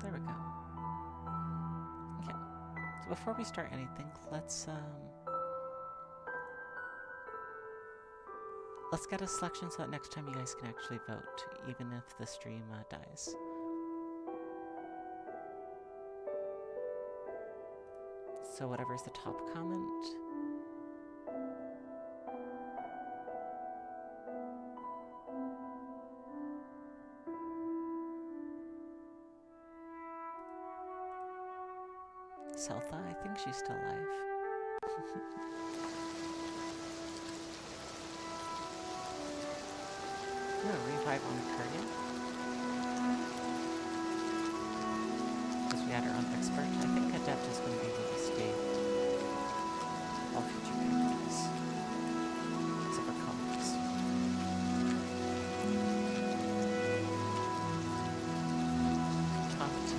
there we go. Okay. So before we start anything, let's get a selection so that next time you guys can actually vote, even if the stream dies. So whatever's the top comment. Seltha, I think she's still alive. Revive on Kurgan. Because we had our own expert. I think Adept is going to be able to stay all future characters. Except for comics. Top 2.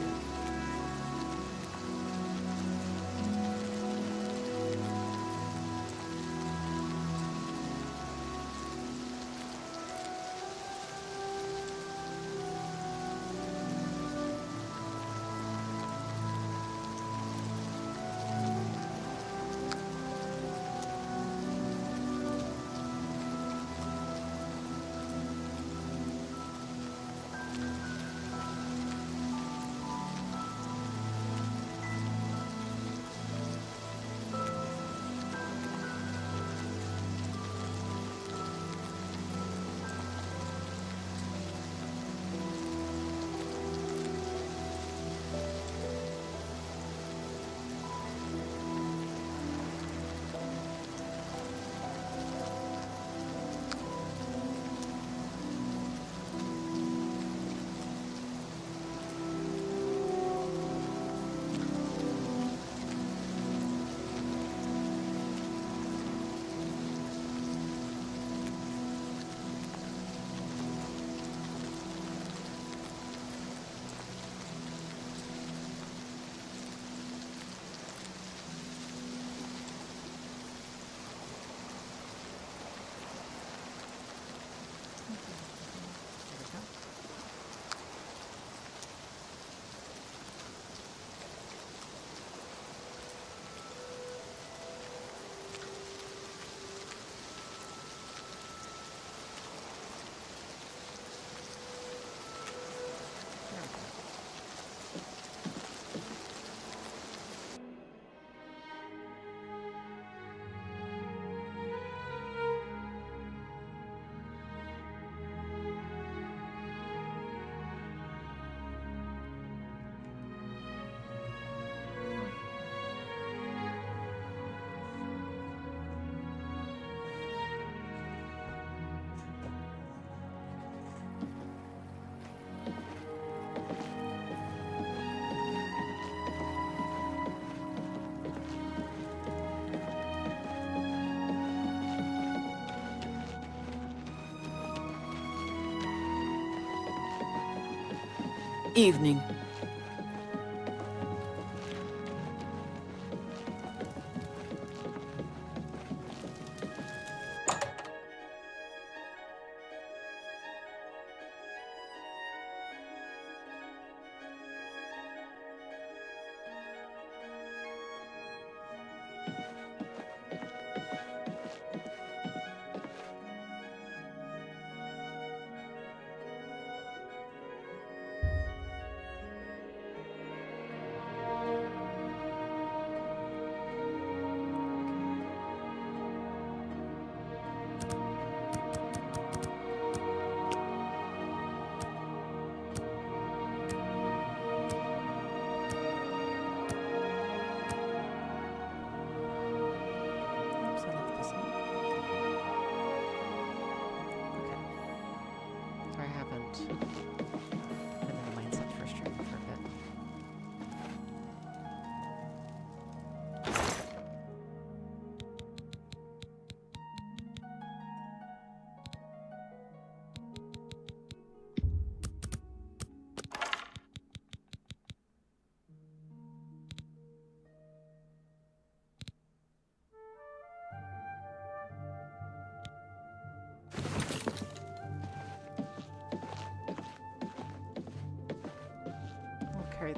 Evening.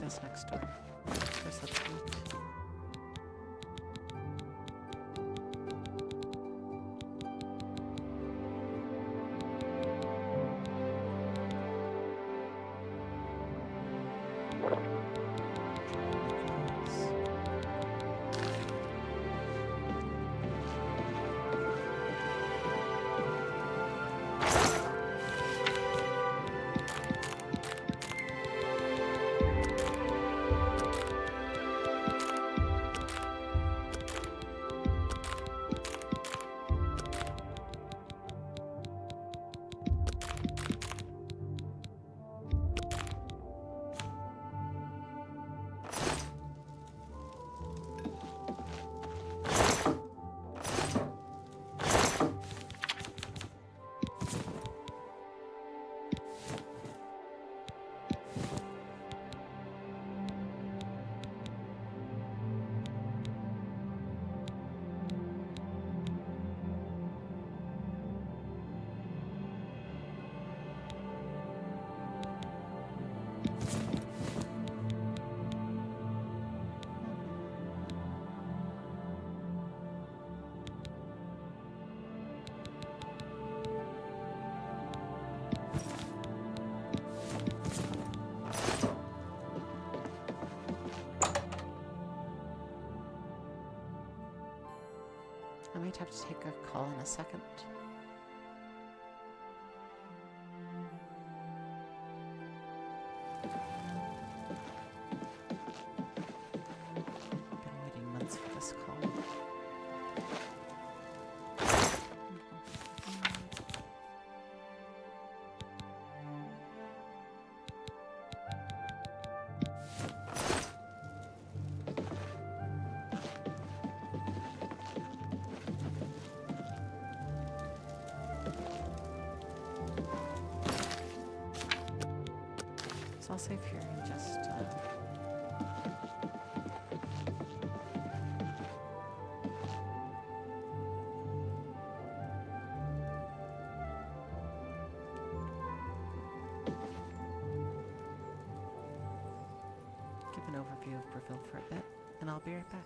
is next door. Guess that's neat. I might have to take a call in a second. Been waiting months for this call. I'll save here and just give an overview of Breville for a bit, and I'll be right back.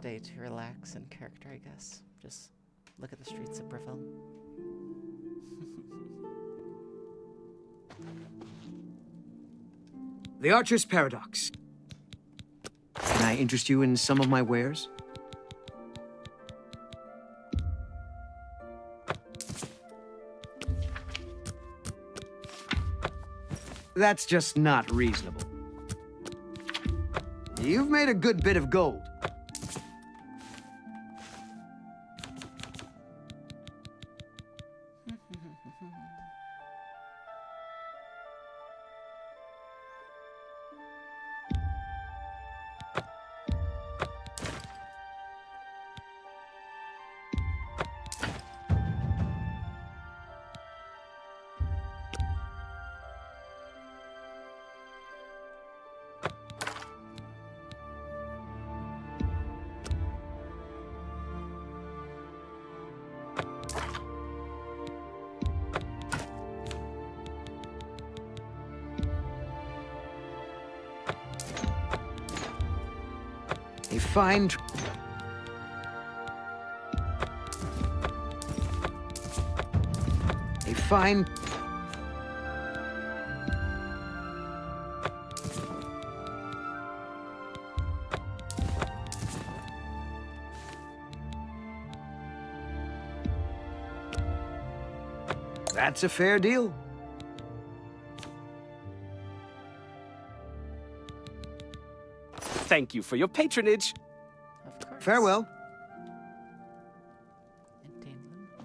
day to relax in character, I guess. Just look at the streets of Breville. The Archer's Paradox. Can I interest you in some of my wares? That's just not reasonable. You've made a good bit of gold. A fine... A fine... That's a fair deal. Thank you for your patronage. Of course. Farewell. And Daneland.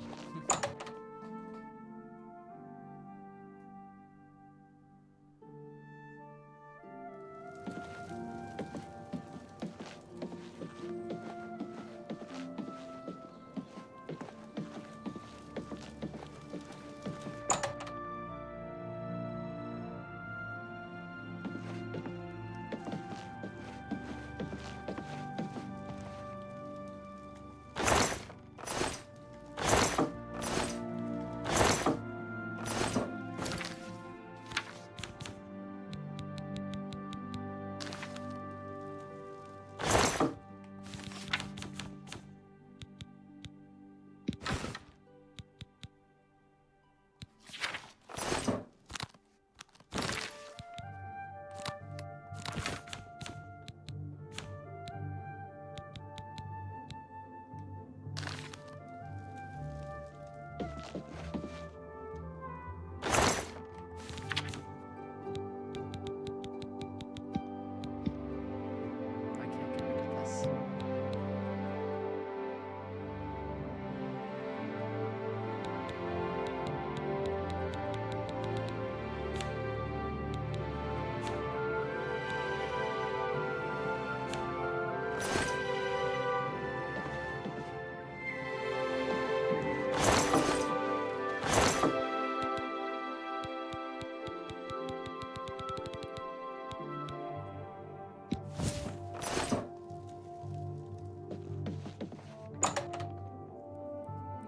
I can't get rid of this.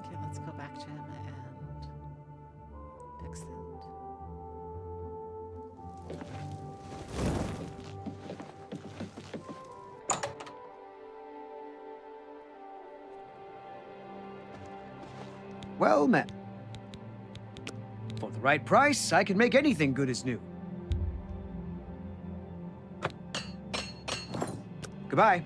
Okay, let's go back to him and fix that. Well met. For the right price, I can make anything good as new. Goodbye.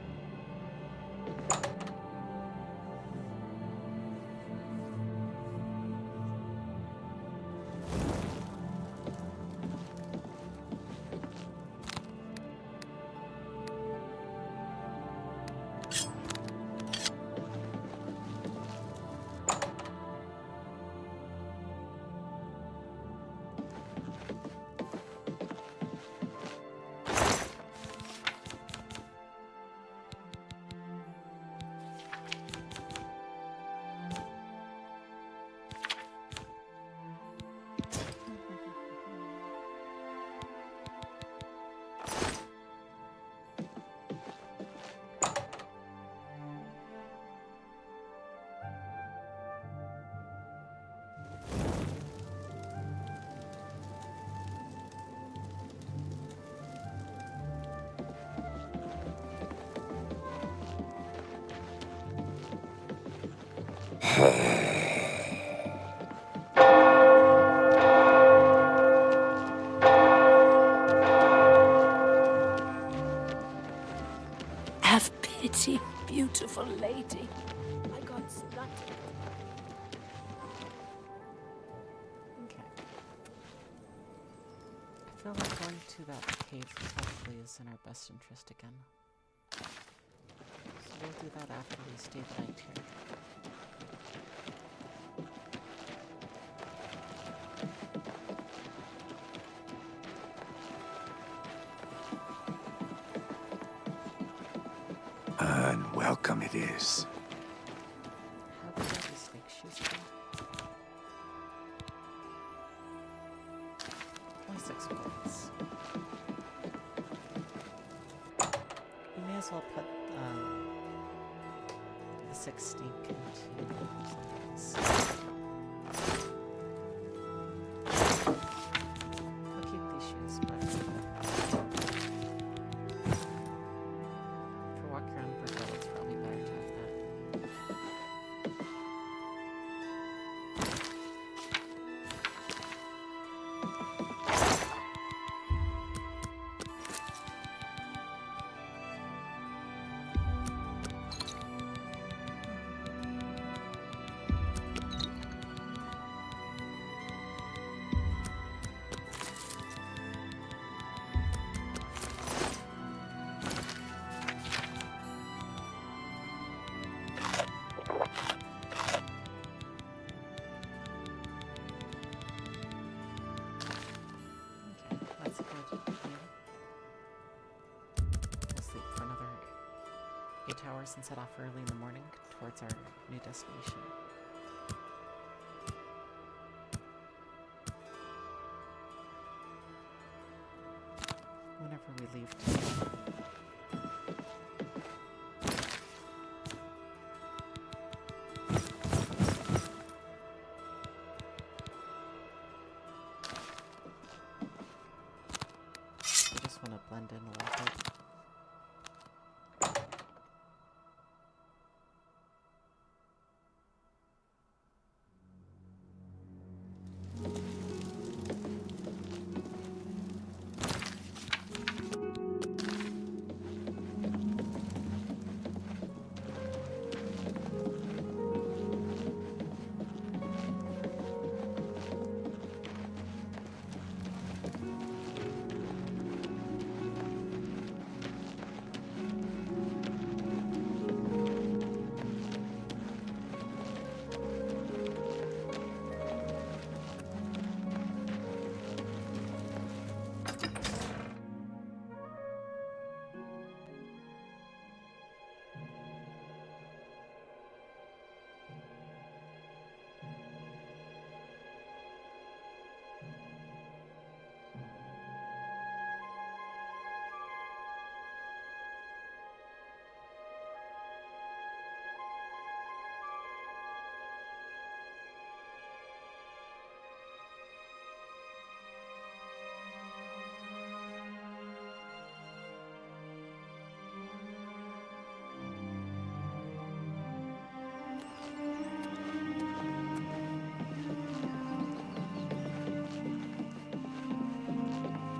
Have pity, beautiful lady. I got stunted. Okay. I feel like going to that cave probably is in our best interest again. So we'll do that after we stay the night here. Unwelcome it is. How good are the snake shoes again? Only 6 points. You may as well put the 6 stink into something else. I'll keep these shoes, but for walking around Brazil, it's probably better to have that. Okay, that's a good idea. We'll sleep for another 8 hours and set off early in the morning towards our new destination. Whenever we leave today. I just want to blend in a little bit.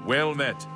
Well met.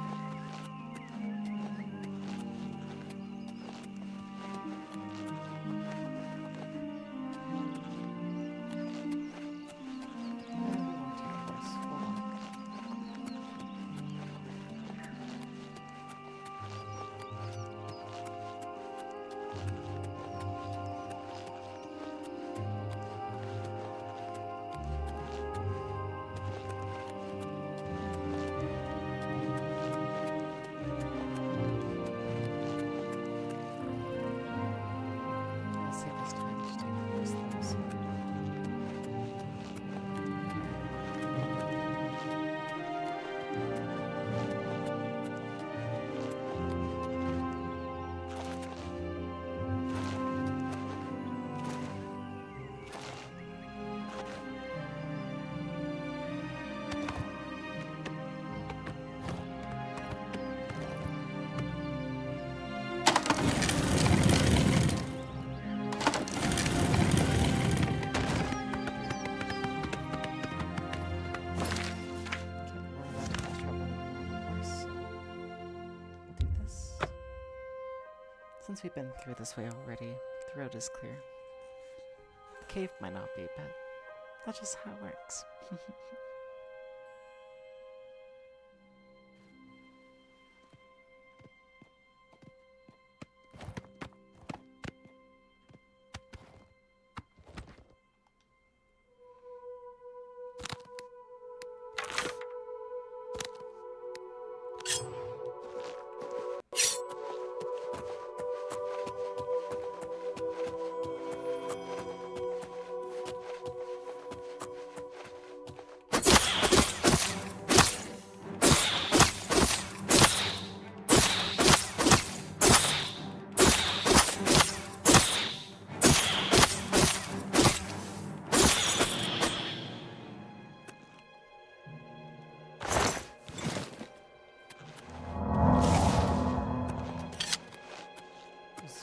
Since we've been through this way already, the road is clear. The cave might not be, but that's just how it works.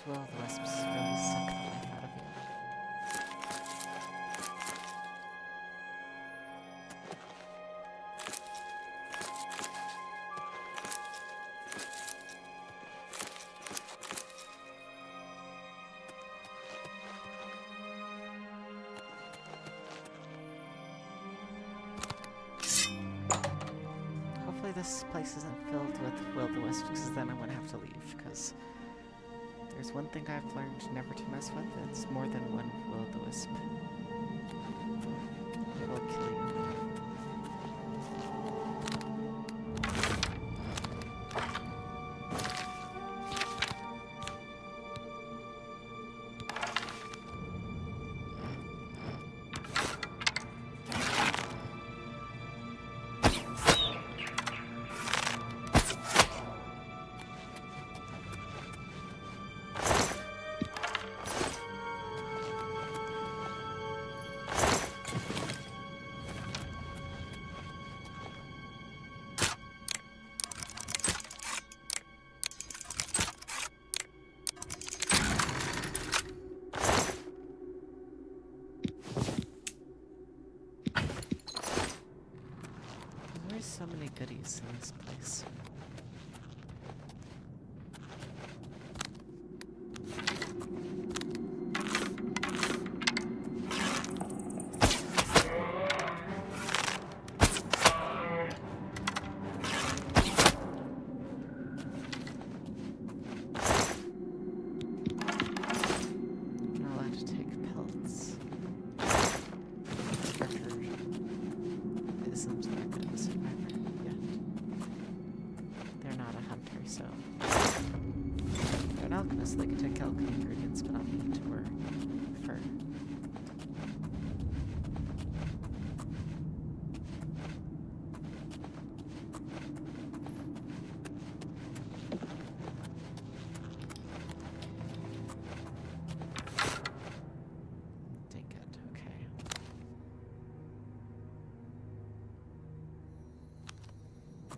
Will-o-the-wisps really suck the life out of you. Hopefully this place isn't filled with will-o-the-wisps, because then I'm going to have to leave, because there's one thing I've learned never to mess with. It's more than one will-o-the-wisp. It will kill you. There's so many goodies in this place. You're not allowed to take pelts. Structure isn't that good of a survivor yet. They're not a hunter, so they're an alchemist. They can take alchemy ingredients, but not meat or fur. Dang it, okay.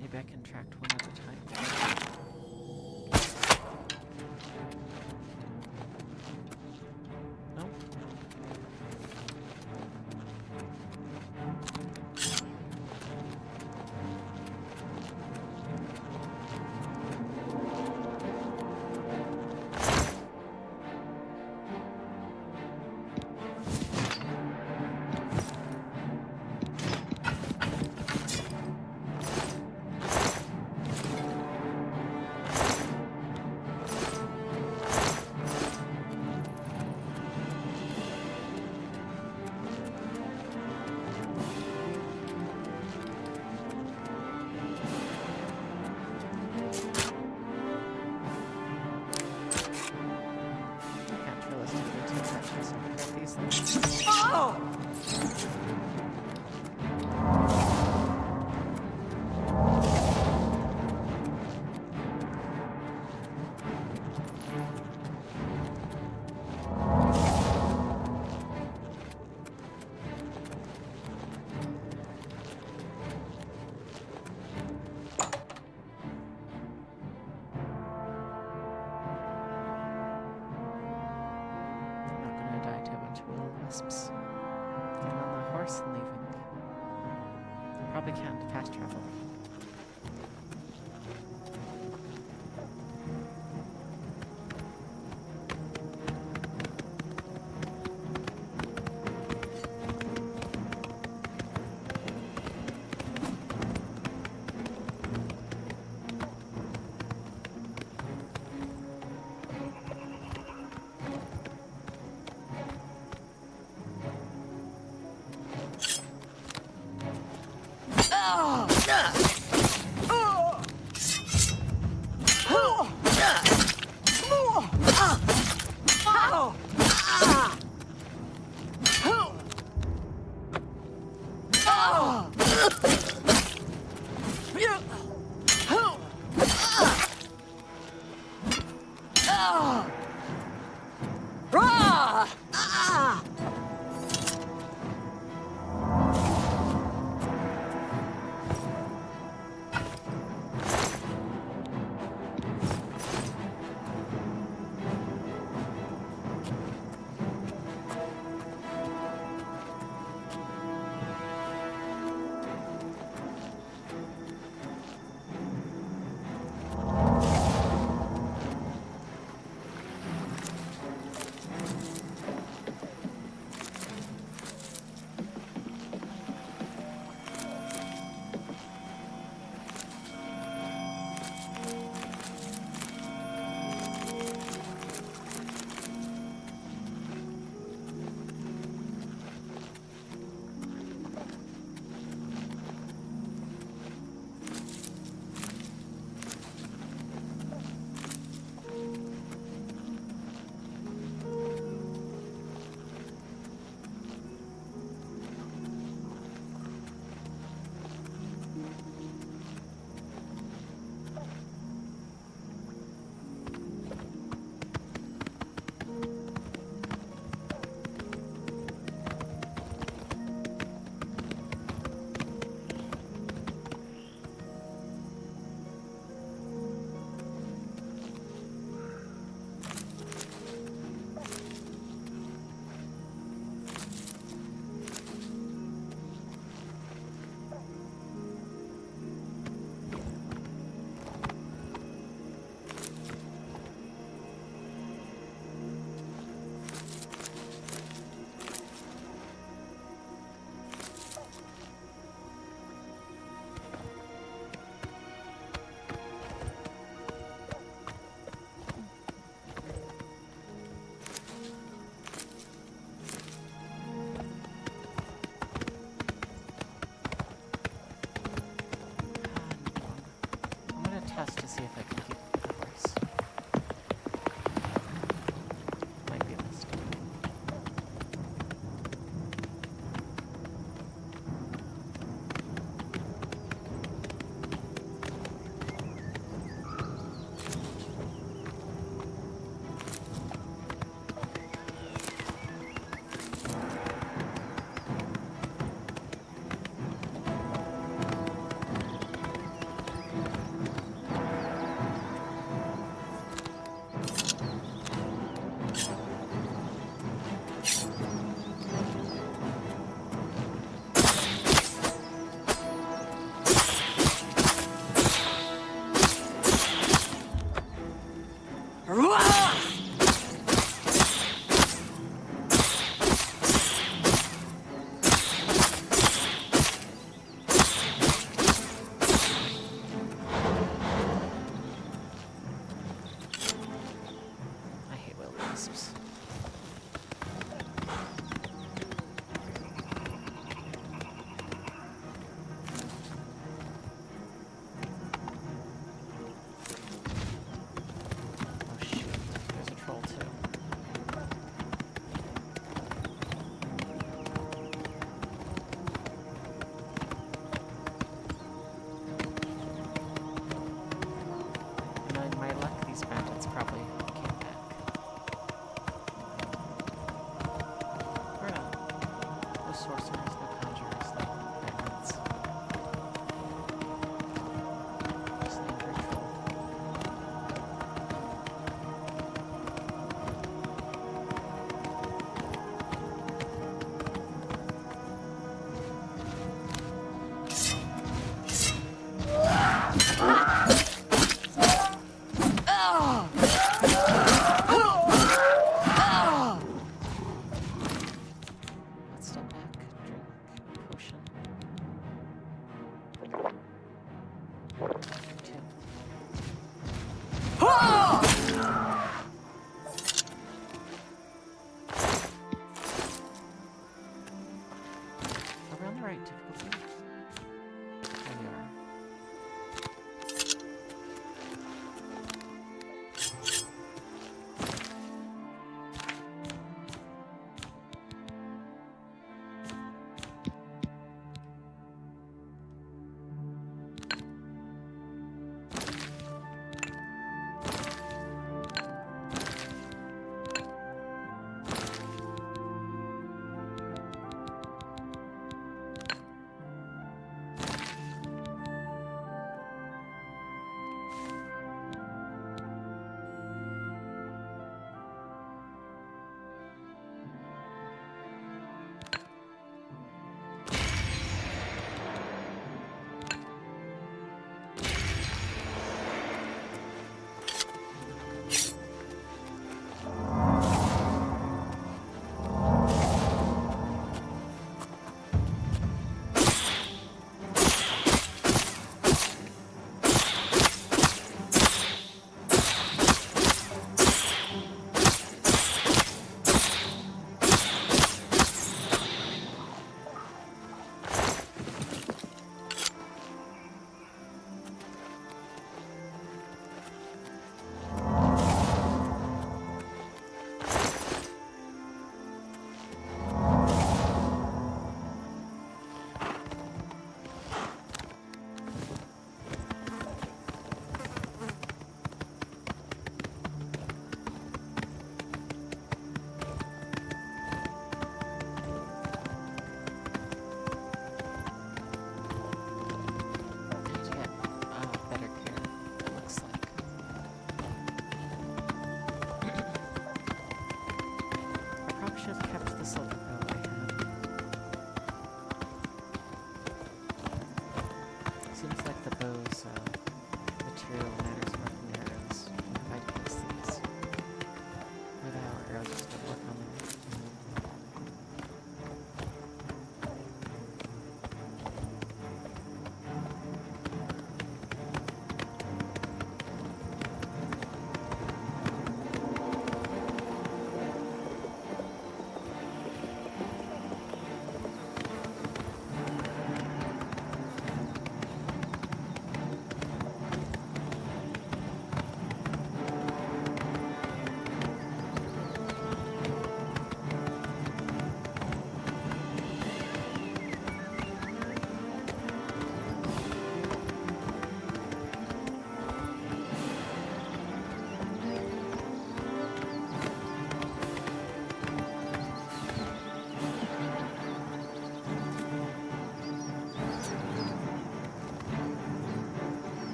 Maybe I can tract one at a time. Nope. Can't realistically take that person to grab these things. Oh! I'm not gonna die to a bunch of will-o-wisps. Getting on the horse and leaving. I probably can't fast travel. test to see if I can keep the horse. Might be listed.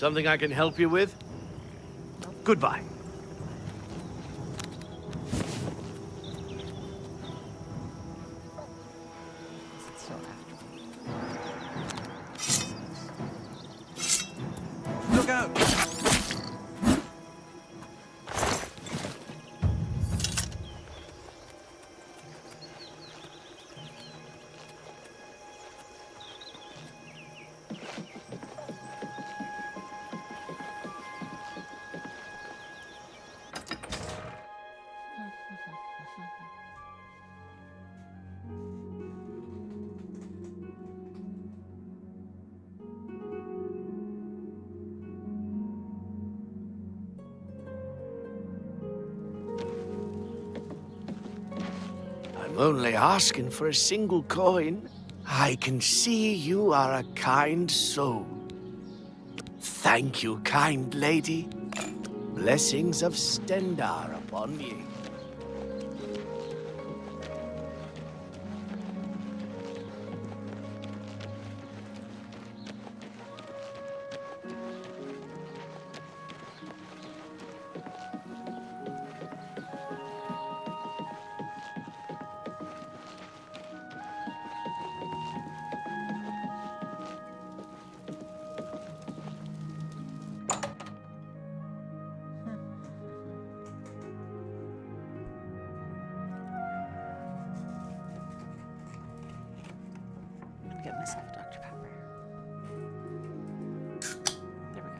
Something I can help you with? Goodbye. Is it still after? Look out! I'm only asking for a single coin. I can see you are a kind soul. Thank you, kind lady. Blessings of Stendar upon ye. I'm gonna get myself Dr. Pepper. There we go.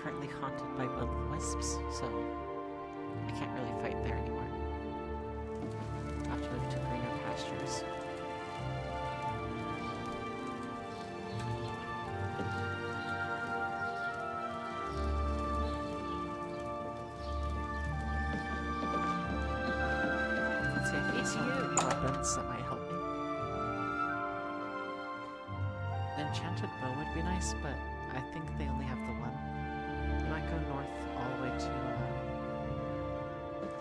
Currently haunted by will-o-wisps, so I can't really fight there anymore. I'll have to move to greener pastures. Let's see if there's some weapons that might help me. The enchanted bow would be nice, but I think they only have the one. You might go north all the way to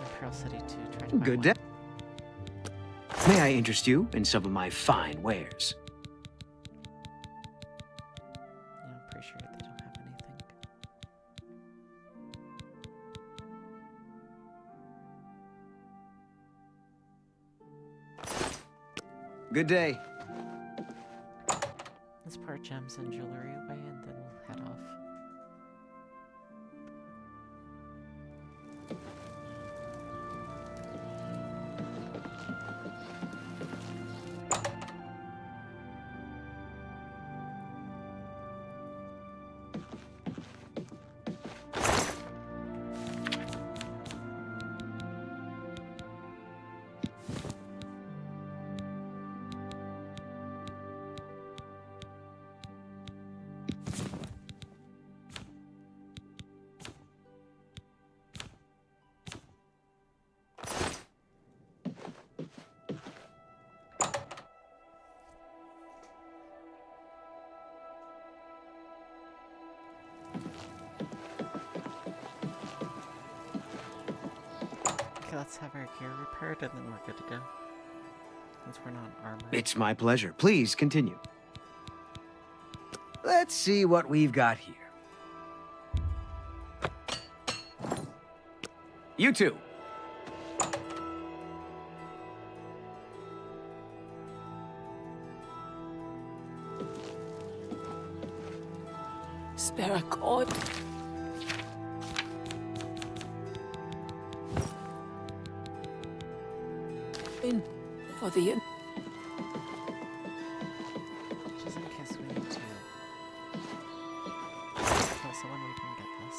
Imperial City to try to buy Good one. day. May I interest you in some of my fine wares? Yeah, I'm pretty sure they don't have anything. Good day. Let's part gems and jewelry away, and then we'll head off. Okay, let's have our gear repaired, and then we're good to go. Since we're not armored. It's my pleasure. Please continue. Let's see what we've got here. You two. Spare a coin. In for the in. Just in case we need to tell someone we can get this.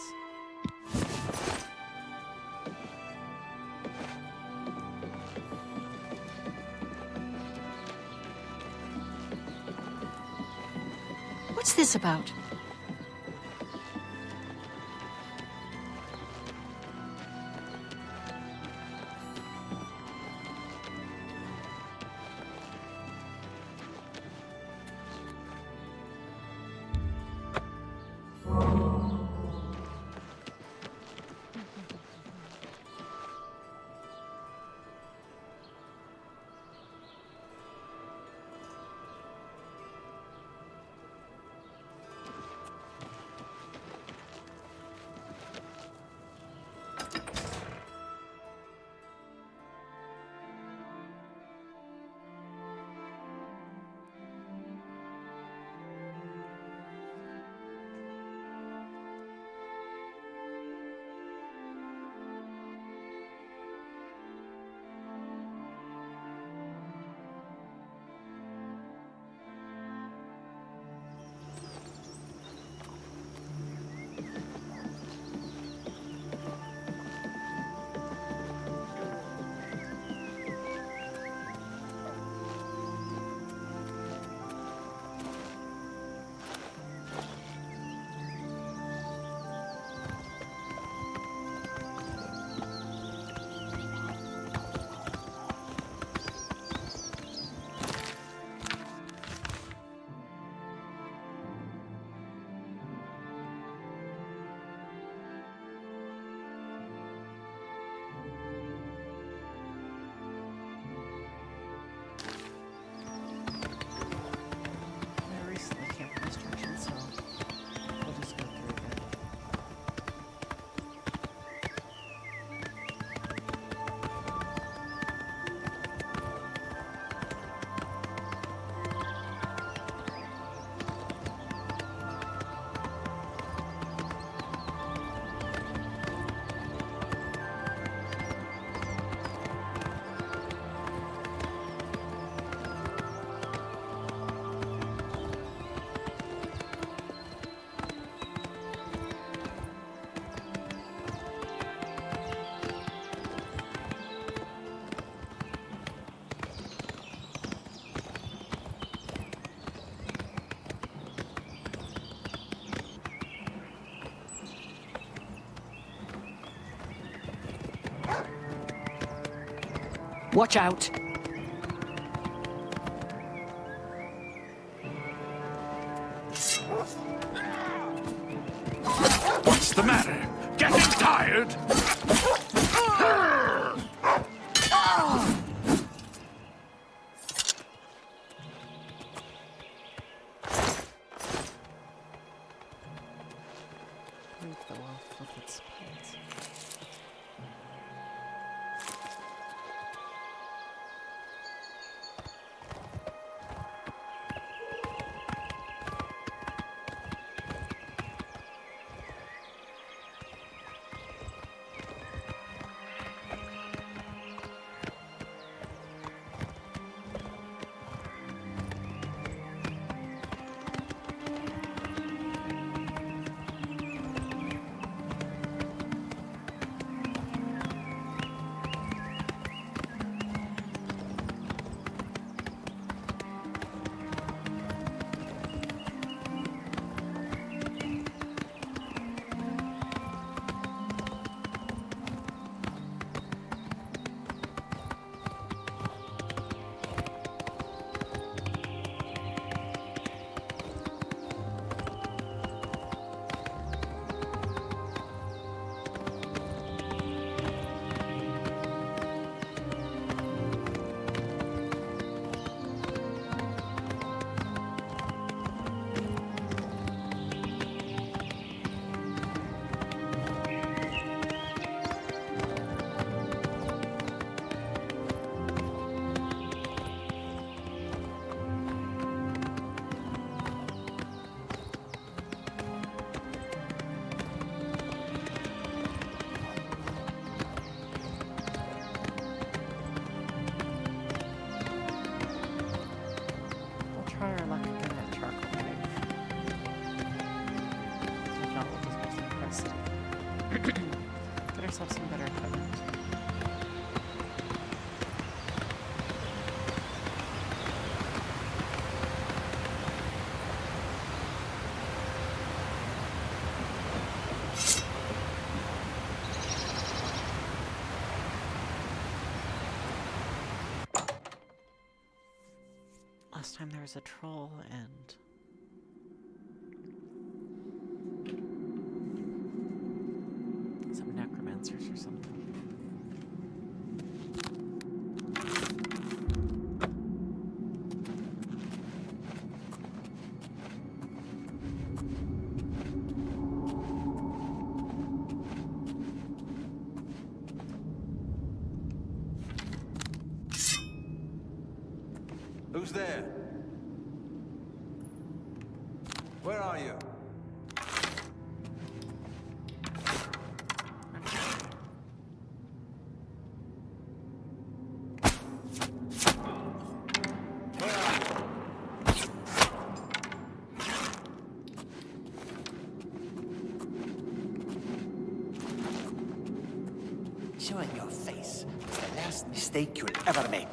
What's this about? I recently came from instructions, so we'll just go through it. Watch out! What's the matter? Getting tired? Move the wall with its spines. last time there was a troll and some necromancers or something. Who's there? Where are you? Showing your face is the last mistake you'll ever make.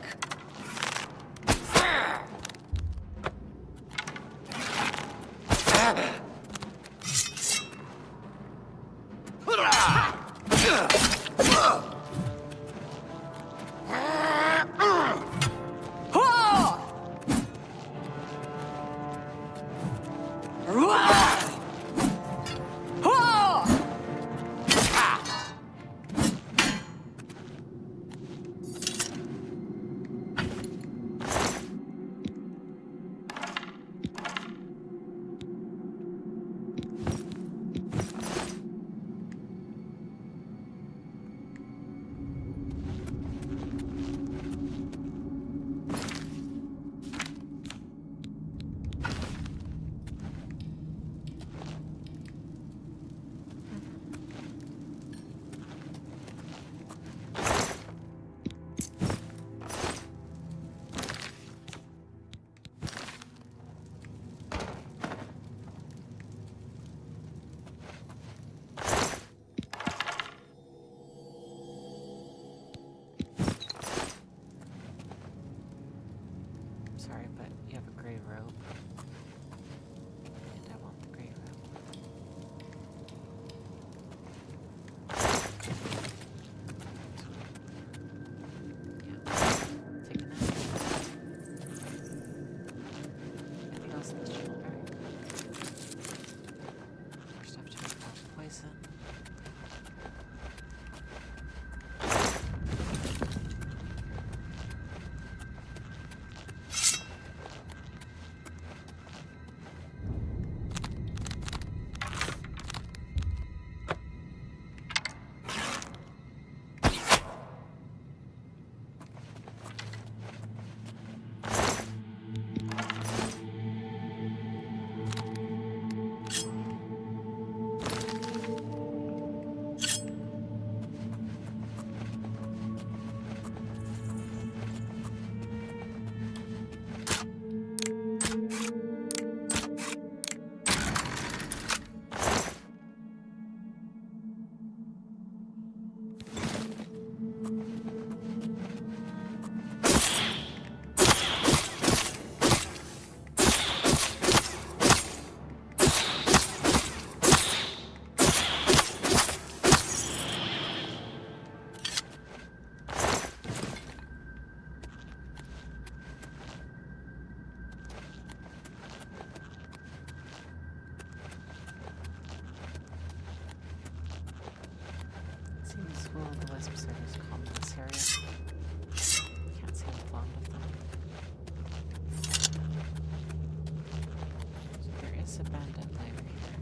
Sorry, but you have a gray robe. And I want the gray robe. Yeah. Taking that. Anything else in this shoulder? More stuff to make more poison. Seems well the wisp service calm in this area. Can't say what's wrong with them. So there is a bandit layer here.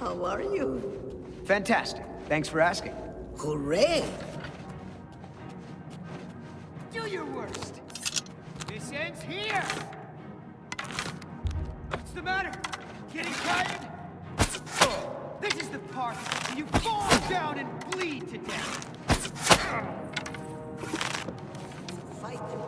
How are you? Fantastic. Thanks for asking. Hooray! Do your worst. This ends here. What's the matter? Getting tired? This is the part where you fall down and bleed to death. Fight them.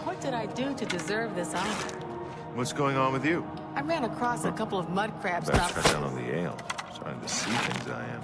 What did I do to deserve this honor? What's going on with you? I ran across a couple of mud crabs. Better cut down on the ale. Starting to see things I am.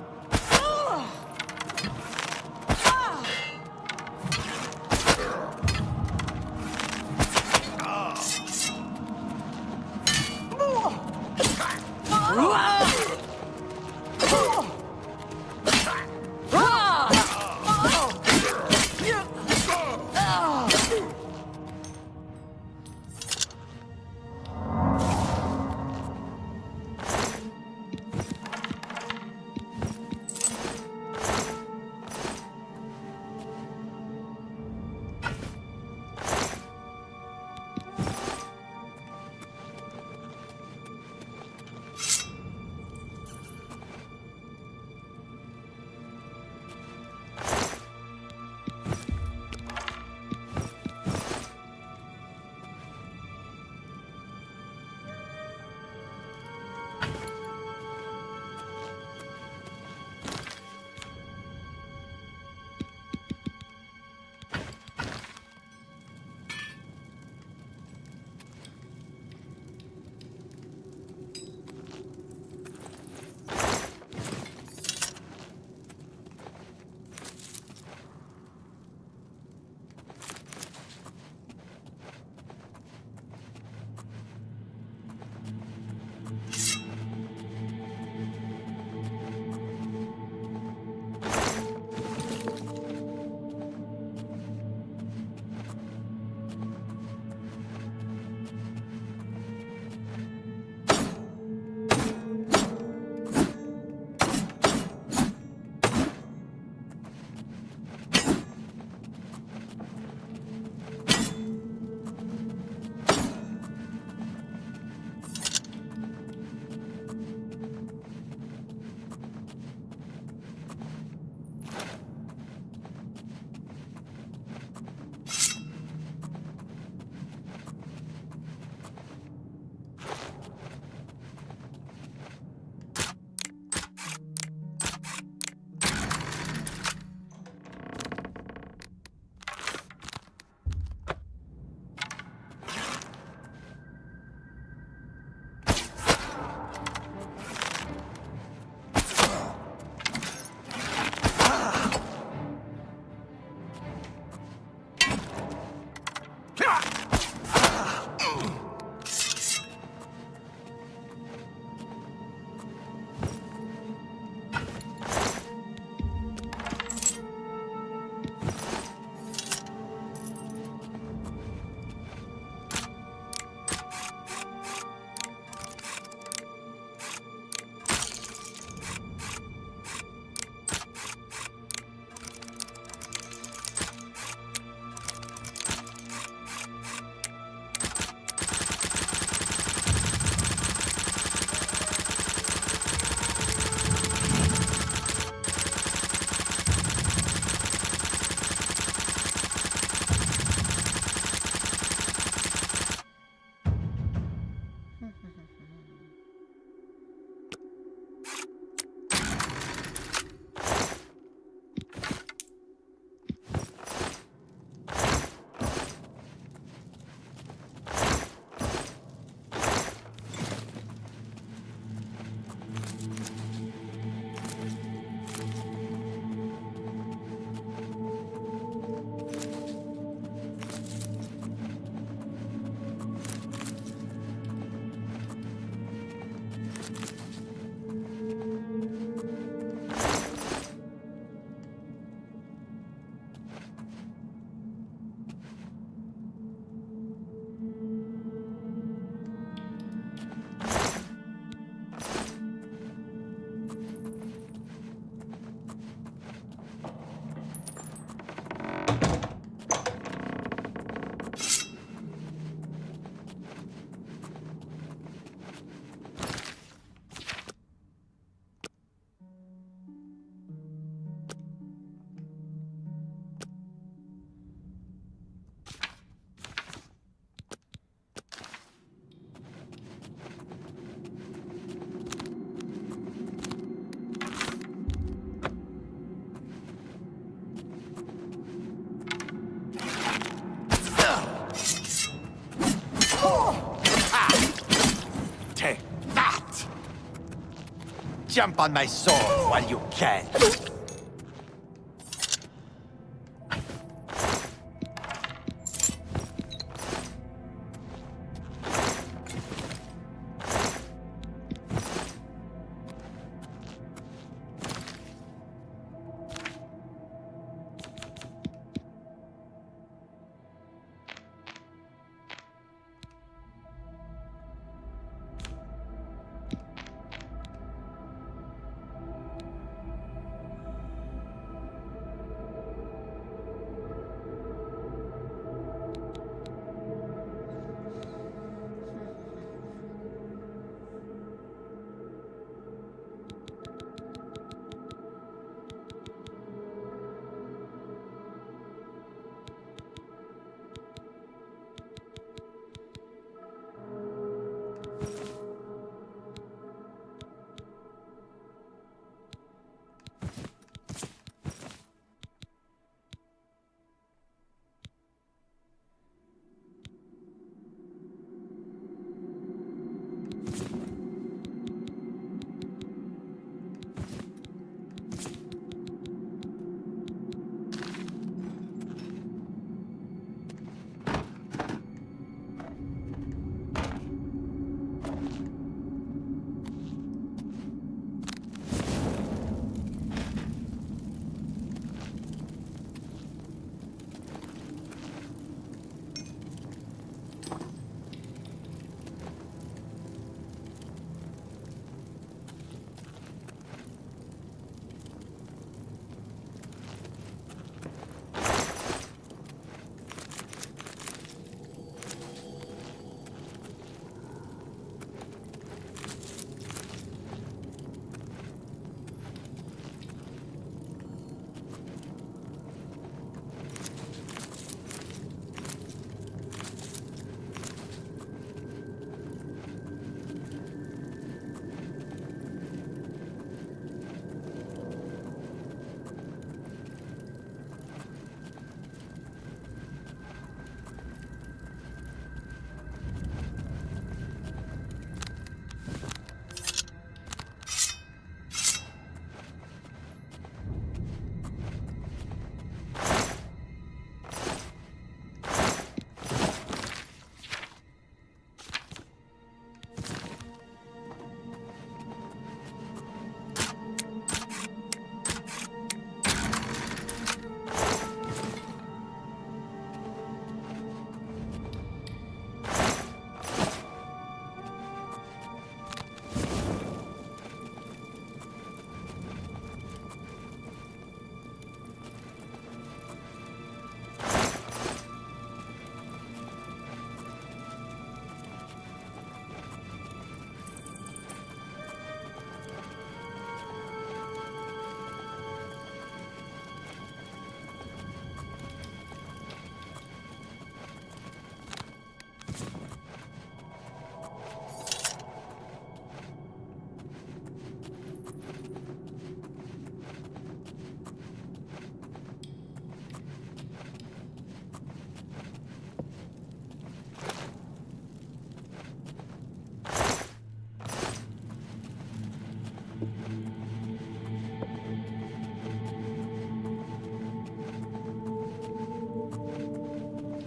Jump on my sword while you can.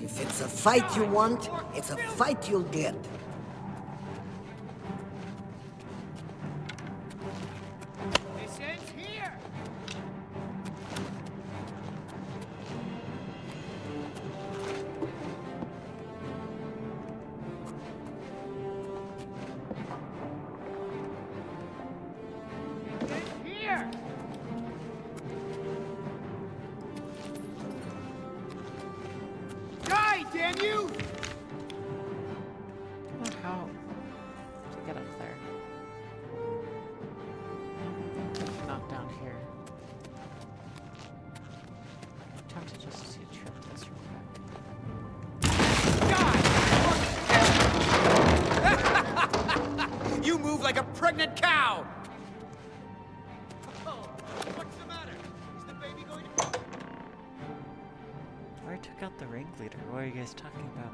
If it's a fight you want, it's a fight you'll get. This ends here! It ends here! Die, damn you! Oh, how to get up there? Not down here. I'm tempted just to trip this real quick. Die! You move like a pregnant cow! Oh, what's the matter? Is the baby going to... I took out the ringleader. What are you guys talking about?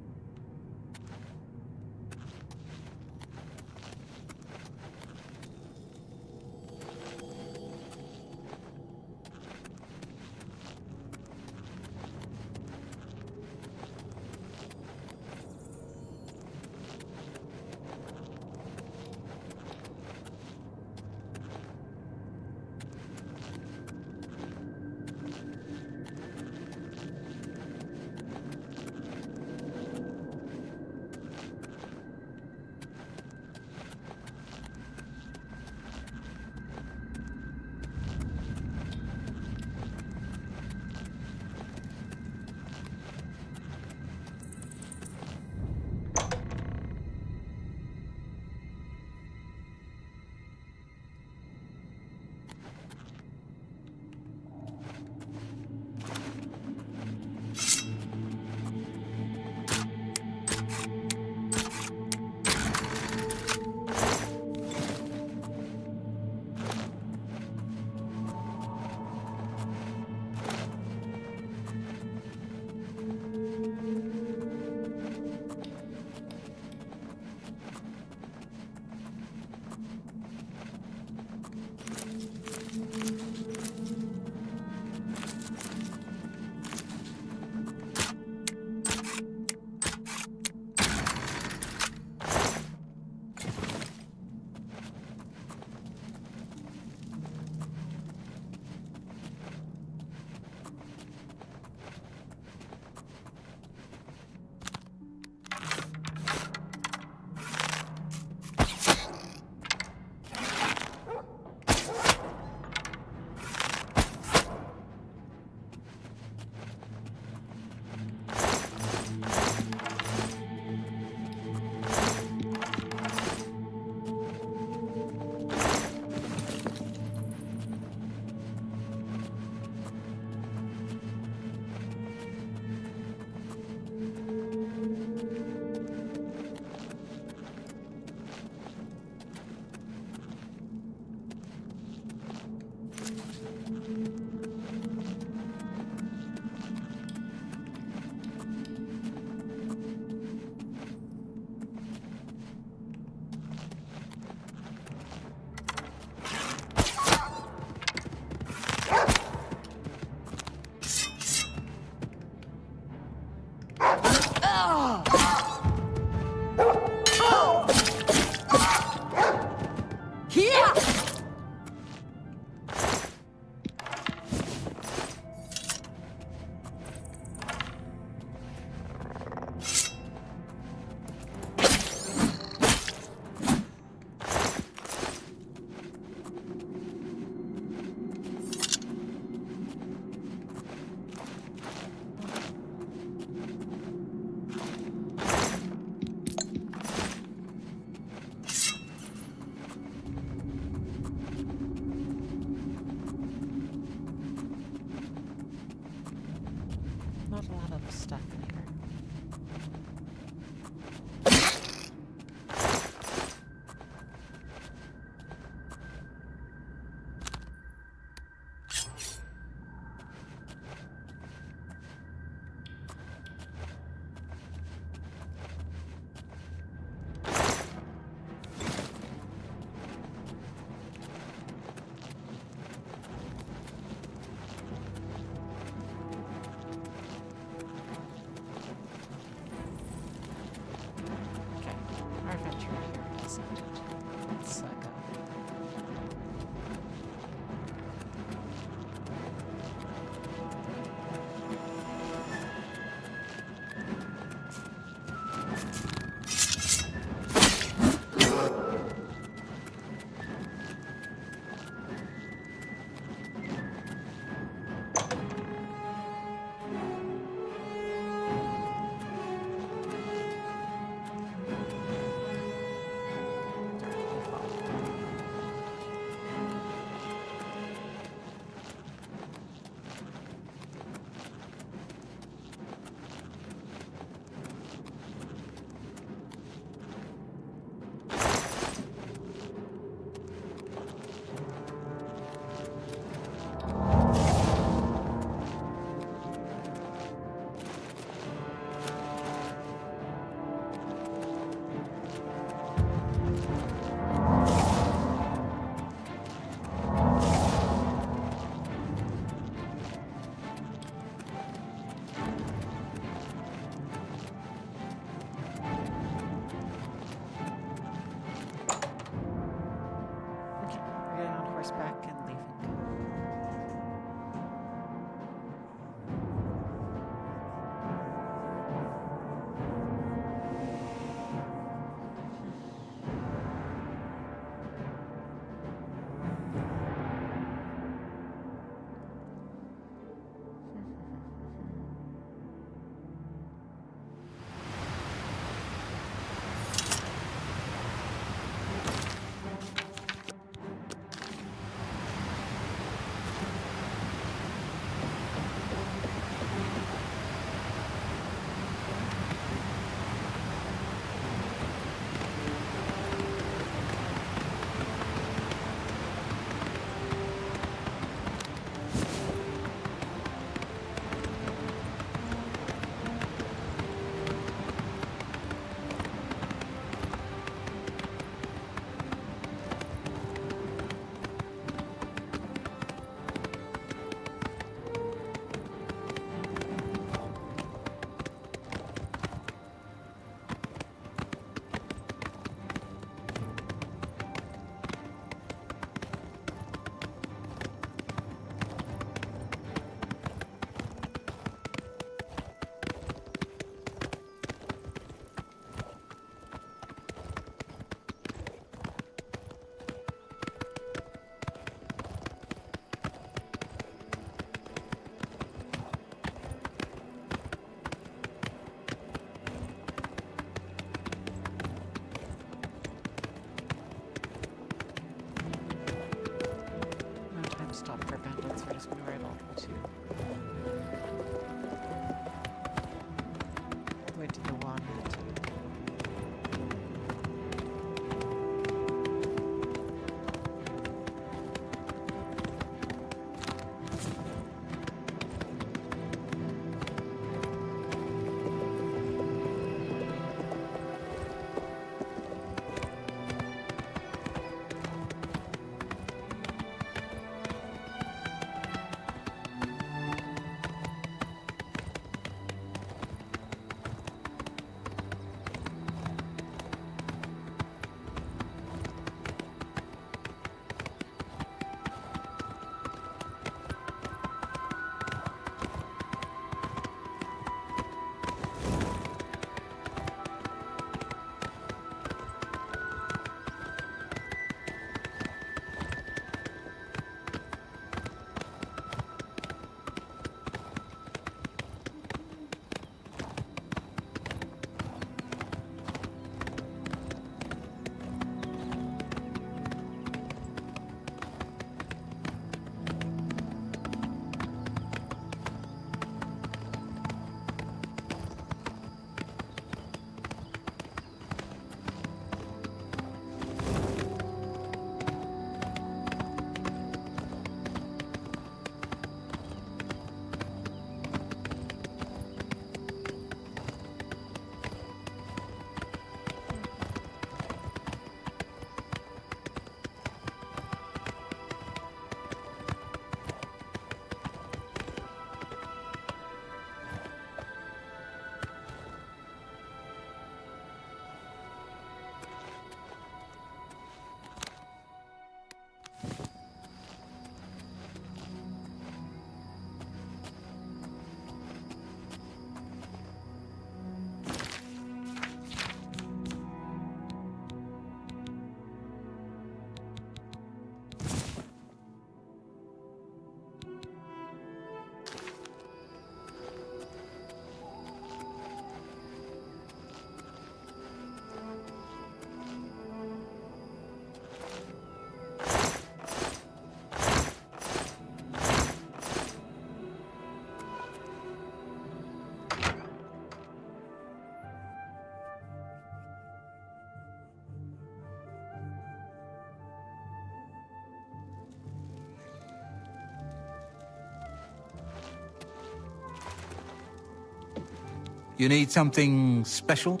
You need something special?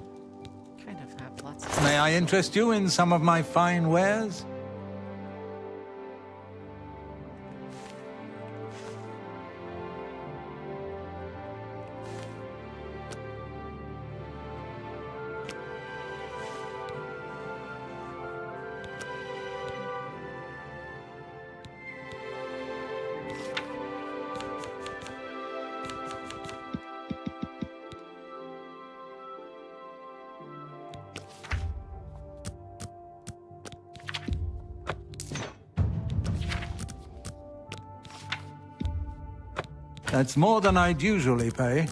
Kind of have lots of... May I interest you in some of my fine wares? That's more than I'd usually pay.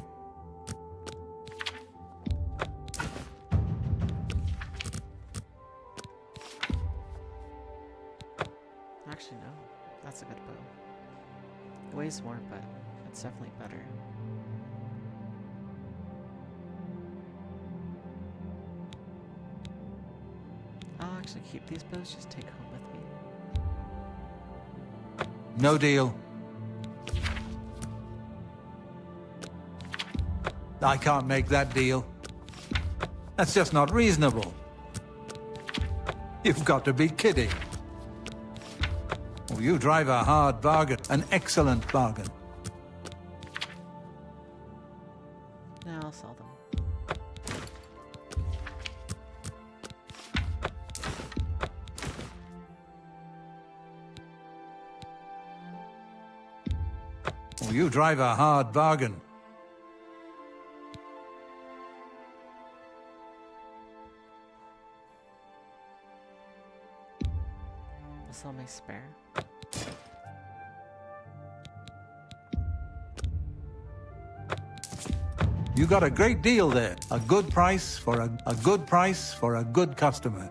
Actually, no. That's a good bow. It weighs more, but it's definitely better. I'll actually keep these bows, just take home with me. No deal. I can't make that deal. That's just not reasonable. You've got to be kidding. Oh, you drive a hard bargain, an excellent bargain. Now I'll sell them. Oh, you drive a hard bargain. I'll sell my spare. You got a great deal there. A good price for a good price for a good customer.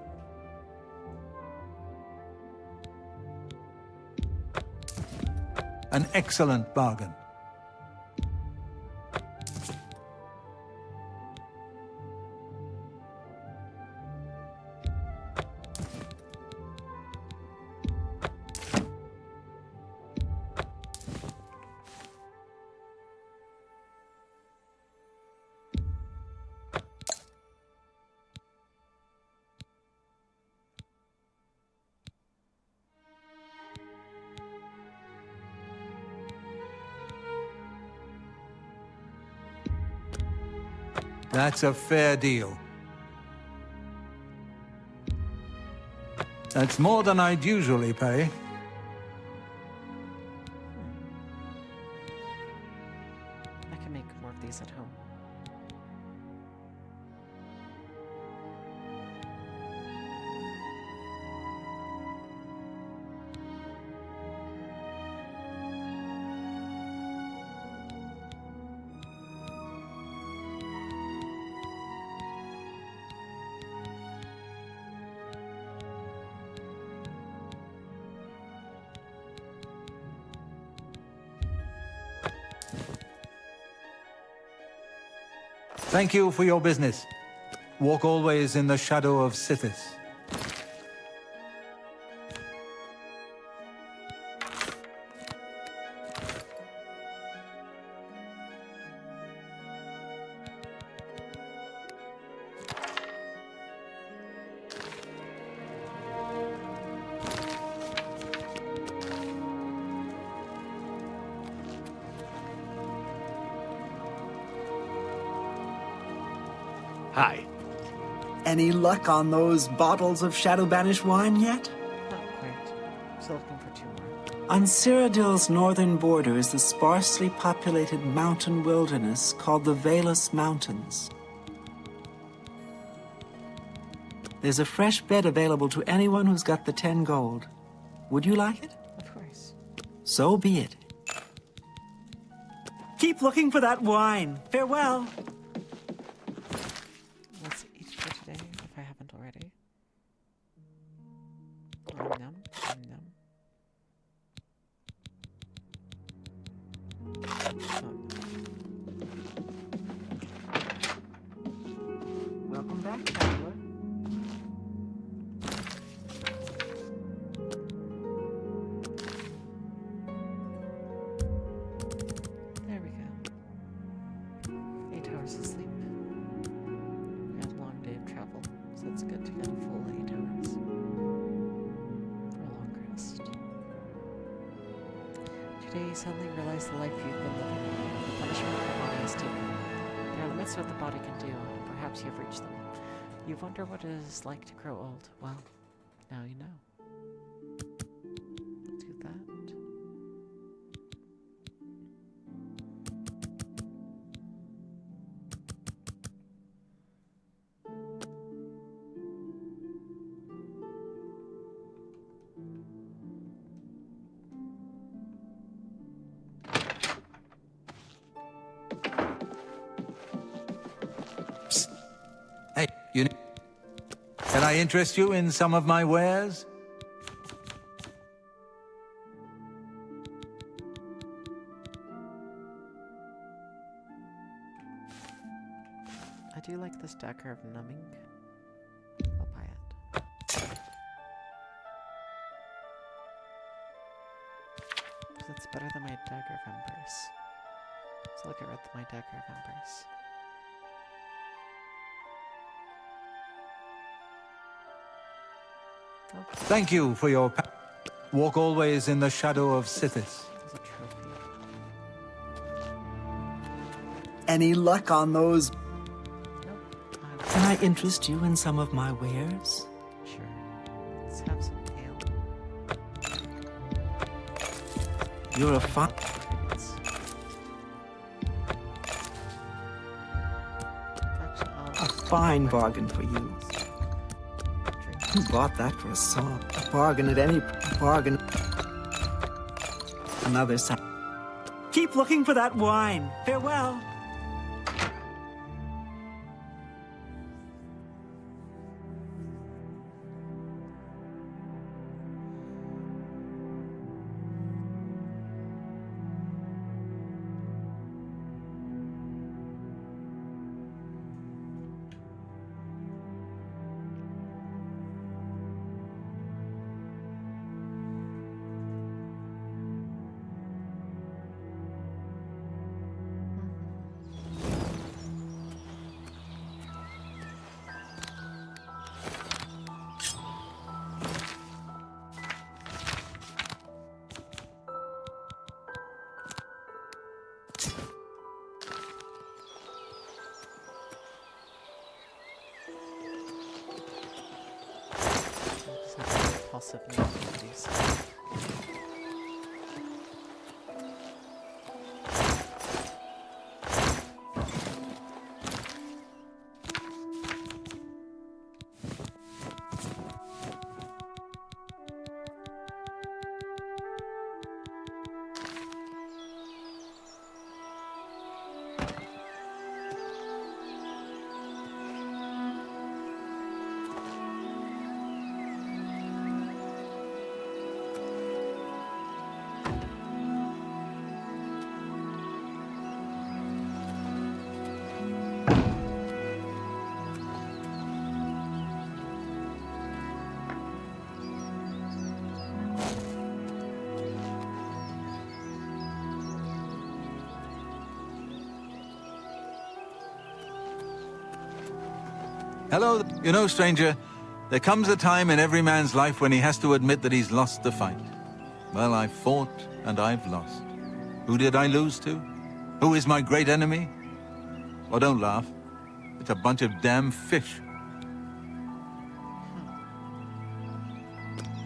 An excellent bargain. That's a fair deal. That's more than I'd usually pay. I can make more of these at home. Thank you for your business. Walk always in the shadow of Sithis. Hi. Any luck on those bottles of Shadow Banished wine yet? Not quite. Still looking for 2 more. On Cyrodiil's northern border is the sparsely populated mountain wilderness called the Valus Mountains. There's a fresh bed available to anyone who's got the 10 gold. Would you like it? Of course. So be it. Keep looking for that wine. Farewell. Let's eat for today, if I haven't already. Nom, nom, nom. Welcome back, traveler. There we go. 8 hours of sleep. it's good to get a full 8 hours for a long rest. Today you suddenly realize the life you've been living, the punishment your body has taken. There are limits to what the body can do, and perhaps you've reached them. You wonder what it is like to grow old. Well, now you know. Do that. Hey, can I interest you in some of my wares? I do like this dagger of numbing. I'll buy it. Because it's better than my dagger of embers. So I'll get rid of my dagger of embers. Thank you for your walk always in the shadow of Sithis. There's a trophy. Any luck on those? Nope. Can I interest you in some of my wares? Sure. Let's have some ale. You're a fine... A fine bargain for you. Who bought that for a song? A bargain at any bargain. Another side. Keep looking for that wine. Farewell. Impulsive need to do so. Hello. You know, stranger, there comes a time in every man's life when he has to admit that he's lost the fight. Well, I've fought and I've lost. Who did I lose to? Who is my great enemy? Oh, don't laugh. It's a bunch of damn fish.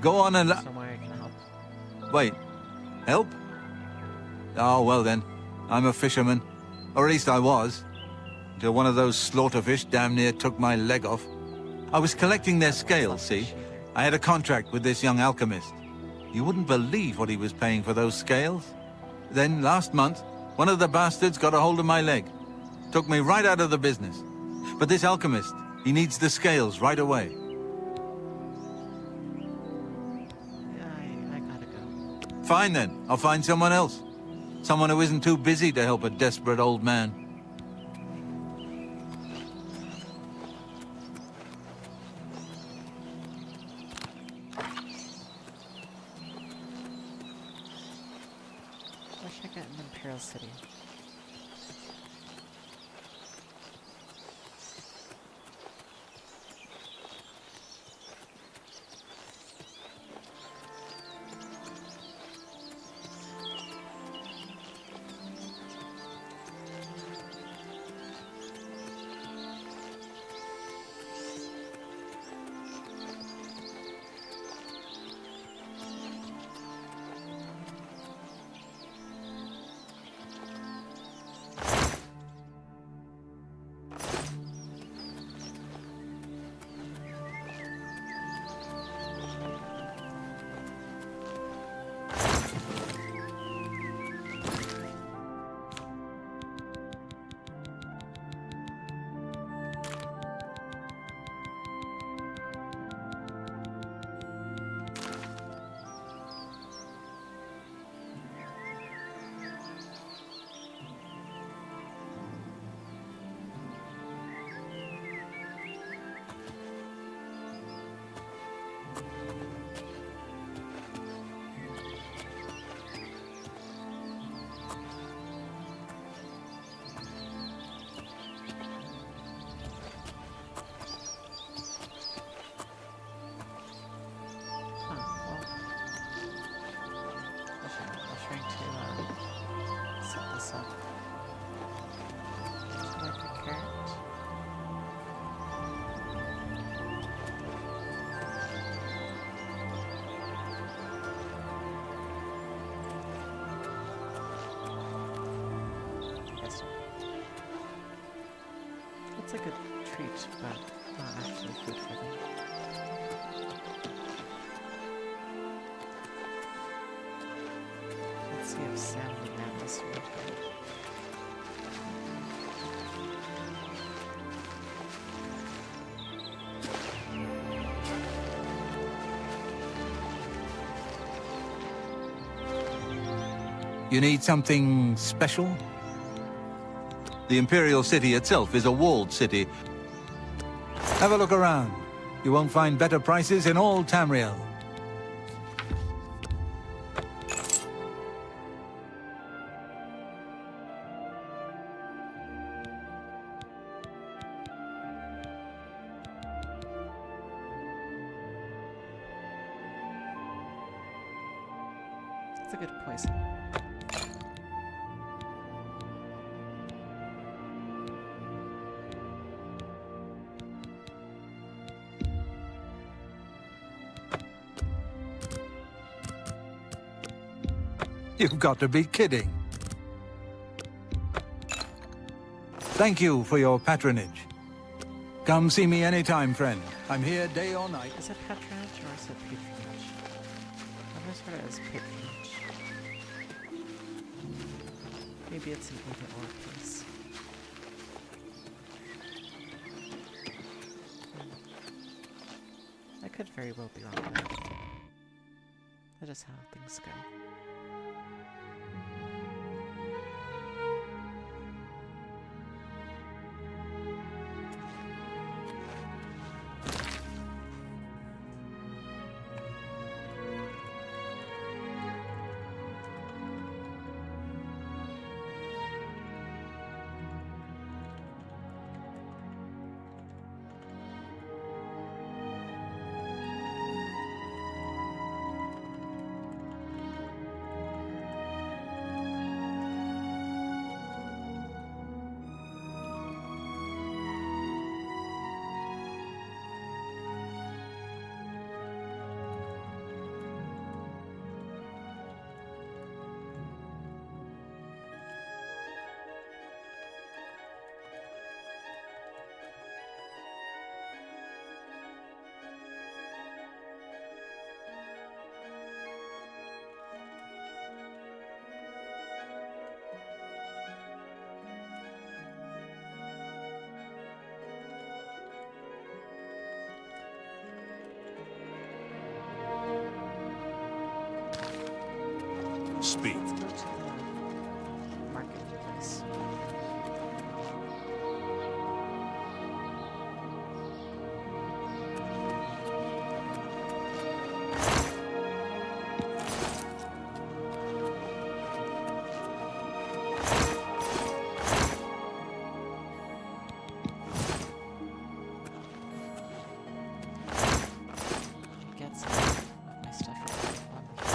Go on and Somewhere I can help. Wait. Help? Oh, well then. I'm a fisherman. Or at least I was. Until one of those slaughterfish damn near took my leg off. I was collecting their scales, see? I had a contract with this young alchemist. You wouldn't believe what he was paying for those scales. Then, last month, one of the bastards got a hold of my leg. Took me right out of the business. But this alchemist, he needs the scales right away. Yeah, I gotta go. Fine then, I'll find someone else. Someone who isn't too busy to help a desperate old man. Wish I got an Imperial City. It's a good treat, but not actually food for them. Let's see if Sam the man is here. You need something special? The Imperial City itself is a walled city. Have a look around. You won't find better prices in all Tamriel. It's a good poison. You've got to be kidding. Thank you for your patronage. Come see me anytime, friend. I'm here day or night. Is it patronage or is it patronage? I've always heard it as patronage. Maybe it's an either or place. I could very well be wrong there. That is how things go. Speed. Let's go to the marketplace. Get some of my stuff on the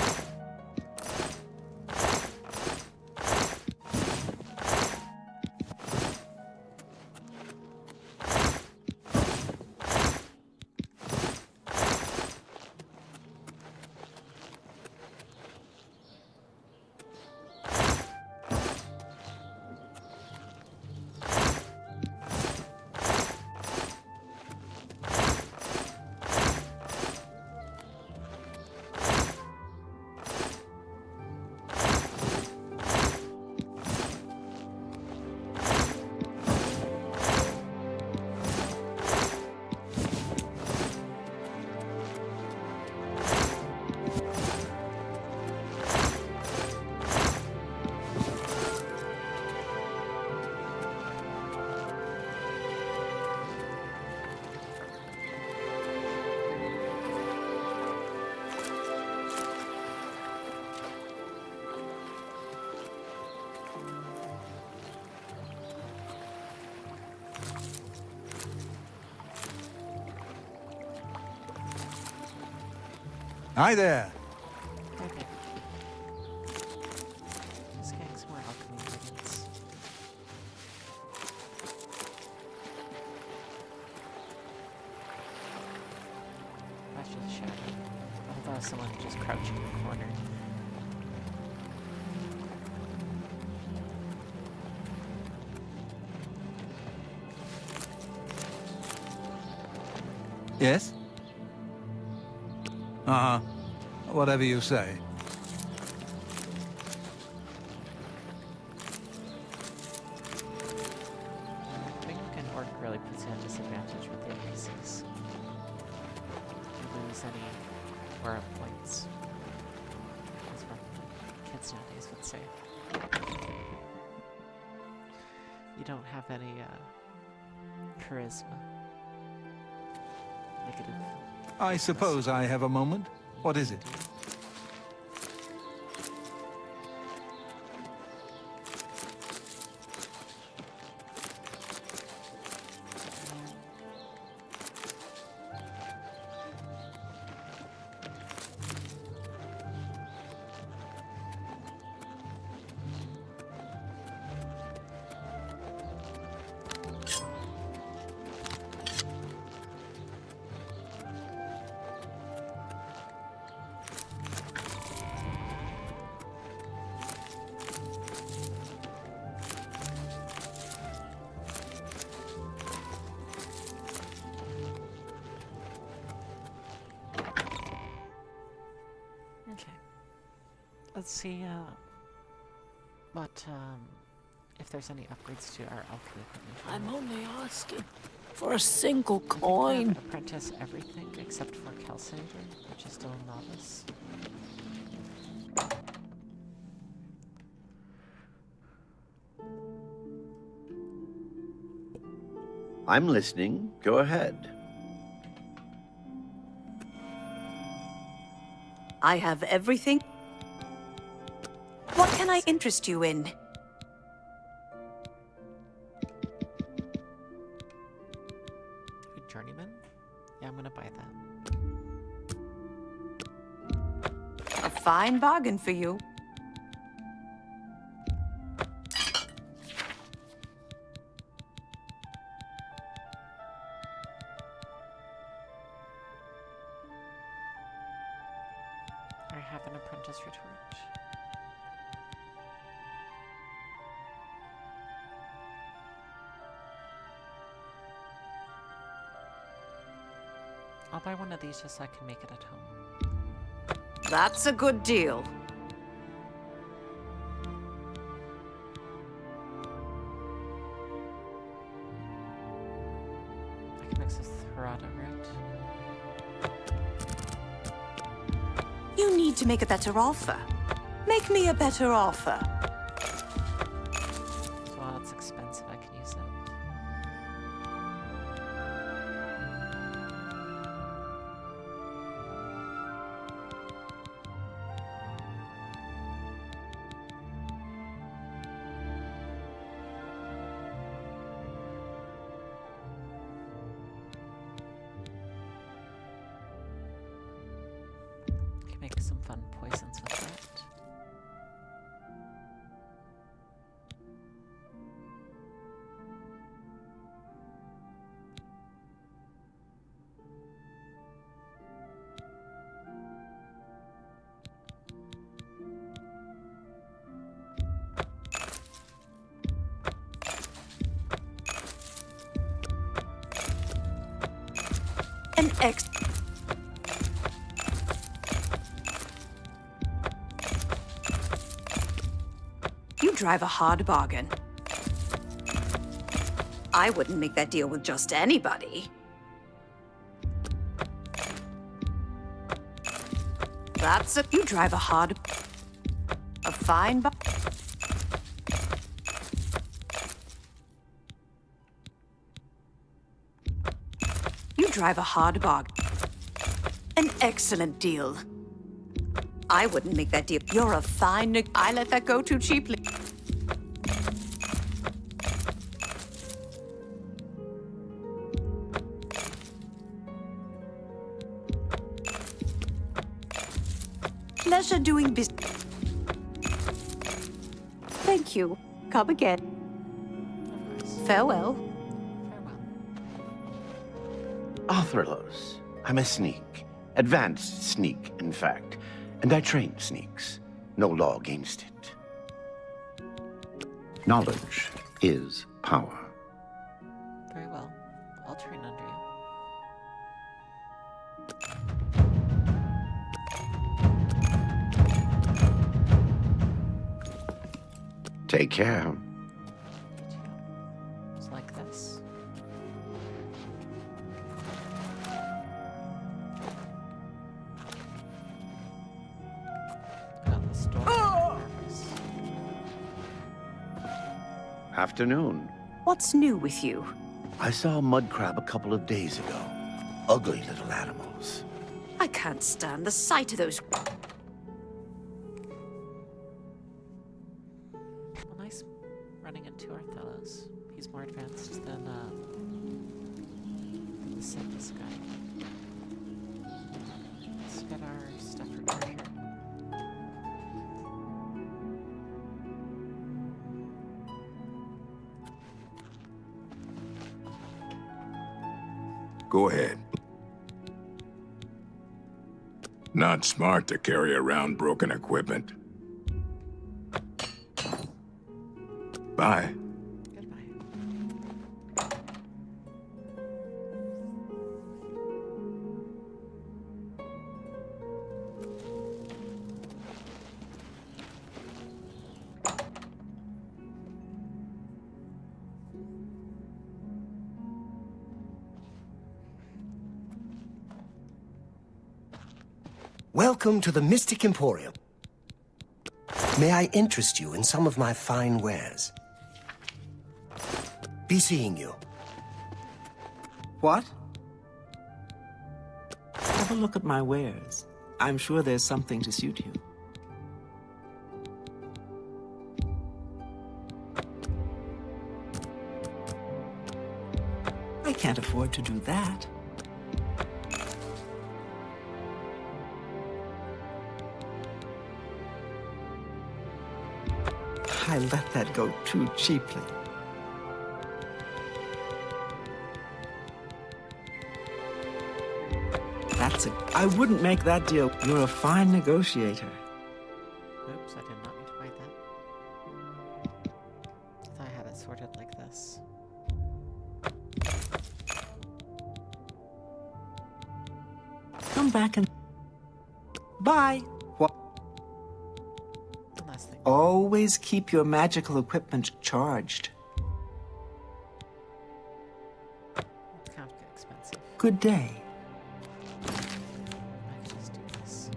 Hi there. Okay. Just getting some more alchemy ingredients. That's just shadow. I thought someone just crouching in the corner. Yes? Uh-huh. Whatever you say. Being an orc really puts you at disadvantage with the NPCs. You lose any aura points. That's what kids nowadays would say. You don't have any charisma. Negative. I suppose I have a moment. What is it? Let's see if there's any upgrades to our alchemy equipment. I'm only asking for a single We coin. can apprentice everything except for Calcinator, which is still a novice. I'm listening. Go ahead. I have everything. What can I interest you in? Journeyman? Yeah, I'm gonna buy that. A fine bargain for you. I have an apprentice retort. I'll buy one of these just so I can make it at home. That's a good deal. I can mix this Cyrodiil, right? You need to make a better offer. Make me a better offer. So while it's expensive, I can use it. Can make some fun poisons with that. An ex. You drive a hard bargain. I wouldn't make that deal with just anybody. That's a. You drive a hard. A fine bargain. You drive a hard bargain. An excellent deal. I wouldn't make that deal. You're a fine. I let that go too cheaply. Pleasure doing business. Thank you. Come again. Farewell. Arthurlos. I'm a sneak. Advanced sneak, in fact. And I train sneaks. No law against it. Knowledge is power. Very well. I'll train under you. Take care. It's like this. Got the store. Afternoon. What's new with you? I saw a mud crab a couple of days ago. Ugly little animals. I can't stand the sight of those. Well, nice running into our fellows. He's more advanced than the simplest guy. Let's get our stuff repaired here. Go ahead. Not smart to carry around broken equipment. Bye. Welcome to the Mystic Emporium. May I interest you in some of my fine wares? Be seeing you. What? Have a look at my wares. I'm sure there's something to suit you. I can't afford to do that. I let that go too cheaply. I wouldn't make that deal. You're a fine negotiator. Oops, I did not mean to write that. I thought I had it sorted like this. Come back and... Bye. What? The last thing. Always keep your magical equipment charged. It's kind of expensive. Good day. I could just do this.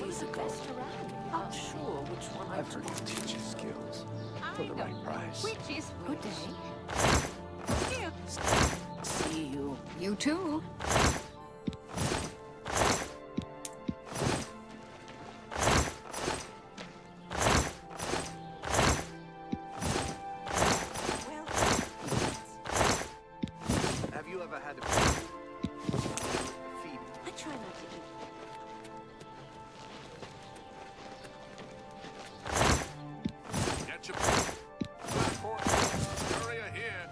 He's the best around. Not sure which one I've heard you teach his skills for the right price. Which is good day. Here. See you. You too. Have you ever had a feed? I try not to eat. Get your passport. Hurry here.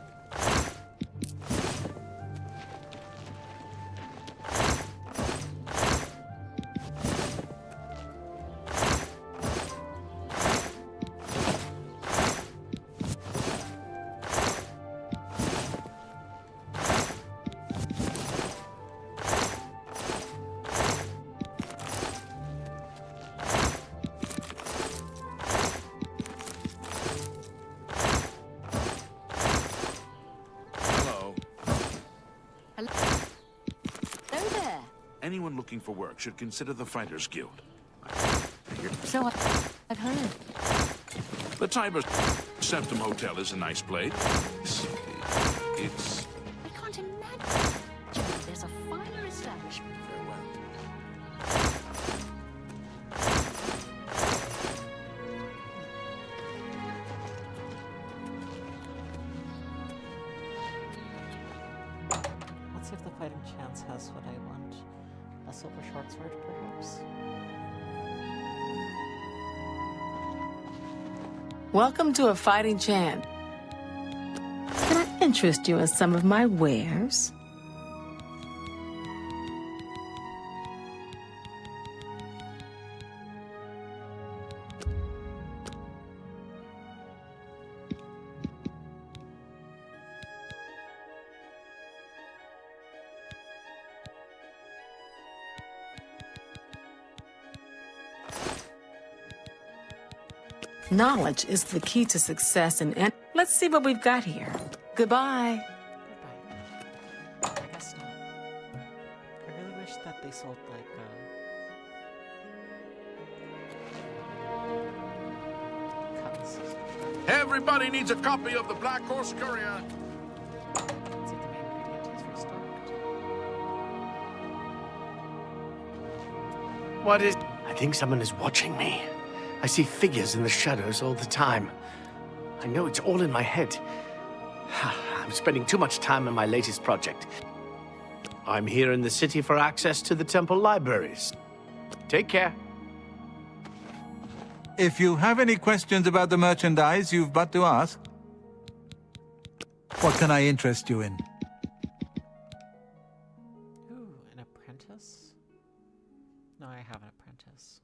Hello. Hello there. Anyone looking for work should consider the Fighters Guild. So I've heard. The Tiber Septum Hotel is a nice place. It's I can't imagine there's a finer establishment. farewell. Let's see if the fighting chance has what I want. A silver short sword, perhaps? Welcome to a fighting chance. interest you in some of my wares? Knowledge is the key to success and let's see what we've got here. Goodbye. Goodbye. I guess not. I really wish that they sold, like, cups. Everybody needs a copy of the Black Horse Courier. Let's see if the main ingredient is restocked. What is... I think someone is watching me. I see figures in the shadows all the time. I know it's all in my head. I'm spending too much time on my latest project. I'm here in the city for access to the temple libraries. Take care. If you have any questions about the merchandise, you've but to ask. What can I interest you in? Ooh, an apprentice? No, I have an apprentice.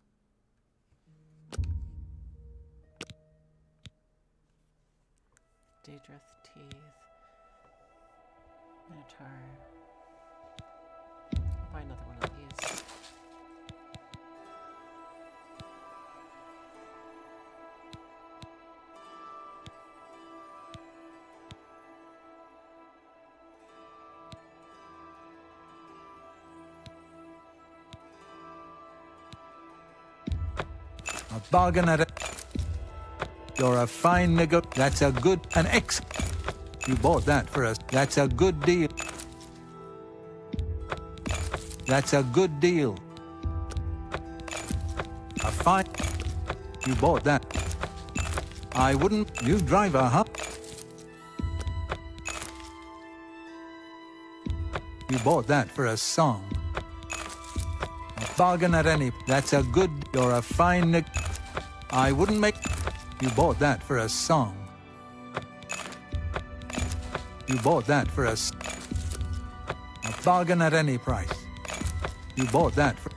Daedrith teeth. Minotaur. I'll buy another one of these. A bargain at a... You're a fine nego... That's a good... An ex... You bought that for us. That's a good deal. That's a good deal. A fine... You bought that. I wouldn't... You driver, huh? You bought that for a song. A bargain at any... That's a good... You're a fine nego... I wouldn't make... You bought that for a song. You bought that for a bargain at any price. You bought that for...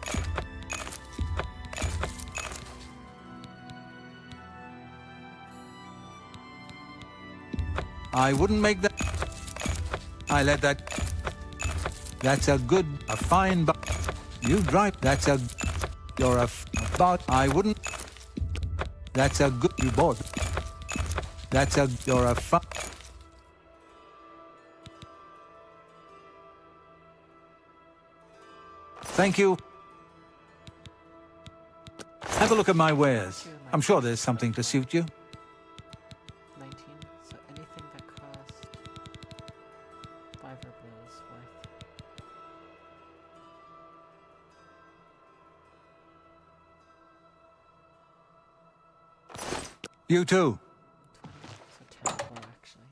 I wouldn't make that... I let that... That's a good... A fine... You drive... That's a... You're a... I wouldn't... That's a good... You bought... That's a... You're a... Thank you. Have a look at my wares. I'm sure there's something to suit you. 19, so anything that costs 5 rubles worth. You too. 20, so 10 more actually.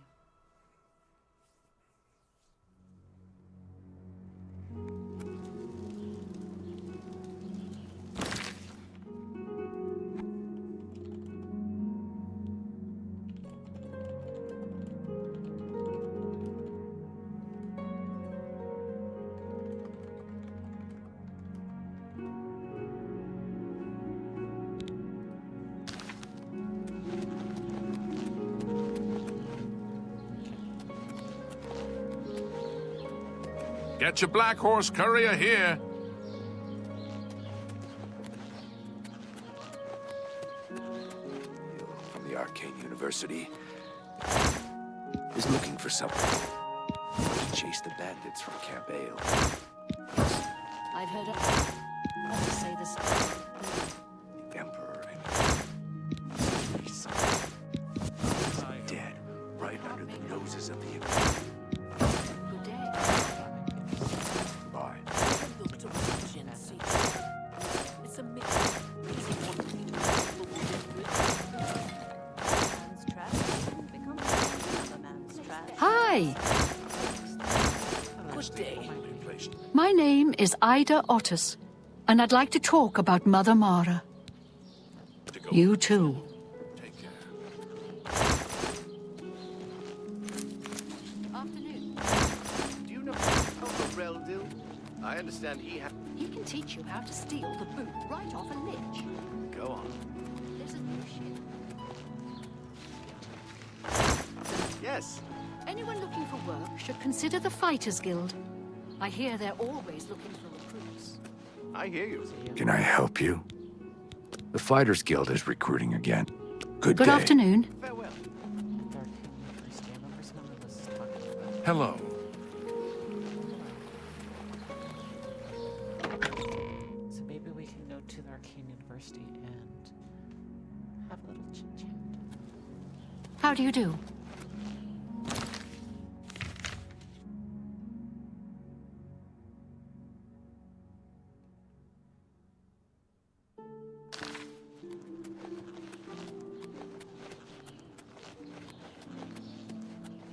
Get your Black Horse Courier here. From the Arcane University is looking for something to chase the bandits from Camp Ale. I've heard of... Let me say this. The Emperor and his dead right under the noses of the Emperor. Good day. Bye. Look to urgency. It's a mix. Hi. Good day. My name is Ida Otis, and I'd like to talk about Mother Mara. You too. I understand he has... He can teach you how to steal the boot right off a lich. Go on. There's a new ship. Yes. Anyone looking for work should consider the Fighters Guild. I hear they're always looking for recruits. I hear you. Can I help you? The Fighters Guild is recruiting again. Good day. afternoon. Farewell. Hello. So maybe we can go to the Arcane University and have a little chit-chat. How do you do?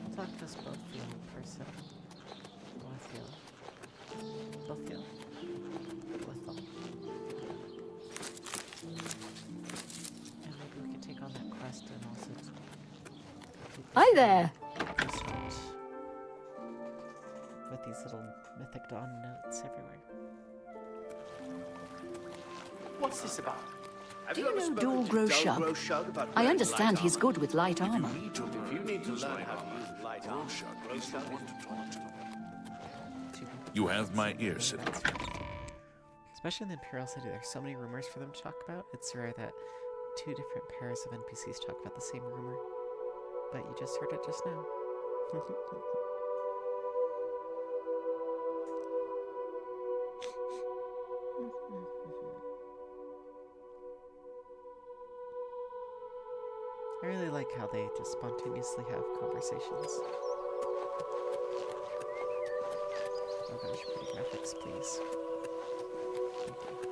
I'll talk to us both feel in person. Both feel. Both feel. With them. And maybe we could take on that quest and also Hi there. start with these little Mythic Dawn notes everywhere. What's this about? Do you know Dol Groshug? I understand he's good with light armor. If you need to learn how to use light armor, He's the one to talk to. You have my ear, citizen. Especially in the Imperial City, there's so many rumors for them to talk about. It's rare that two different pairs of NPCs talk about the same rumor. But you just heard it just now. I really like how they just spontaneously have conversations. Oh gosh, pretty graphics, please. Thank you.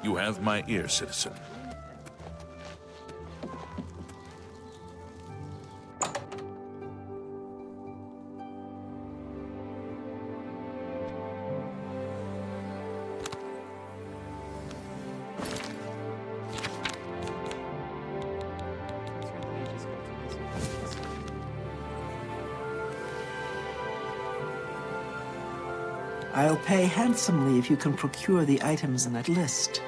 You have my ear, citizen. I'll pay handsomely if you can procure the items in that list.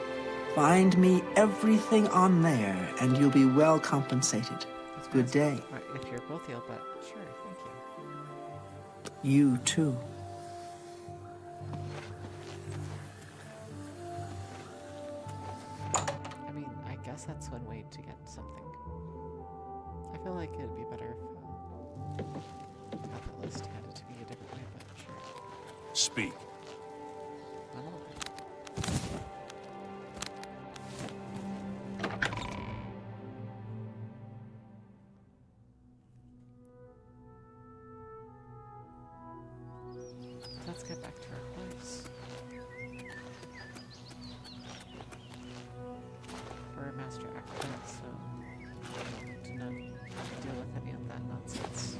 Find me everything on there, and you'll be well compensated. Good day. Right, if you're both ill, but sure, thank you. You too. I mean, I guess that's one way to get something. I feel like it'd be better if got the list had it to be a different way, but sure. Speak. I don't know. Let's get back to our horse. We're a master acrobat, so I don't need to know how to deal with any of that nonsense.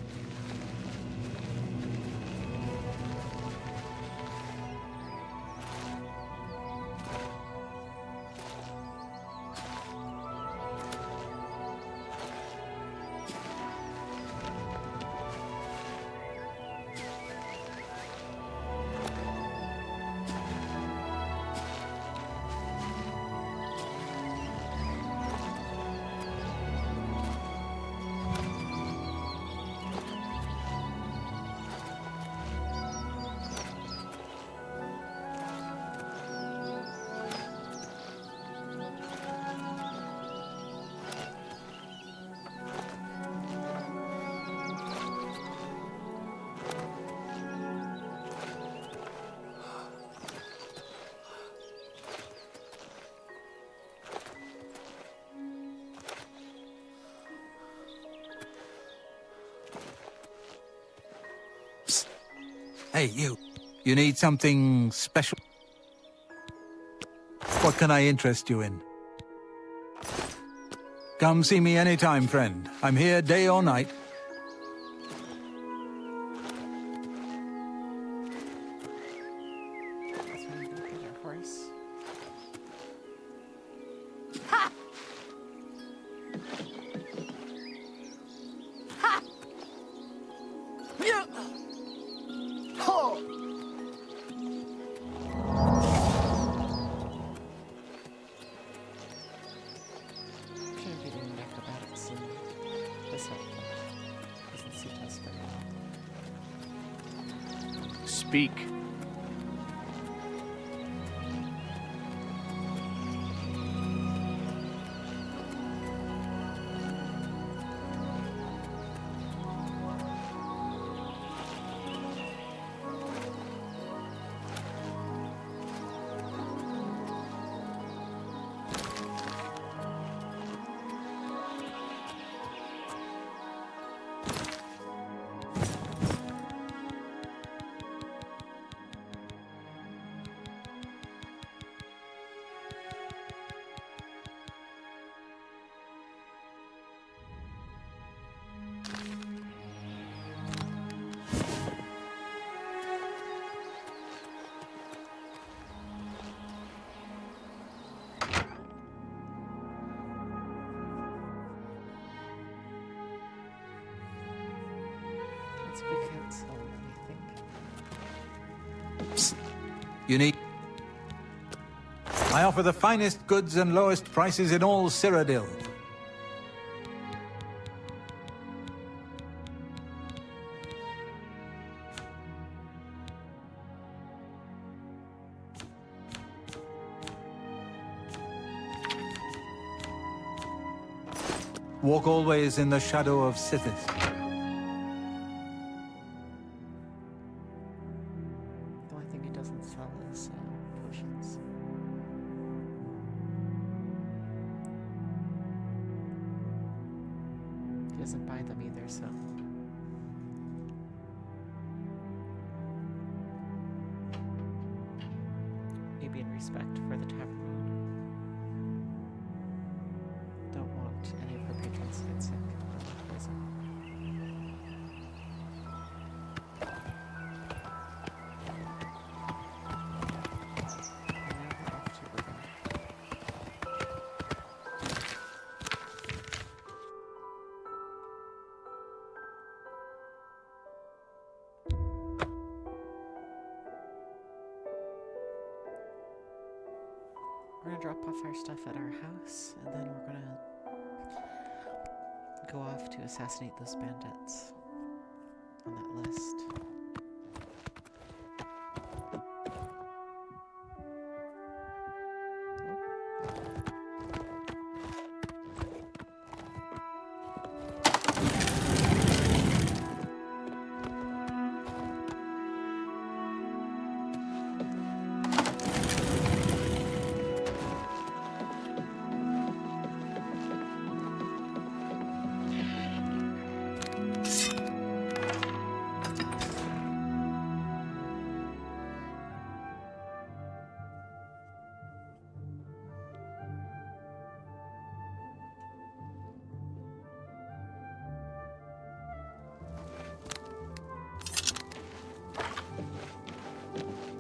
Hey, you. You need something special? What can I interest you in? Come see me anytime, friend. I'm here day or night. speak. Let's be cancelled, I think. Psst. You need... I offer the finest goods and lowest prices in all Cyrodiil. Walk always in the shadow of Sithis. The only thing he doesn't sell is potions. He doesn't buy them either, so... maybe in respect for the tavern. Don't want any of her patrons to get sick of poison. We're gonna drop off our stuff at our house, and then we're gonna go off to assassinate those bandits on that list.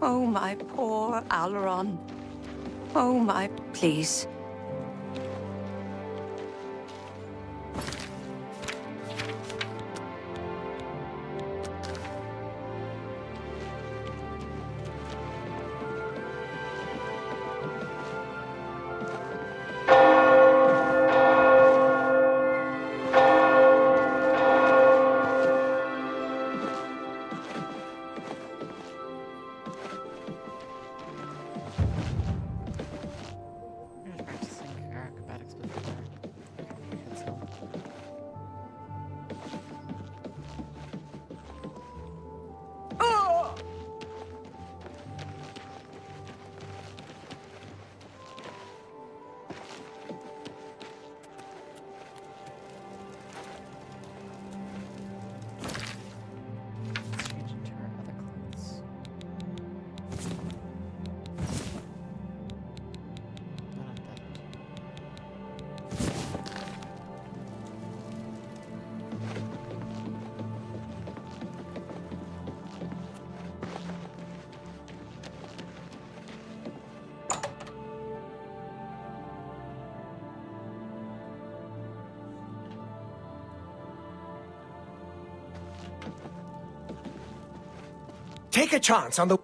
Oh, my poor Alaron. Oh, my... Please. Take a chance on the...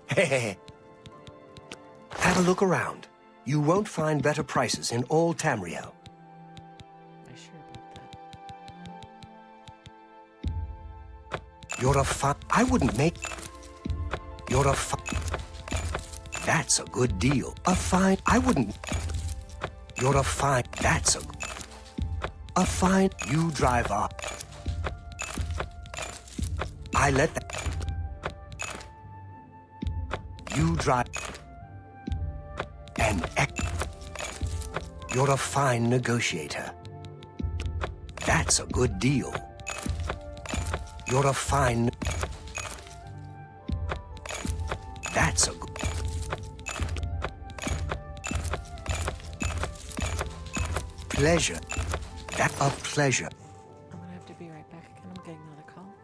Have a look around. You won't find better prices in all Tamriel. You're a I wouldn't make... You're a That's a good deal. A fine. I wouldn't. You're a fine. That's a fine. You drive up. I let that. You drive. An You're a fine negotiator. That's a good deal. You're a fine. That's a good. Pleasure. That a pleasure. I'm gonna have to be right back again. I'm getting another call.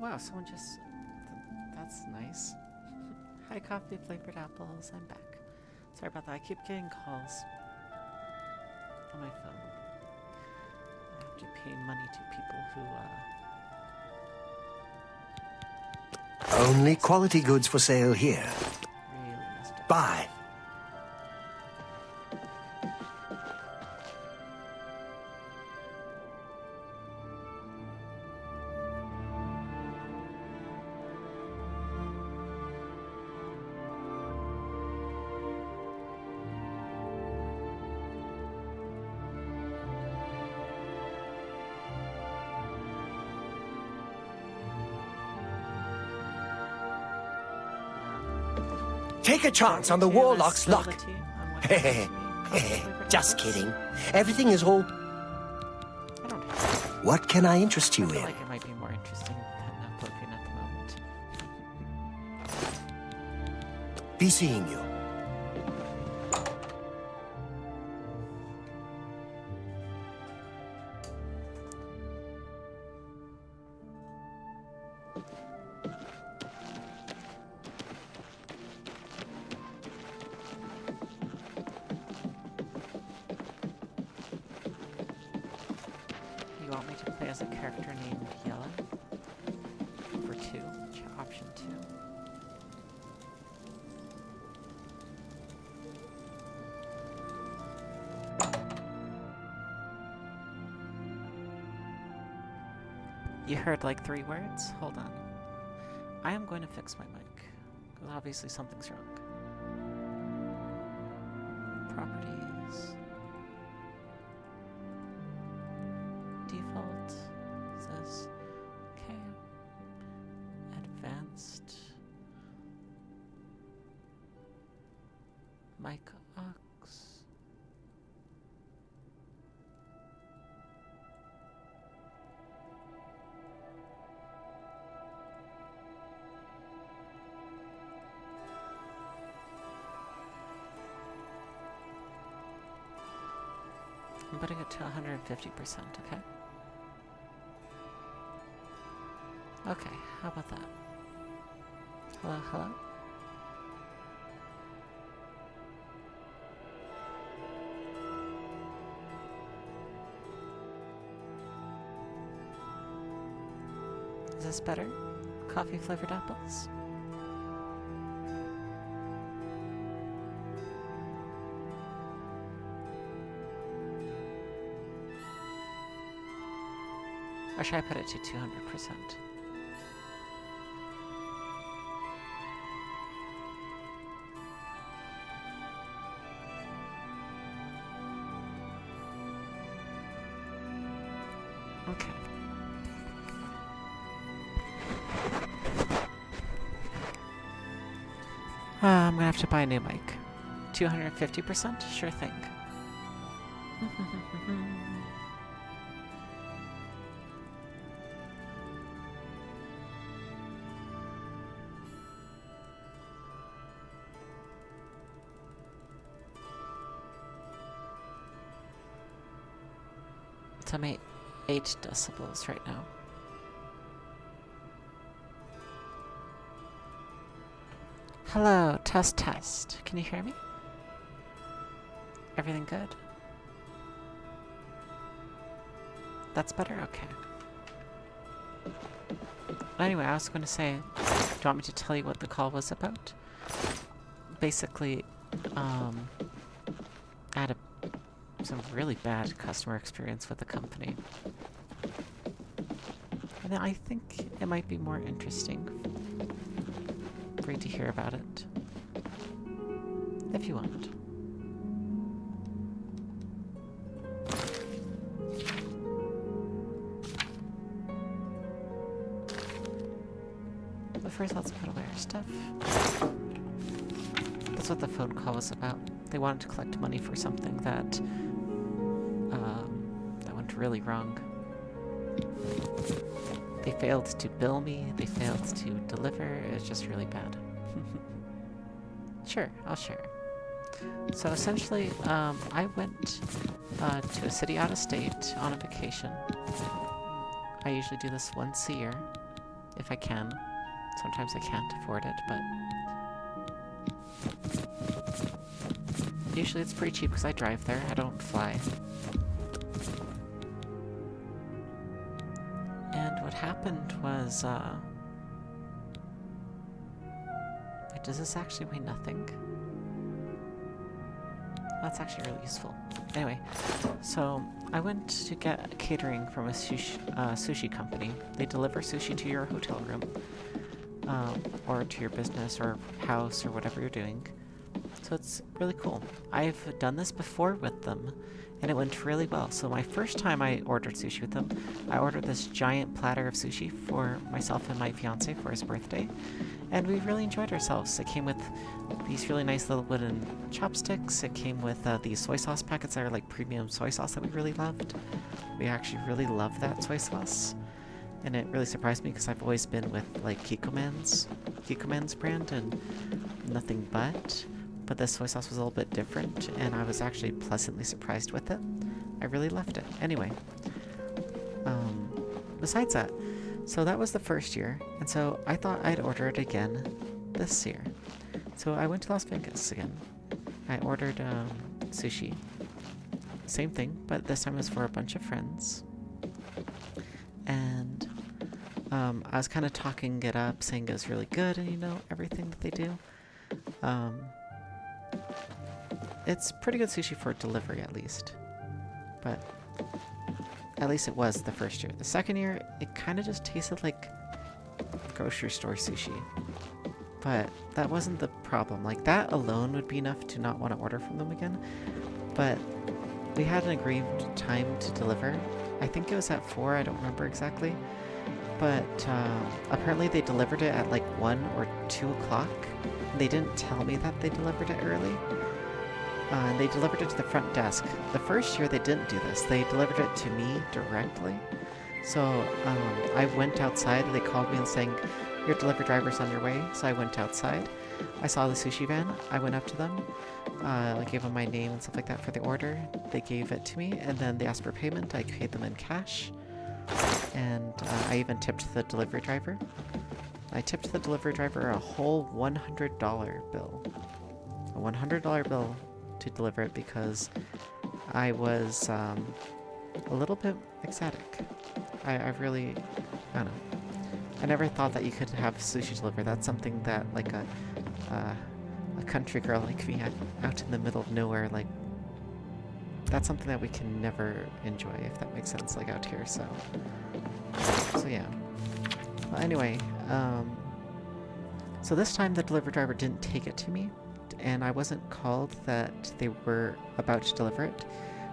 wow, someone just... That's nice. Hi, coffee flavored apples. I'm back. Sorry about that. I keep getting calls on my phone. I have to pay money to people who, Only quality goods for sale here. really messed up. Buy. Take a chance on the warlock's luck. Just kidding. Everything is all... What can I interest you I feel in? like it might be more interesting than Oblivion at the moment. Be seeing you. You want me to play as a character named Yellow? For 2, option 2. You heard like 3 words? Hold on. I am going to fix my mic. Because obviously something's wrong. Properties. Default. Is this? Okay. Advanced. Mic aux. I'm putting it to 150%, okay? Okay, how about that? Hello, hello? Is this better? Coffee flavored apples? Or should I put it to 200%? Okay. I'm gonna have to buy a new mic. 250%? Sure thing. I'm at 8 decibels right now. Hello, test, test. Can you hear me? Everything good? That's better? Okay. Anyway, I was going to say, do you want me to tell you what the call was about? Basically, I had some really bad customer experience with the company. And I think it might be more interesting for you to hear about it. If you want. But first, let's put away our stuff. That's what the phone call was about. They wanted to collect money for something that went really wrong. They failed to bill me, they failed to deliver, it was just really bad. Sure, I'll share. So essentially, I went to a city out of state on a vacation. I usually do this once a year. if I can. Sometimes I can't afford it, but usually it's pretty cheap because I drive there. I don't fly. And what happened was, wait, does this actually weigh nothing? That's actually really useful. Anyway, so I went to get catering from a sushi company. They deliver sushi to your hotel room, or to your business or house or whatever you're doing. So it's really cool. I've done this before with them, and it went really well. So my first time I ordered sushi with them, I ordered this giant platter of sushi for myself and my fiance for his birthday, and we really enjoyed ourselves. It came with these really nice little wooden chopsticks. It came with these soy sauce packets that are like premium soy sauce that we really loved. We actually really love that soy sauce, and it really surprised me because I've always been with like Kikkoman's brand and nothing but this soy sauce was a little bit different, and I was actually pleasantly surprised with it. I really loved it. Anyway, besides that, so that was the first year, and so I thought I'd order it again this year. So I went to Las Vegas again. I ordered sushi. Same thing, but this time it was for a bunch of friends. And I was kind of talking it up, saying it was really good, and you know, everything that they do. It's pretty good sushi for delivery, at least. But at least it was the first year. The second year, it kind of just tasted like grocery store sushi. But that wasn't the problem. Like, that alone would be enough to not want to order from them again. But we had an agreed time to deliver. I think it was at 4, I don't remember exactly. But apparently they delivered it at like 1 or 2 o'clock. They didn't tell me that they delivered it early. And they delivered it to the front desk. The first year they didn't do this. They delivered it to me directly. So I went outside. They called me and saying, your delivery driver's on your way. So I went outside. I saw the sushi van. I went up to them. I gave them my name and stuff like that for the order. They gave it to me, and then they asked for payment. I paid them in cash. And I even tipped the delivery driver. I tipped the delivery driver a whole $100 bill. A $100 bill to deliver it because I was a little bit ecstatic. I really, I don't know. I never thought that you could have sushi delivered. That's something that like a country girl like me out in the middle of nowhere, like that's something that we can never enjoy, if that makes sense, like out here. So yeah. Well, anyway, so this time the delivery driver didn't take it to me, and I wasn't called that they were about to deliver it.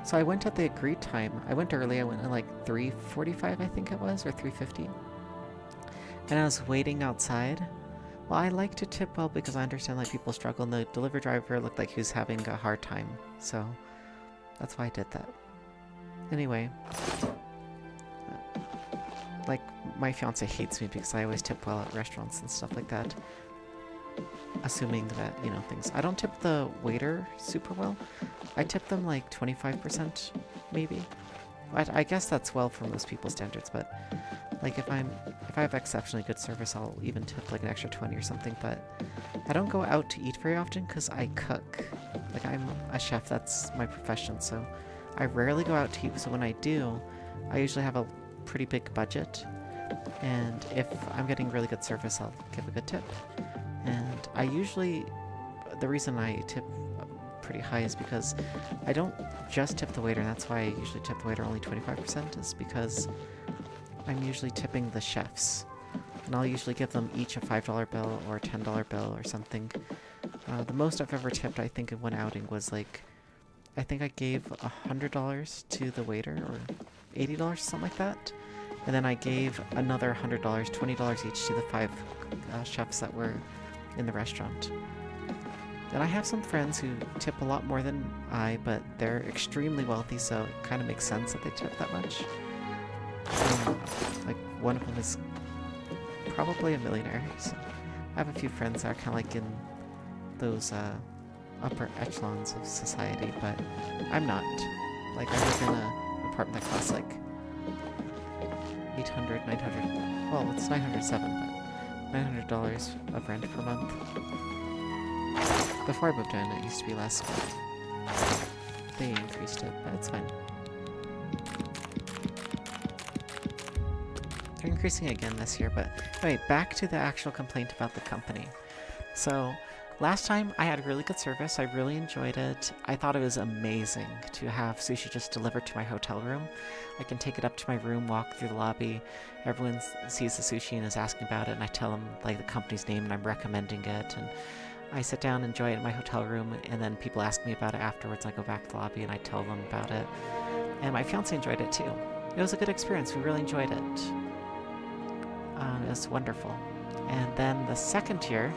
So I went at the agreed time. I went early. I went at like 3:45, I think it was, or 3:50. And I was waiting outside. Well, I like to tip well because I understand like people struggle, and the delivery driver looked like he was having a hard time. So that's why I did that. Anyway, like my fiance hates me because I always tip well at restaurants and stuff like that. Assuming that, you know, things. I don't tip the waiter super well. I tip them like 25% maybe. I guess that's well for most people's standards, but like if I have exceptionally good service, I'll even tip like an extra 20 or something. But I don't go out to eat very often because I cook. Like I'm a chef, that's my profession, so I rarely go out to eat. So when I do, I usually have a pretty big budget, and if I'm getting really good service, I'll give a good tip. And I usually, the reason I tip pretty high is because I don't just tip the waiter, and that's why I usually tip the waiter only 25%, is because I'm usually tipping the chefs. And I'll usually give them each a $5 bill or a $10 bill or something. The most I've ever tipped, I think, in one outing was like, I think I gave $100 to the waiter, or $80, something like that. And then I gave another $100, $20 each to the 5 chefs that were in the restaurant. And I have some friends who tip a lot more than I, but they're extremely wealthy, so it kind of makes sense that they tip that much. Like, one of them is probably a millionaire, so I have a few friends that are kind of like in those upper echelons of society, but I'm not. Like, I live in an apartment that costs like $800, $900. Well, it's $907, but $900 of rent per month. Before I moved in, it used to be less, but they increased it, but it's fine. They're increasing again this year, but anyway, back to the actual complaint about the company. So, last time I had really good service. I really enjoyed it. I thought it was amazing to have sushi just delivered to my hotel room. I can take it up to my room, walk through the lobby. Everyone sees the sushi and is asking about it, and I tell them like the company's name and I'm recommending it. And I sit down, enjoy it in my hotel room, and then people ask me about it afterwards. I go back to the lobby and I tell them about it. And my fiance enjoyed it too. It was a good experience. We really enjoyed it. It was wonderful. And then the second year,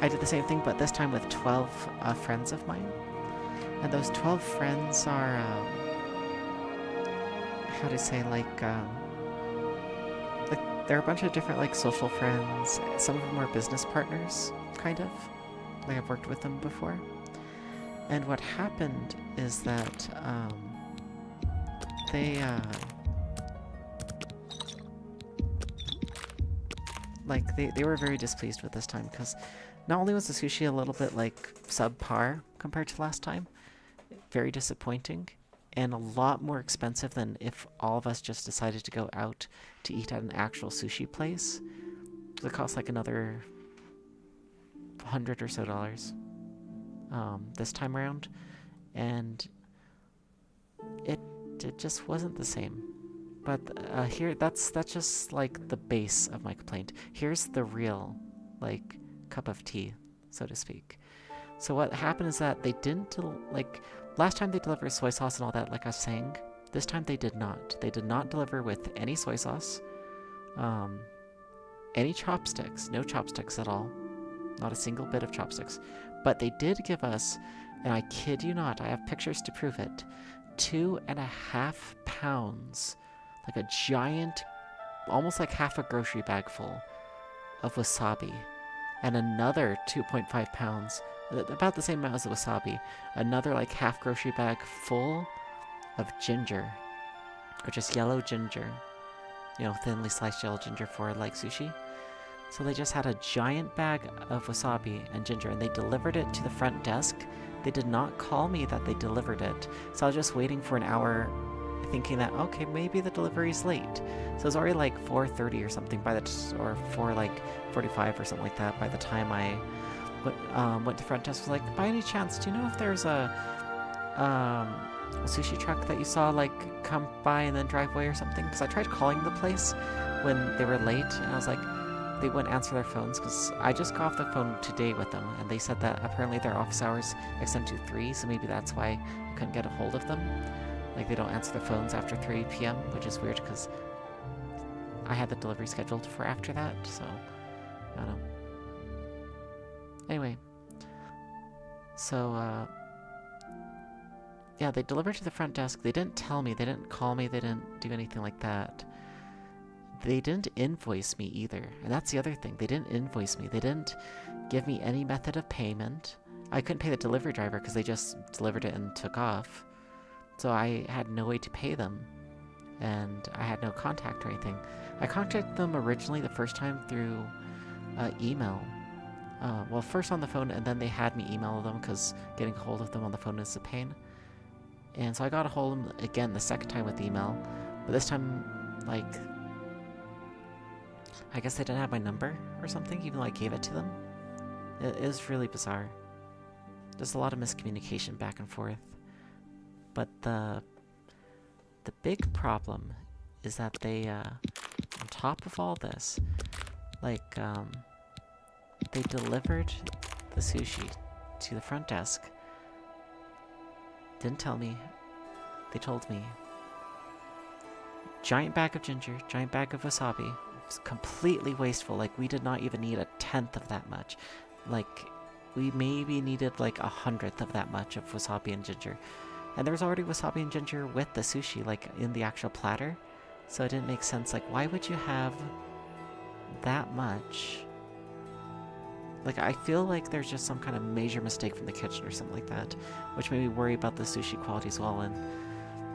I did the same thing, but this time with 12 friends of mine. And those 12 friends are, how to say, like they're a bunch of different, like, social friends. Some of them are business partners, kind of. Like, I've worked with them before. And what happened is that, they were very displeased with this time, because not only was the sushi a little bit, like, subpar compared to last time, very disappointing, and a lot more expensive than if all of us just decided to go out to eat at an actual sushi place. It cost like another $100 or so this time around, and it just wasn't the same. But here, that's just like the base of my complaint. Here's the real, like, cup of tea, so to speak. So what happened is that they didn't, like, last time they delivered soy sauce and all that, like I was saying. This time they did not. They did not deliver with any soy sauce, any chopsticks, no chopsticks at all. Not a single bit of chopsticks. But they did give us, and I kid you not, I have pictures to prove it, 2.5 pounds, like a giant, almost like half a grocery bag full of wasabi, and another 2.5 pounds, about the same amount as the wasabi, another like half grocery bag full of ginger, or just yellow ginger, you know, thinly sliced yellow ginger for like sushi. So they just had a giant bag of wasabi and ginger, and they delivered it to the front desk. They did not call me that they delivered it, so I was just waiting for an hour, thinking that, okay, maybe the delivery's late. So it was already like 4:30 or something by the or 4:45 or something like that by the time I went to front desk. Was like, by any chance, do you know if there's a sushi truck that you saw like come by and then drive away or something? Because I tried calling the place when they were late, and I was like, they wouldn't answer their phones, because I just got off the phone today with them, and they said that apparently their office hours extend to 3, so maybe that's why I couldn't get a hold of them. Like, they don't answer their phones after 3 p.m., which is weird, because I had the delivery scheduled for after that, so I don't know. Anyway, so, yeah, they delivered to the front desk. They didn't tell me, they didn't call me, they didn't do anything like that. They didn't invoice me either, and that's the other thing. They didn't invoice me. They didn't give me any method of payment. I couldn't pay the delivery driver because they just delivered it and took off. So I had no way to pay them, and I had no contact or anything. I contacted them originally the first time through email. Well, first on the phone, and then they had me email them, because getting hold of them on the phone is a pain. And so I got a hold of them again the second time with email, but this time, like, I guess they didn't have my number or something, even though I gave it to them. It is really bizarre. There's a lot of miscommunication back and forth. But the big problem is that they, on top of all this, like, they delivered the sushi to the front desk. Didn't tell me. They told me. Giant bag of ginger, giant bag of wasabi. It's completely wasteful. Like, we did not even need 1/10 of that much. Like, we maybe needed like 100th of that much of wasabi and ginger. And there was already wasabi and ginger with the sushi, like, in the actual platter. So it didn't make sense. Like, why would you have that much? Like, I feel like there's just some kind of major mistake from the kitchen or something like that, which made me worry about the sushi quality as well, and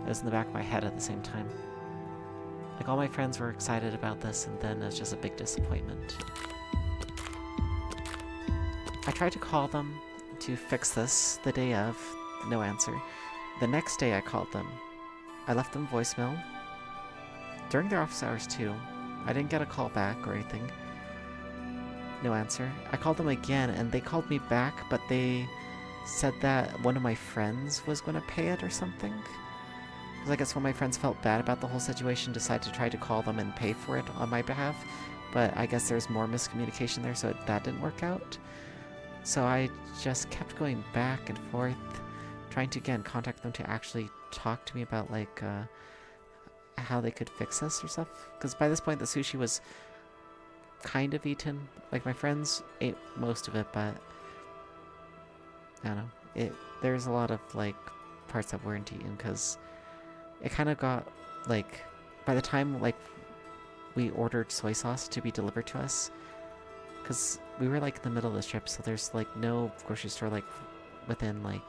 it was in the back of my head at the same time. Like, all my friends were excited about this, and then it was just a big disappointment. I tried to call them to fix this the day of, no answer. The next day I called them. I left them voicemail. During their office hours too. I didn't get a call back or anything. No answer. I called them again, and they called me back, but they said that one of my friends was going to pay it or something. Because I guess one of my friends felt bad about the whole situation, decided to try to call them and pay for it on my behalf. But I guess there's more miscommunication there, so that didn't work out. So I just kept going back and forth, trying to, again, contact them to actually talk to me about, like, how they could fix this or stuff. Because by this point, the sushi was kind of eaten. Like, my friends ate most of it, but I don't know. There's a lot of, like, parts that weren't eaten, because it kind of got, like, by the time, like, we ordered soy sauce to be delivered to us, because we were, like, in the middle of the strip, so there's, like, no grocery store, like, within, like,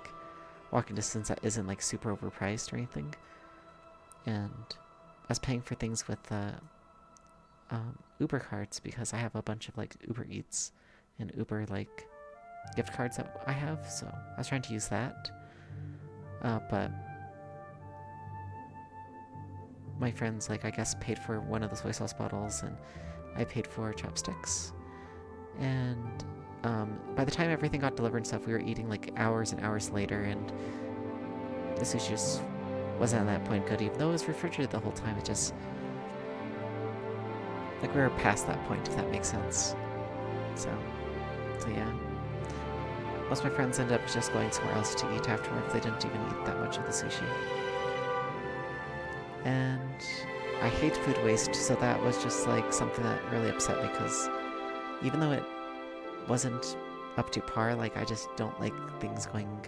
walking distance that isn't, like, super overpriced or anything. And I was paying for things with Uber cards, because I have a bunch of, like, Uber Eats and Uber, like, gift cards that I have, so I was trying to use that. But my friends, like, I guess paid for one of the soy sauce bottles, and I paid for chopsticks. And by the time everything got delivered and stuff, we were eating, like, hours and hours later, and the sushi just wasn't at that point good, even though it was refrigerated the whole time. It just, like, we were past that point, if that makes sense. So yeah. Most of my friends ended up just going somewhere else to eat afterwards. They didn't even eat that much of the sushi. And I hate food waste, so that was just, like, something that really upset me, because even though it wasn't up to par, like, I just don't like things going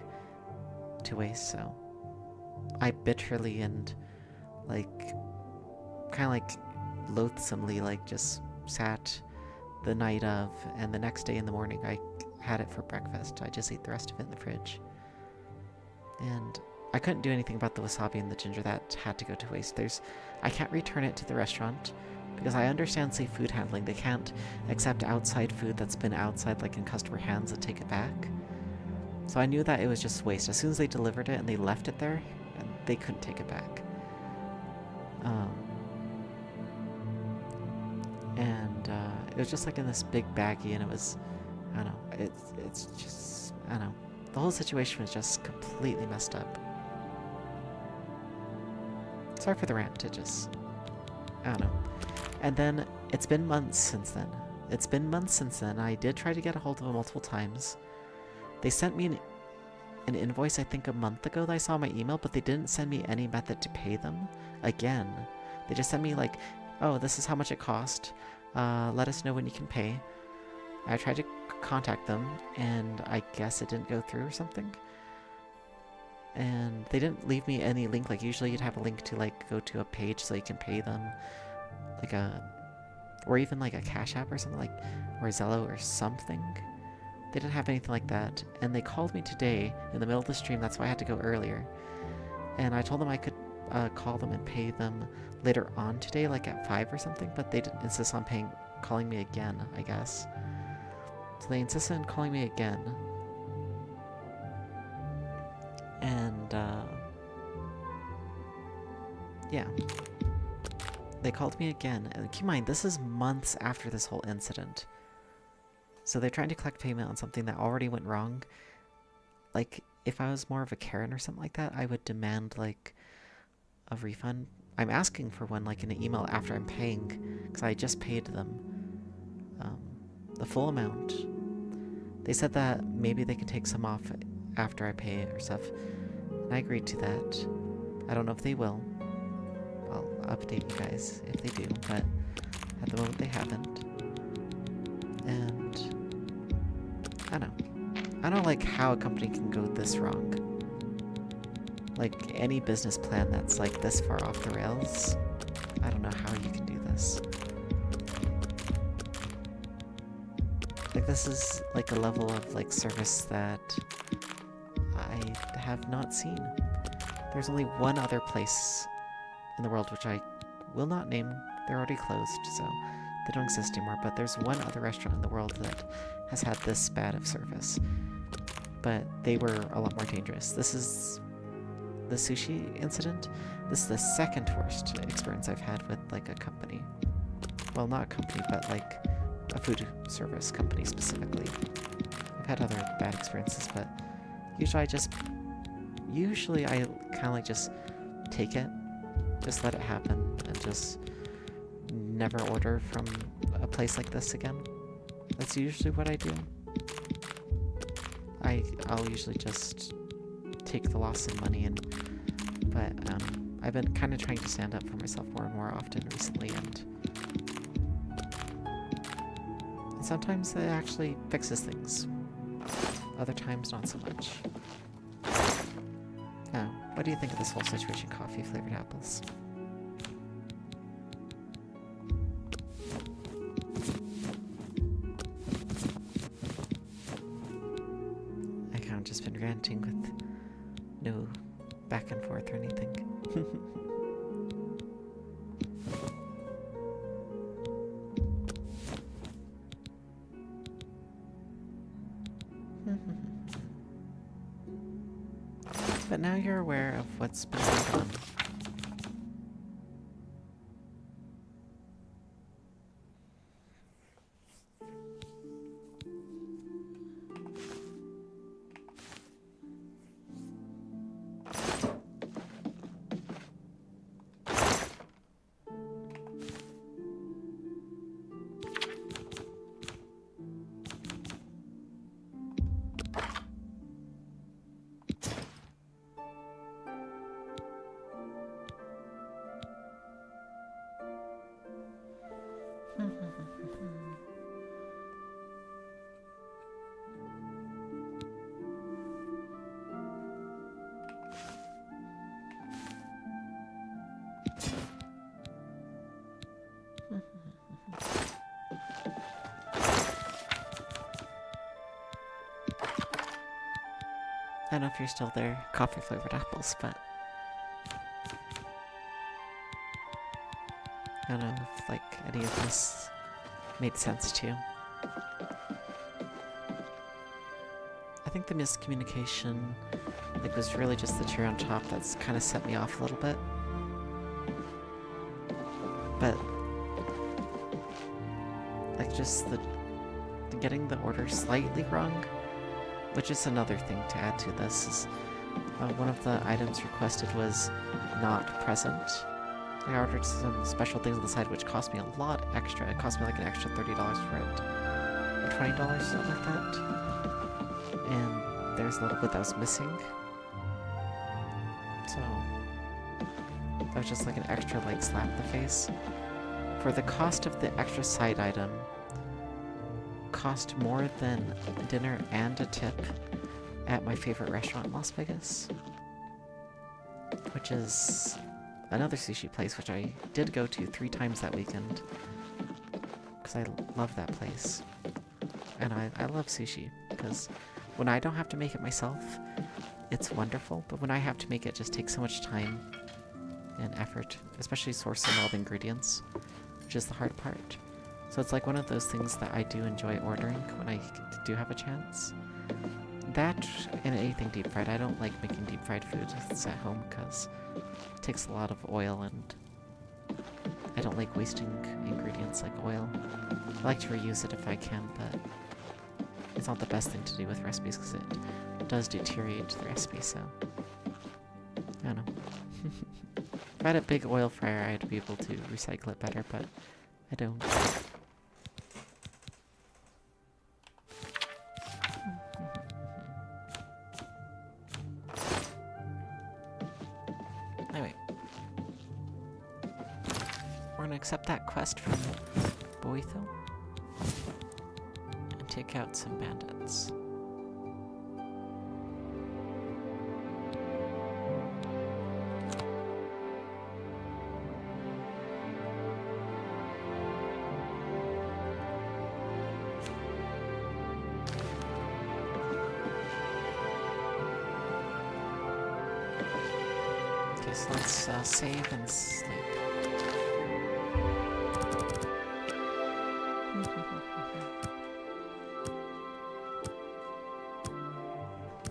to waste, so I bitterly and, like, kind of, like, loathsomely, like, just sat the night of, and the next day in the morning I had it for breakfast. I just ate the rest of it in the fridge. And I couldn't do anything about the wasabi and the ginger. That had to go to waste. I can't return it to the restaurant, because I understand safe food handling. They can't accept outside food that's been outside, like, in customer hands, and take it back. So I knew that it was just waste. As soon as they delivered it and they left it there, and they couldn't take it back. It was just, like, in this big baggie, and it was, I don't know, it's just, I don't know. The whole situation was just completely messed up. Sorry for the rant, it just, I don't know. And then, it's been months since then. I did try to get a hold of them multiple times. They sent me an invoice, I think, a month ago that I saw in my email, but they didn't send me any method to pay them again. They just sent me, like, oh, this is how much it cost. Let us know when you can pay. I tried to contact them, and I guess it didn't go through or something. And they didn't leave me any link. Like, usually you'd have a link to, like, go to a page so you can pay them. Like or even, like, a Cash App or something, like, or Zello or something. They didn't have anything like that. And they called me today in the middle of the stream. That's why I had to go earlier. And I told them I could call them and pay them later on today, like at 5 or something, but they didn't insist on calling me again, I guess. So they insisted on calling me again. And, yeah. They called me again, and keep in mind, this is months after this whole incident. So they're trying to collect payment on something that already went wrong. Like, if I was more of a Karen or something like that, I would demand, like, a refund. I'm asking for one, like, in an email after I'm paying, because I just paid them the full amount. They said that maybe they could take some off after I pay or stuff, and I agreed to that. I don't know if they will. I'll update you guys if they do, but at the moment they haven't. And I don't know, like, how a company can go this wrong. Like, any business plan that's, like, this far off the rails, I don't know how you can do this. Like, this is, like, a level of, like, service that I have not seen. There's only one other place in the world which I will not name. They're already closed, so they don't exist anymore. But there's one other restaurant in the world that has had this bad of service. But they were a lot more dangerous. This is the sushi incident. This is the second worst experience I've had with like a company. Well, not a company, but like a food service company specifically. I've had other bad experiences, but usually I kind of like just take it, just let it happen, and just never order from a place like this again. That's usually what I do. I'll usually just take the loss in money, but I've been kind of trying to stand up for myself more and more often recently, and sometimes it actually fixes things. Other times, not so much. Now, what do you think of this whole situation, coffee-flavored apples? I kind of just been ranting with no back and forth or anything. But now you're aware of what's been going on. I don't know if you're still there, coffee-flavored apples, but I don't know if, like, any of this made sense to you. I think the miscommunication, like, was really just the cherry on top that's kind of set me off a little bit. But, like, just the getting the order slightly wrong, which is another thing to add to this, is one of the items requested was not present. I ordered some special things on the side which cost me a lot extra. It cost me like an extra $30 for it. Or $20, something like that. And there's a little bit that was missing. So that was just like an extra like slap in the face. For the cost of the extra side item, cost more than dinner and a tip at my favorite restaurant in Las Vegas, which is another sushi place which I did go to 3 times that weekend because I love that place. And I love sushi because when I don't have to make it myself, it's wonderful, but when I have to make it, it just takes so much time and effort, especially sourcing all the ingredients, which is the hard part. So it's like one of those things that I do enjoy ordering when I do have a chance. That and anything deep fried. I don't like making deep fried food at home because it takes a lot of oil and I don't like wasting ingredients like oil. I like to reuse it if I can, but it's not the best thing to do with recipes because it does deteriorate the recipe, so I don't know. If I had a big oil fryer, I'd be able to recycle it better, but I don't. Anyway, we're gonna accept that quest from Boitho and take out some bandits. So let's save and sleep.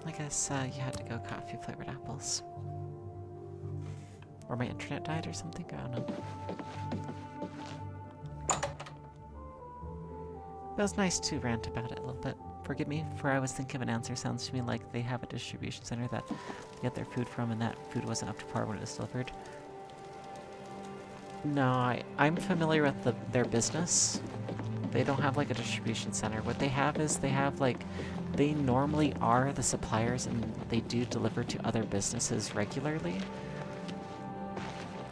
I guess you had to go coffee flavored apples. Or my internet died or something? I don't know. It was nice to rant about it a little bit. Forgive me, for I was thinking of an answer. Sounds to me like they have a distribution center that they get their food from, and that food wasn't up to par when it was delivered. No, I'm familiar with their business. They don't have like a distribution center. What they have is they have like, they normally are the suppliers and they do deliver to other businesses regularly.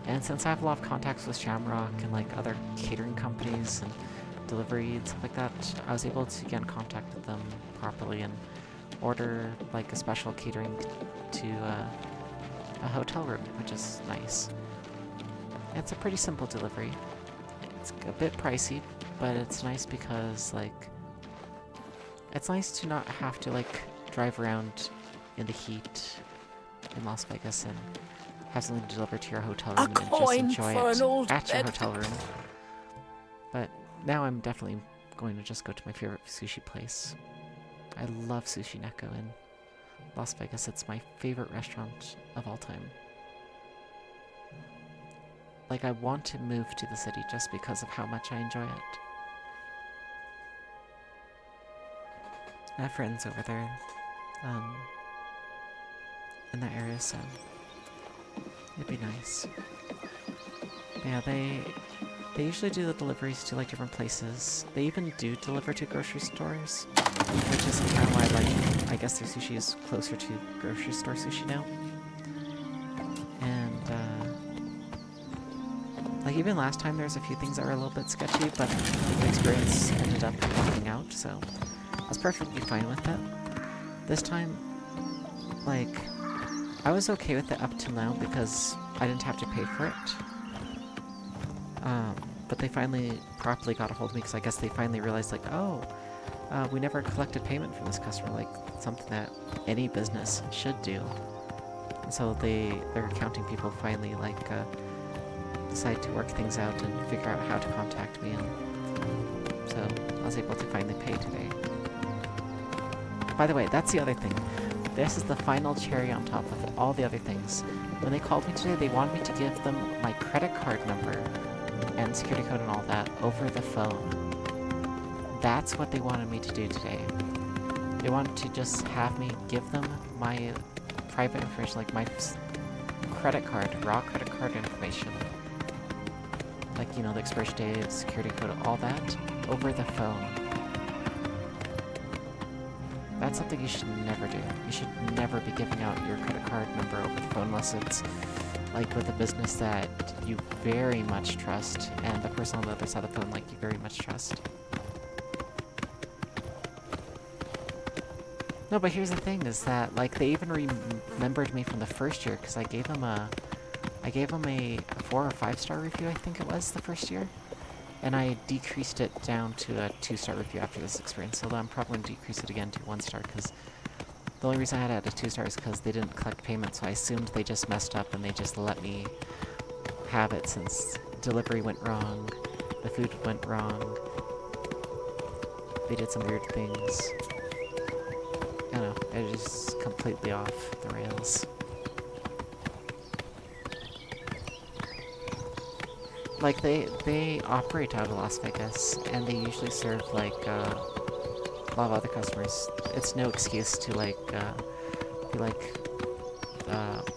And since I have a lot of contacts with Shamrock and like other catering companies and delivery and stuff like that, I was able to get in contact with them properly and order like a special catering to a hotel room, which is nice. It's a pretty simple delivery. It's a bit pricey, but it's nice because like it's nice to not have to like drive around in the heat in Las Vegas and have something to deliver to your hotel room and just enjoy it at your hotel room. But now I'm definitely going to just go to my favorite sushi place. I love Sushi Neko in Las Vegas. It's my favorite restaurant of all time. Like, I want to move to the city just because of how much I enjoy it. I have friends over there, in that area, so it'd be nice. But yeah, they usually do the deliveries to like different places. They even do deliver to grocery stores, which is kind of why like I guess their sushi is closer to grocery store sushi now. And like even last time, there's a few things that were a little bit sketchy, but the experience ended up working out, so I was perfectly fine with it. This time, like, I was okay with it up till now because I didn't have to pay for it. But they finally properly got a hold of me because I guess they finally realized, like, oh, we never collected payment from this customer, like something that any business should do. And so their accounting people finally, like, decided to work things out and figure out how to contact me, and so I was able to finally pay today. By the way, that's the other thing. This is the final cherry on top of all the other things. When they called me today, they wanted me to give them my credit card number and security code and all that over the phone. That's what they wanted me to do today. They wanted to just have me give them my private information, like my credit card, raw credit card information. Like, you know, the expiration date, security code, all that, over the phone. That's something you should never do. You should never be giving out your credit card number over the phone unless it's like with a business that you very much trust and the person on the other side of the phone like you very much trust. No, but here's the thing is that like they even remembered me from the first year because I gave them a 4 or 5 star review, I think it was, the first year. And I decreased it down to a 2-star review after this experience, although I'm probably going to decrease it again to 1 star, because the only reason I had it at a 2 star is because they didn't collect payment, so I assumed they just messed up and they just let me have it since delivery went wrong, the food went wrong, they did some weird things. I don't know, it was completely off the rails. Like, they operate out of Las Vegas, and they usually serve, like, a lot of other customers. It's no excuse to, like, be like,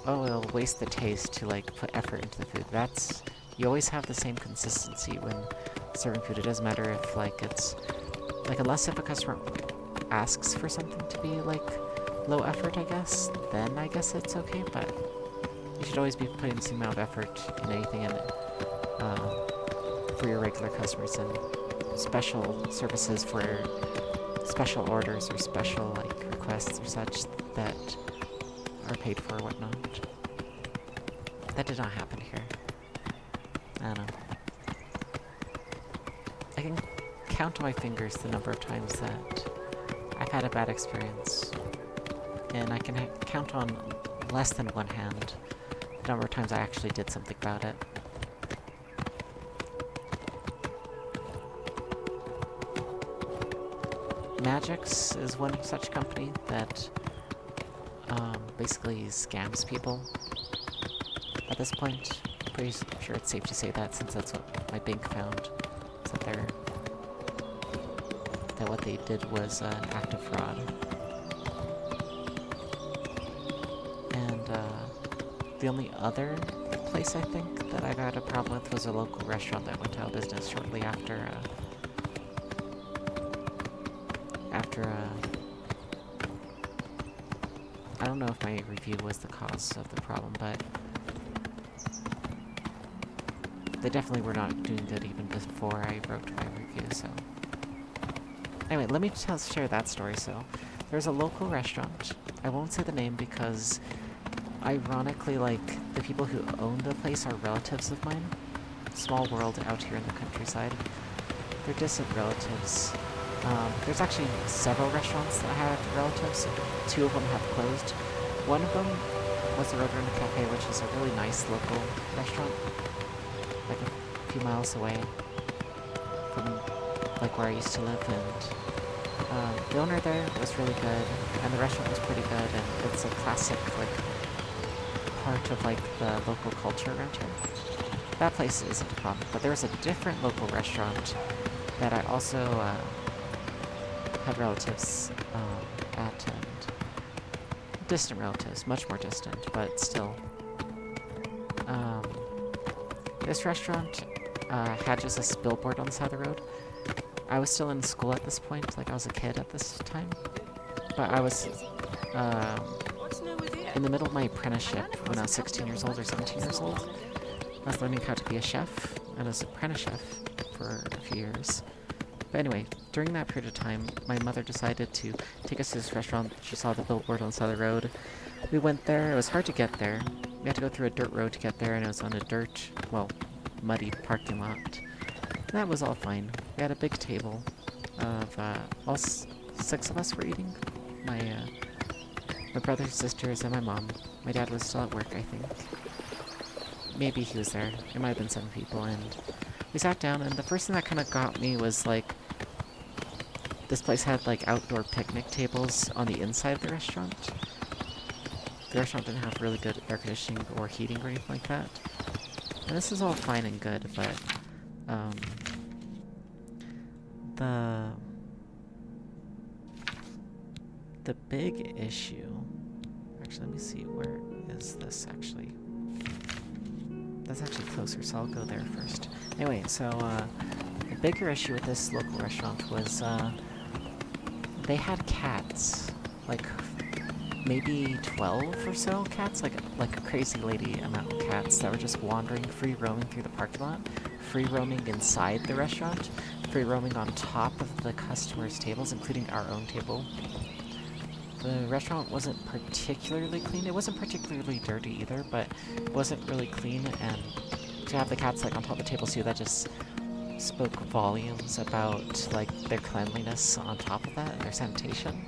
oh, it'll waste the taste to, like, put effort into the food. That's, you always have the same consistency when serving food. It doesn't matter if, like, it's, like, unless if a customer asks for something to be, like, low effort, I guess, then I guess it's okay, but you should always be putting the same amount of effort in anything, and for your regular customers and special services for special orders or special like requests or such that are paid for or whatnot. That did not happen here. I don't know. I can count on my fingers the number of times that I've had a bad experience, and I can count on less than one hand the number of times I actually did something about it. Magix is one such company that basically scams people at this point. I'm pretty sure it's safe to say that, since that's what my bank found. Is that what they did was an act of fraud. And the only other place I think that I've had a problem with was a local restaurant that went out of business shortly after I don't know if my review was the cause of the problem, but they definitely were not doing good even before I wrote my review, so... Anyway, let me share that story. So, there's a local restaurant. I won't say the name because, ironically, like, the people who own the place are relatives of mine. Small world out here in the countryside. They're distant relatives. There's actually several restaurants that have relatives. 2 of them have closed. One of them was the Roadrunner Cafe, which is a really nice local restaurant. Like a few miles away from like where I used to live, and the owner there was really good, and the restaurant was pretty good, and it's a classic like part of like the local culture around here. That place isn't a problem, but there was a different local restaurant that I also had relatives at, and distant relatives, much more distant, but still. This restaurant had just a billboard on the side of the road. I was still in school at this point, like I was a kid at this time, but I was in the middle of my apprenticeship when I was 16 years old or 17 years old. I was learning how to be a chef, and I was an apprentice chef for a few years. But anyway, during that period of time, my mother decided to take us to this restaurant. She saw the billboard on the side of the road. We went there. It was hard to get there. We had to go through a dirt road to get there, and it was on a dirt, well, muddy parking lot. And that was all fine. We had a big table of, all 6 of us were eating. My brothers, sisters, and my mom. My dad was still at work, I think. Maybe he was there. It might have been 7 people, and we sat down, and the first thing that kind of got me was, like, this place had, like, outdoor picnic tables on the inside of the restaurant. The restaurant didn't have really good air conditioning or heating or anything like that. And this is all fine and good, but, the big issue... Actually, let me see, where is this, actually? That's actually closer, so I'll go there first. Anyway, so, the bigger issue with this local restaurant was, they had cats. Like, maybe 12 or so cats, like a crazy lady amount of cats that were just wandering, free roaming through the parking lot, free roaming inside the restaurant, free roaming on top of the customers' tables, including our own table. The restaurant wasn't particularly clean. It wasn't particularly dirty either, but it wasn't really clean, and to have the cats like on top of the tables too, that just spoke volumes about like their cleanliness on top of that and their sanitation.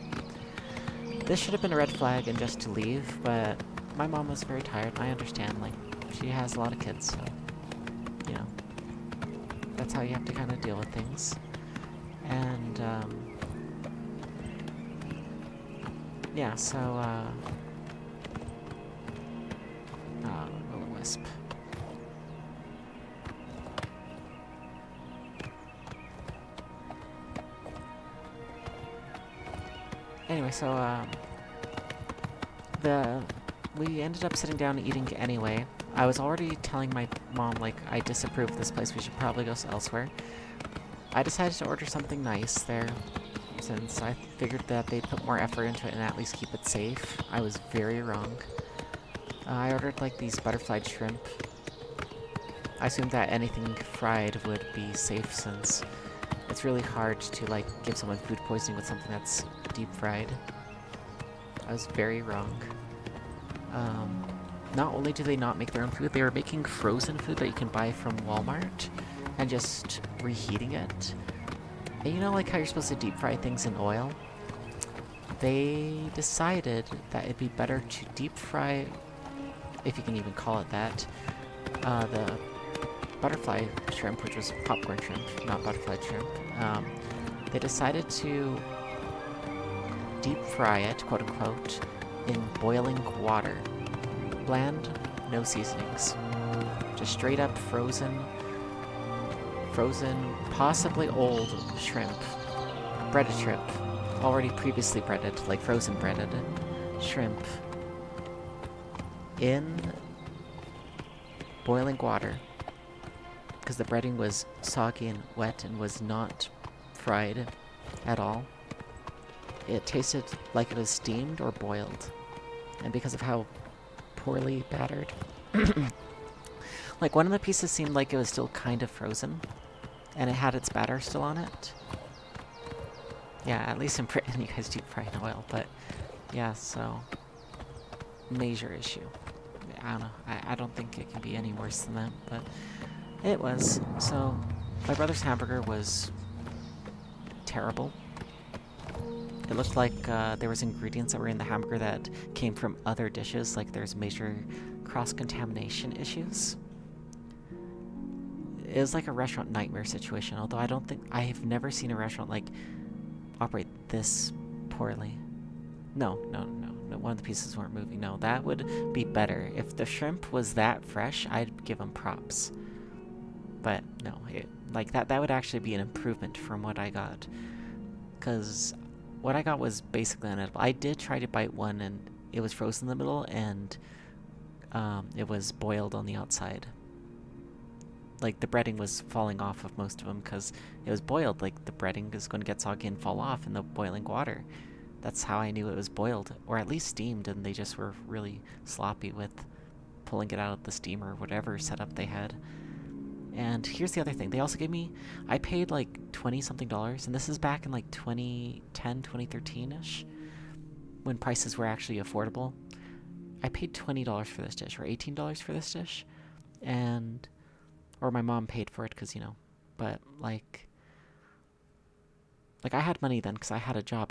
This should have been a red flag and just to leave, but my mom was very tired, and I understand, like, she has a lot of kids, so, you know, that's how you have to kind of deal with things. And, yeah, so, will-o-wisp. Anyway, so, we ended up sitting down and eating anyway. I was already telling my mom, like, I disapprove of this place, we should probably go elsewhere. I decided to order something nice there, since I figured that they'd put more effort into it and at least keep it safe. I was very wrong. I ordered, like, these butterflied shrimp. I assumed that anything fried would be safe, since it's really hard to, like, give someone food poisoning with something that's deep fried. I was very wrong. Not only do they not make their own food, they were making frozen food that you can buy from Walmart and just reheating it. And you know, like how you're supposed to deep fry things in oil? They decided that it'd be better to deep fry, if you can even call it that, the butterfly shrimp, which was popcorn shrimp, not butterfly shrimp. They decided to deep fry it, quote unquote, in boiling water. Bland, no seasonings. Just straight up frozen, possibly old shrimp. Breaded shrimp. Already previously breaded, like frozen breaded shrimp. In boiling water. Because the breading was soggy and wet and was not fried at all. It tasted like it was steamed or boiled. And because of how poorly battered, like one of the pieces seemed like it was still kind of frozen, and it had its batter still on it. Yeah, at least in Britain you guys do fry in oil, but yeah, so major issue. I don't know, I don't think it can be any worse than that, but it was. So my brother's hamburger was terrible. It looked like there was ingredients that were in the hamburger that came from other dishes, like there's major cross-contamination issues. It was like a restaurant nightmare situation, although I have never seen a restaurant like operate this poorly. No, one of the pieces weren't moving. No, that would be better. If the shrimp was that fresh, I'd give them props. But no, like that would actually be an improvement from what I got. Because what I got was basically unedible. I did try to bite one and it was frozen in the middle and it was boiled on the outside. Like the breading was falling off of most of them because it was boiled. Like the breading is going to get soggy and fall off in the boiling water. That's how I knew it was boiled, or at least steamed, and they just were really sloppy with pulling it out of the steamer or whatever setup they had. And here's the other thing. They also gave me, I paid like $20-something, and this is back in like 2010, 2013-ish, when prices were actually affordable. I paid $20 for this dish, or $18 for this dish, and, or my mom paid for it, because, you know, but like I had money then, because I had a job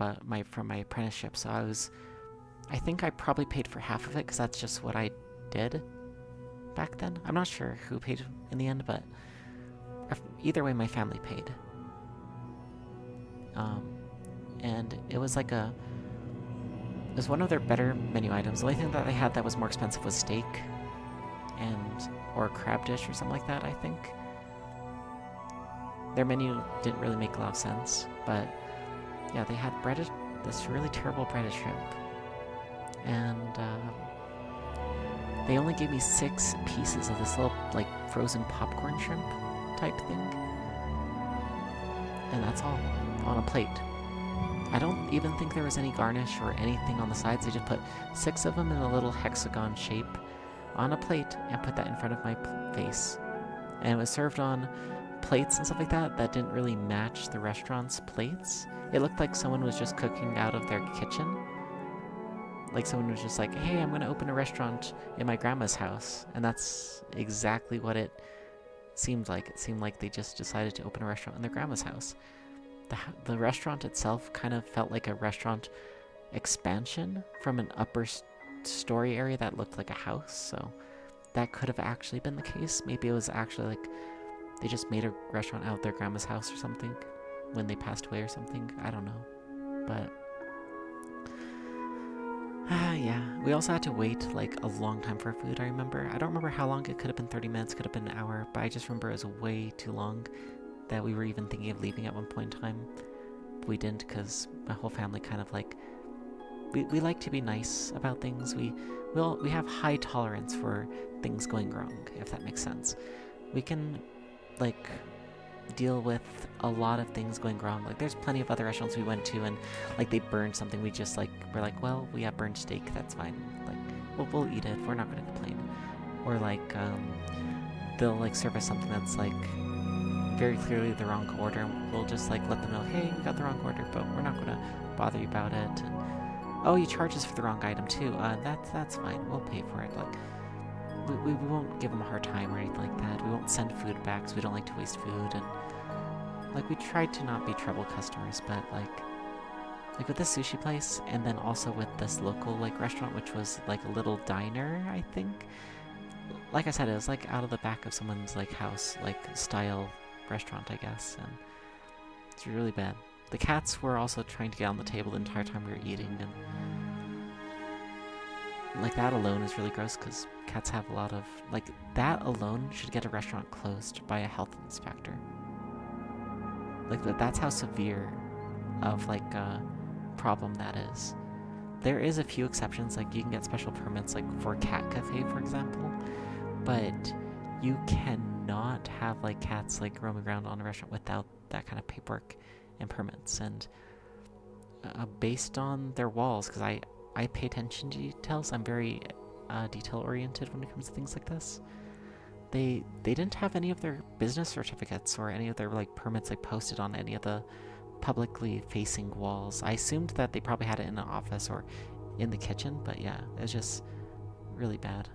from my apprenticeship, so I think I probably paid for half of it, because that's just what I did back then. I'm not sure who paid in the end, but either way, my family paid. And it was like it was one of their better menu items. The only thing that they had that was more expensive was steak, or a crab dish or something like that, I think. Their menu didn't really make a lot of sense, but yeah, they had this really terrible breaded shrimp. And they only gave me 6 pieces of this little, like, frozen popcorn shrimp type thing. And that's all, on a plate. I don't even think there was any garnish or anything on the sides. They just put 6 of them in a little hexagon shape on a plate and put that in front of my face. And it was served on plates and stuff like that didn't really match the restaurant's plates. It looked like someone was just cooking out of their kitchen. Like someone was just like, hey, I'm going to open a restaurant in my grandma's house. And that's exactly what it seemed like. It seemed like they just decided to open a restaurant in their grandma's house. The restaurant itself kind of felt like a restaurant expansion from an upper story area that looked like a house. So that could have actually been the case. Maybe it was actually like they just made a restaurant out of their grandma's house or something when they passed away or something. I don't know. But yeah, we also had to wait like a long time for food, I remember. I don't remember how long. It could have been 30 minutes, could have been an hour, but I just remember it was way too long that we were even thinking of leaving at one point in time. But we didn't, because my whole family kind of like, we like to be nice about things. We have high tolerance for things going wrong, if that makes sense. We can like deal with a lot of things going wrong. Like there's plenty of other restaurants we went to and like they burned something, we just like we're like, well, we have burned steak, that's fine, like we'll eat it, we're not going to complain. Or like they'll like serve us something that's like very clearly the wrong order, we'll just like let them know, hey, we got the wrong order, but we're not going to bother you about it. And, oh, you charge us for the wrong item too, that's fine, we'll pay for it. Like we won't give them a hard time or anything like that. We won't send food back because we don't like to waste food. And like we tried to not be trouble customers, but like with this sushi place and then also with this local like restaurant, which was like a little diner, I think. Like I said, it was like out of the back of someone's like house, like style restaurant, I guess. And it's really bad. The cats were also trying to get on the table the entire time we were eating, and Like, that alone is really gross because cats have a lot of... Like, that alone should get a restaurant closed by a health inspector. Like, that's how severe of, like, a problem that is. There is a few exceptions, like, you can get special permits, like, for a cat cafe, for example. But you cannot have, like, cats, like, roaming around on a restaurant without that kind of paperwork and permits. And based on their walls, because I pay attention to details. I'm very detail-oriented when it comes to things like this. They didn't have any of their business certificates or any of their like permits like posted on any of the publicly facing walls. I assumed that they probably had it in an office or in the kitchen, but yeah, it's just really bad.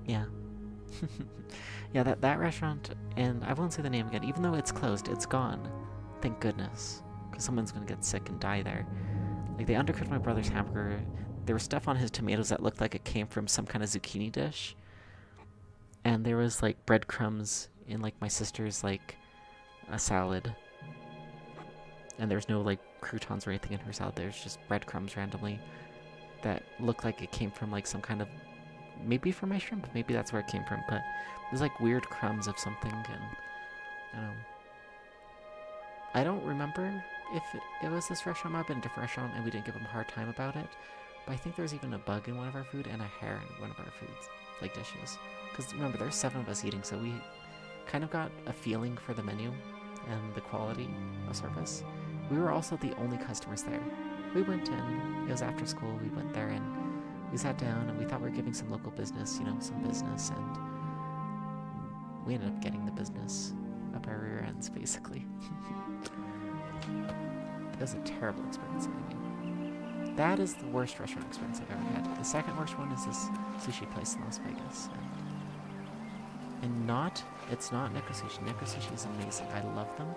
Yeah. Yeah, that restaurant, and I won't say the name again, even though it's closed, it's gone. Thank goodness, because someone's gonna get sick and die there. Like, they undercooked my brother's hamburger. There was stuff on his tomatoes that looked like it came from some kind of zucchini dish. And there was, like, breadcrumbs in, like, my sister's, like, a salad. And there's no, like, croutons or anything in her salad. There's just breadcrumbs randomly that looked like it came from, like, some kind of... Maybe from my shrimp. Maybe that's where it came from. But it was, like, weird crumbs of something. And, I don't remember if it was this restaurant. It might have been a different restaurant and we didn't give them a hard time about it. But I think there was even a bug in one of our food and a hair in one of our foods, like dishes. Because remember, there's 7 of us eating, so we kind of got a feeling for the menu and the quality of service. We were also the only customers there. We went in, it was after school, we went there and we sat down and we thought we were giving some local business, you know, some business, and we ended up getting the business up our rear ends, basically. It was a terrible experience anyway. That is the worst restaurant experience I've ever had. The second worst one is this sushi place in Las Vegas. And it's not Neko Sushi. Neko Sushi is amazing. I love them.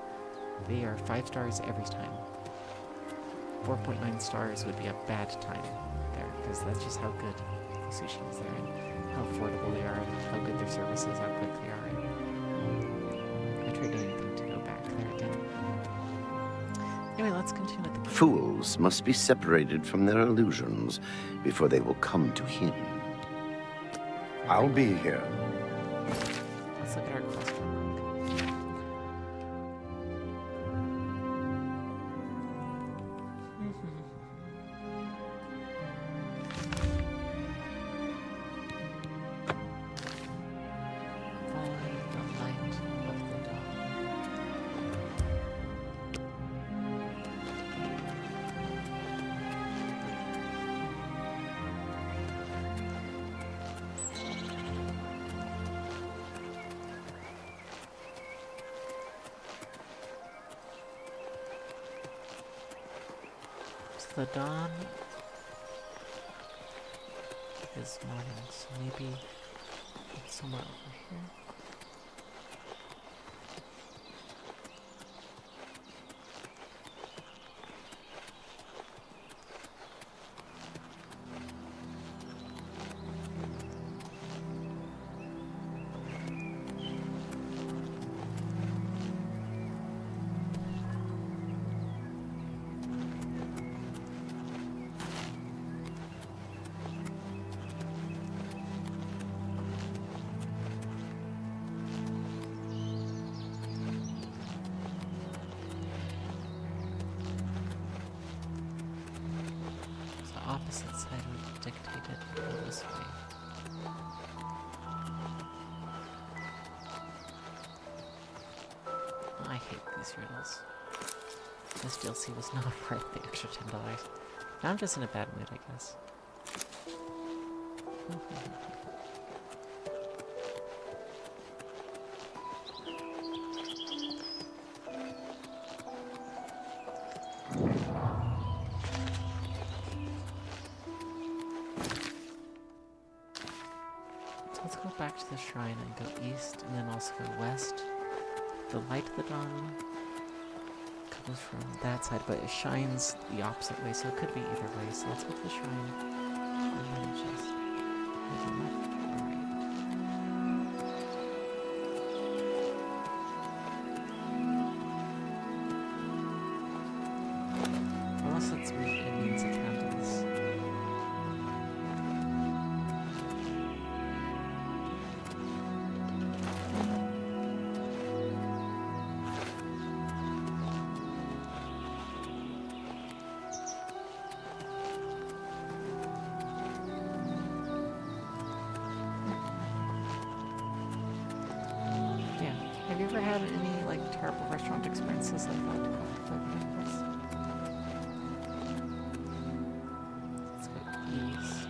They are 5 stars every time. 4.9 stars would be a bad time there, because that's just how good the sushi is there, and how affordable they are, and how good their service is, how quick they are. And I trade anything to go back there again. Anyway, let's continue with the game. Fools must be separated from their illusions before they will come to him. I'll be here. Let's look at our quest real quick. Following the light of the dawn. The dawn is morning, so maybe it's somewhere over here. Opposite side would dictate it to go this way. I hate these riddles. This DLC was not worth the extra $10. Now I'm just in a bad mood, I guess. Let's go back to the shrine and go east, and then also go west. The light of the dawn comes from that side, but it shines the opposite way, so it could be either way. So let's go to the shrine, and then just head left or right. Unless it means the candles. ever had any like terrible restaurant experiences like that? Let's go east.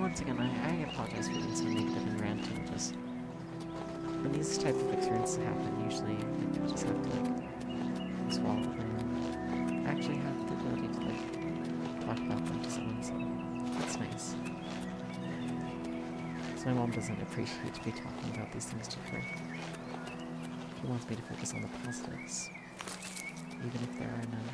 Once again, I apologize for being so negative and ranting. Just when these type of experiences happen, usually I just have to like swallow them. I actually have the ability to like talk about them to someone, so that's nice. So my mom doesn't appreciate me talking about these things to her. She wants me to focus on the positives, even if there are none.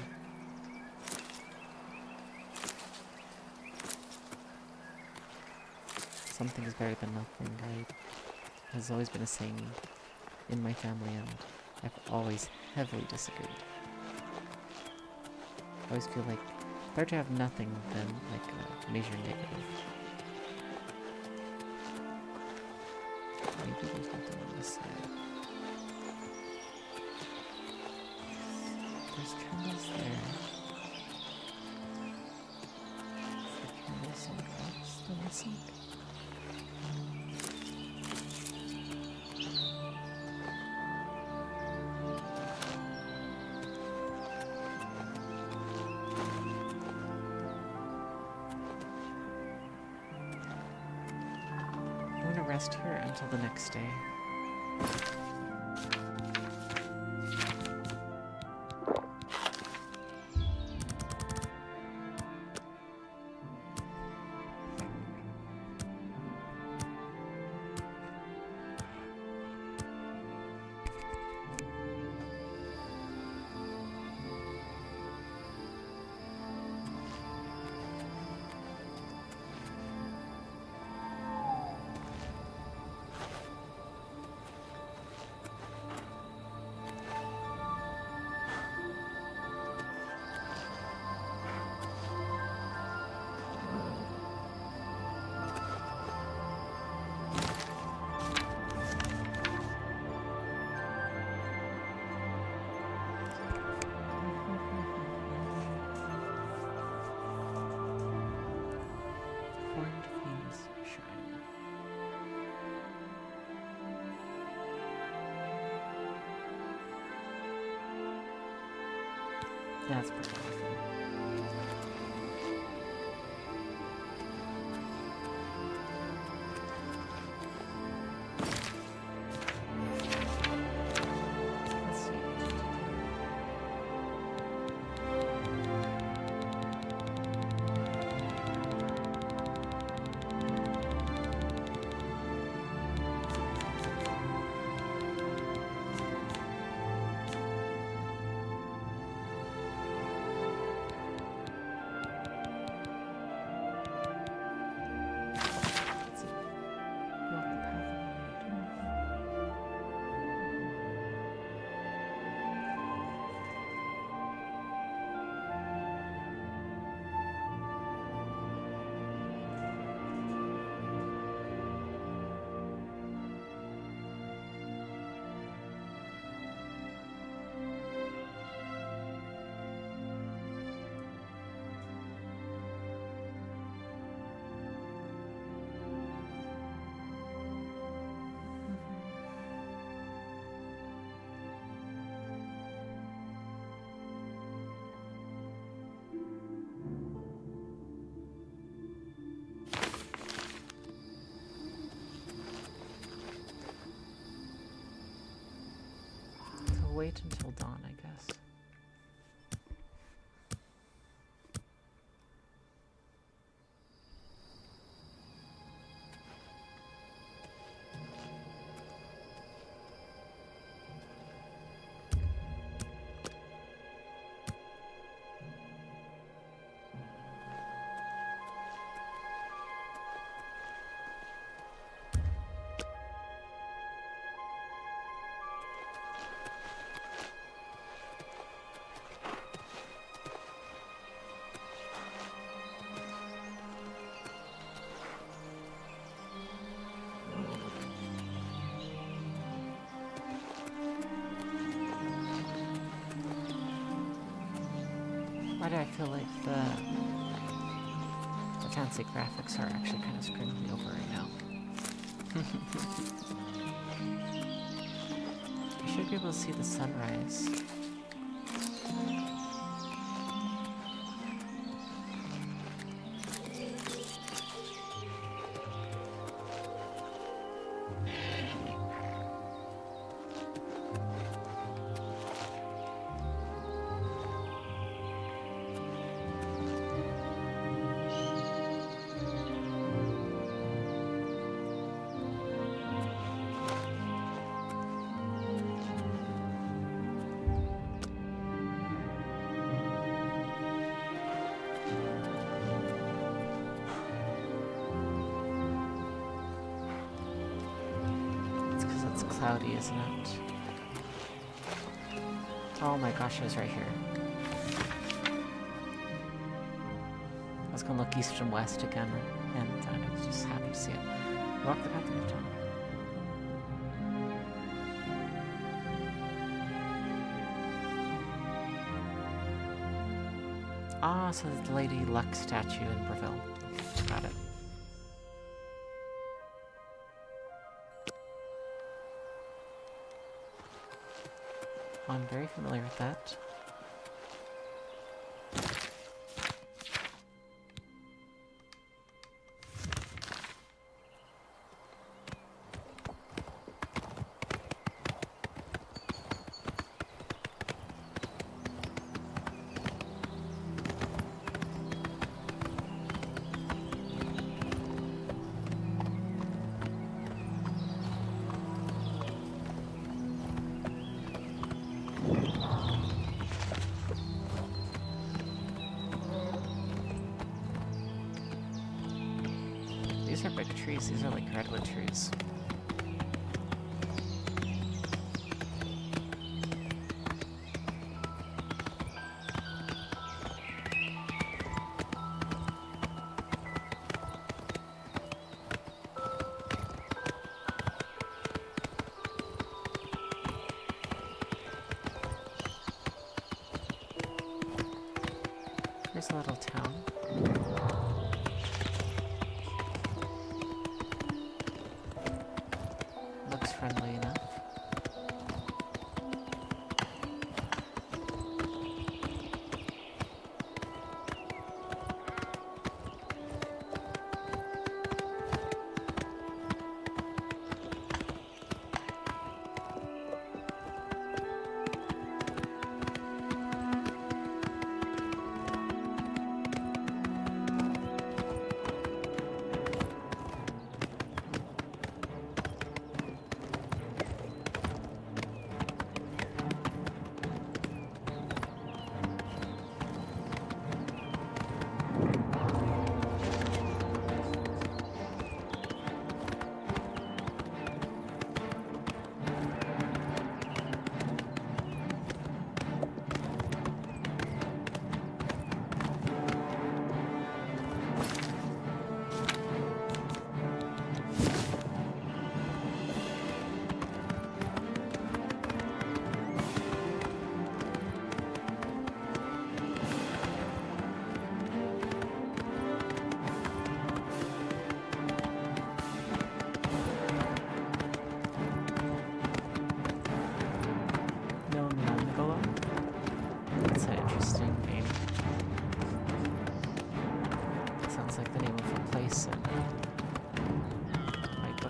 Something is better than nothing, right? Has always been a saying in my family, and I've always heavily disagreed. I always feel like better to have nothing than like a major negative. Maybe there's nothing on this side. There's candles there. Is the candle somewhere else still missing? Rest here until the next day. That's pretty awesome. Let's see. Wait until dawn, I guess. do I feel like the fancy graphics are actually kind of screwing me over right now. I should be able to see the sunrise. Cloudy, isn't it? Oh my gosh, it was right here. I was gonna look east and west again, and I just happened to see it. Walk the path of time. Ah, so the Lady Luck statue in Breville. Got it. I'm very familiar with that. These are big trees. These are like redwood trees. Here's a little town. Looks friendly enough.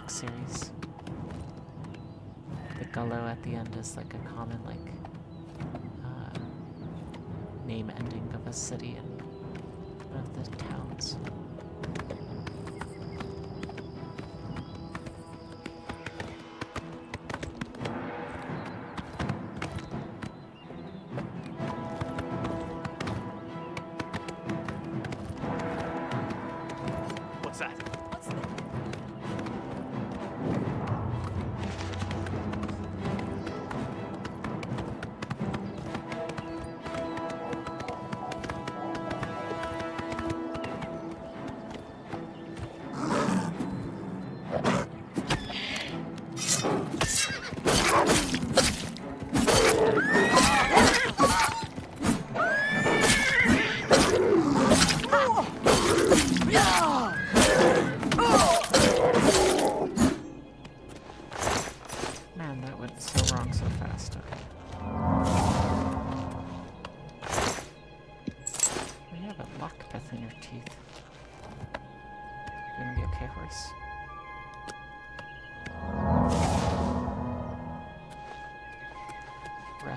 Series. The Gullo at the end is like a common name ending of a city and one of the towns. What's that?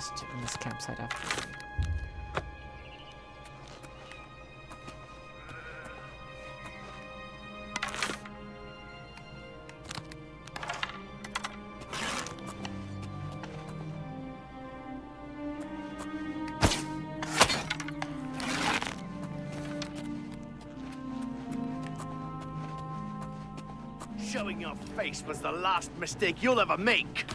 rest in this campsite after. Showing your face was the last mistake you'll ever make.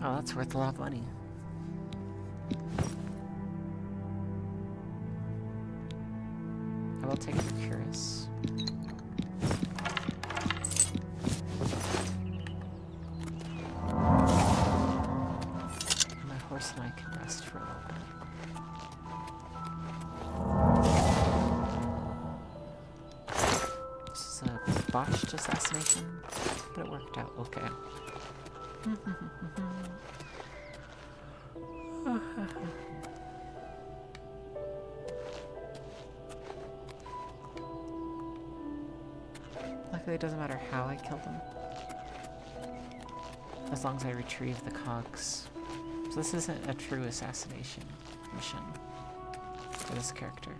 Oh, that's worth a lot of money. I will take it for curious. My horse and I can rest for a little bit. This is a botched assassination, but it worked out okay. Luckily, it doesn't matter how I killed him, as long as I retrieve the cogs. So this isn't a true assassination mission for this character.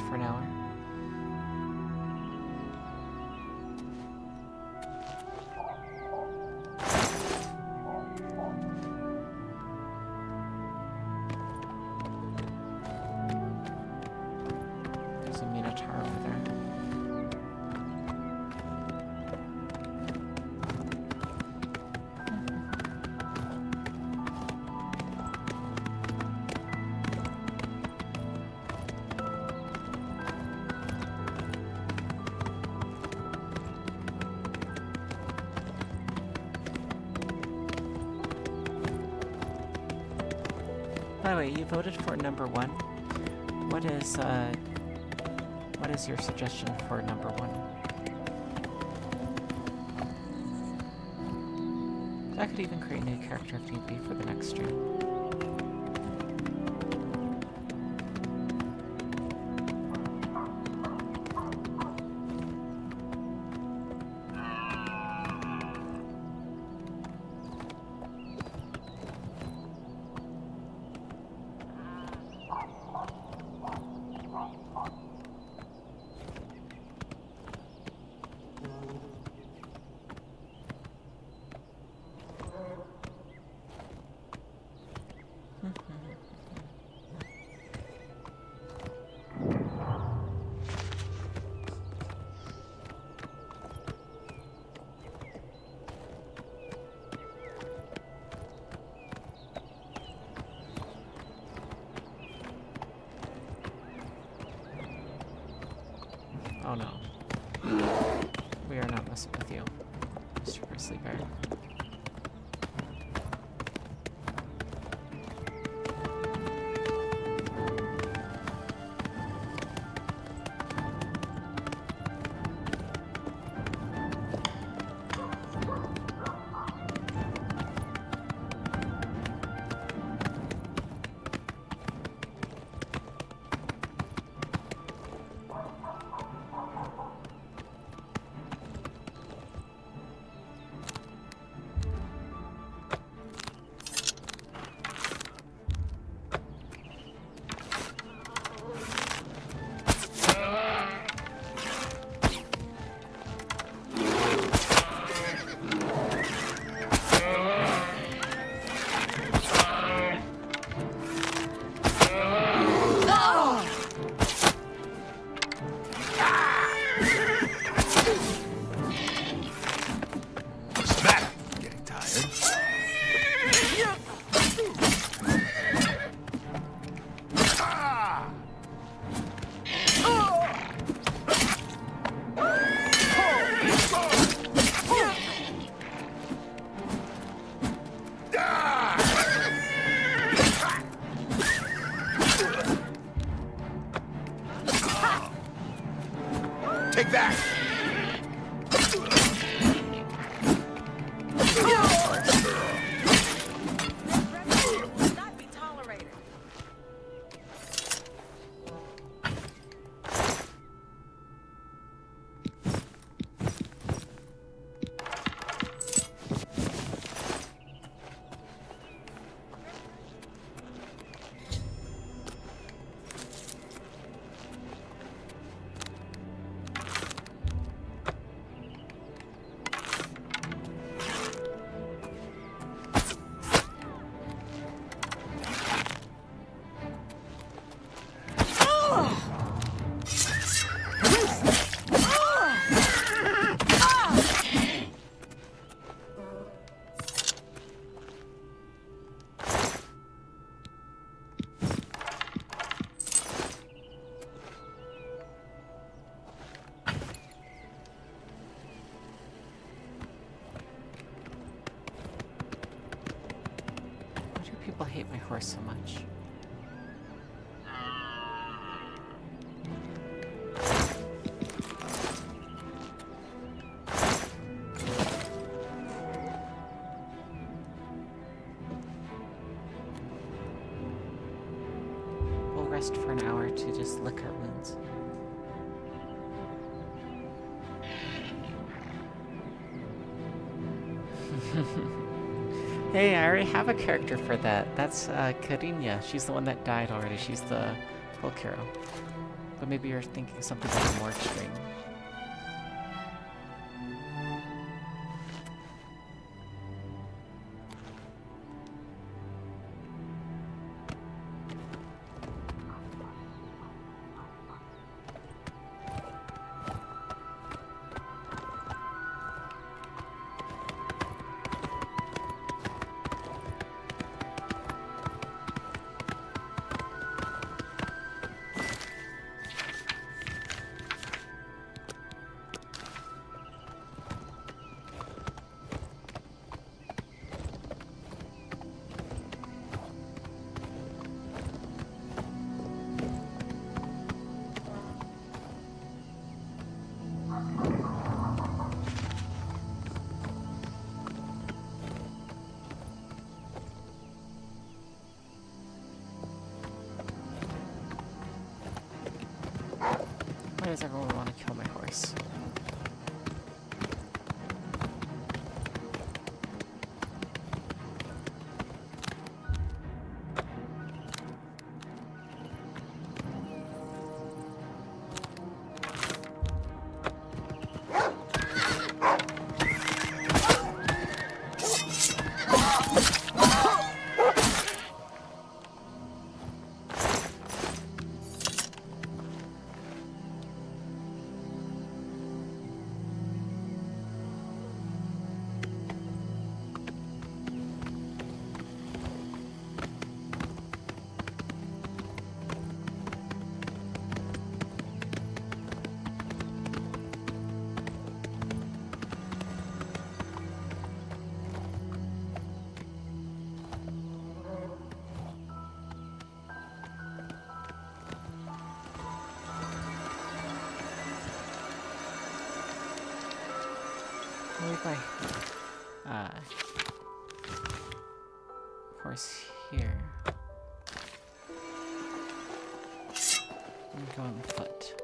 For an hour. There's a minotaur over there. By the way, you voted for number 1. What is your suggestion for number 1? I could even create a new character if need be for the next stream. Oh no. We are not messing with you, Mr. Grizzly Bear. people hate my horse so much? We'll rest for an hour to just lick our wounds. Hey, I already have a character for that. That's Karina. She's the one that died already. She's the folk hero. But maybe you're thinking something even more extreme. Why does everyone want to kill my horse? Leave my horse here. I'm going on foot.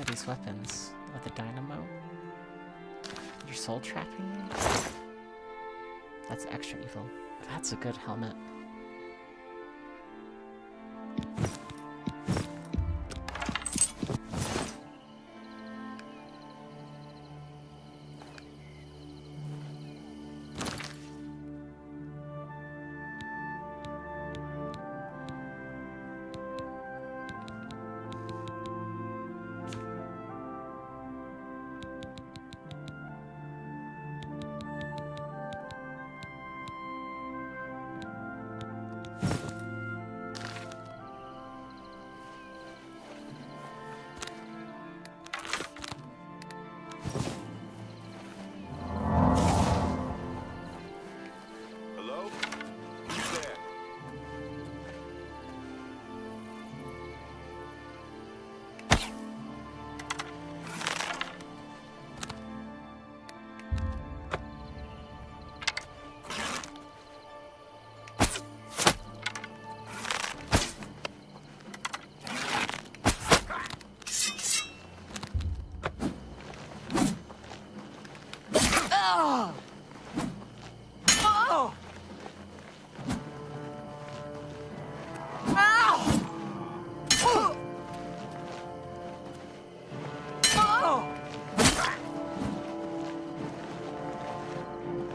These weapons with a dynamo? You're soul trapping me? That's extra evil. That's a good helmet.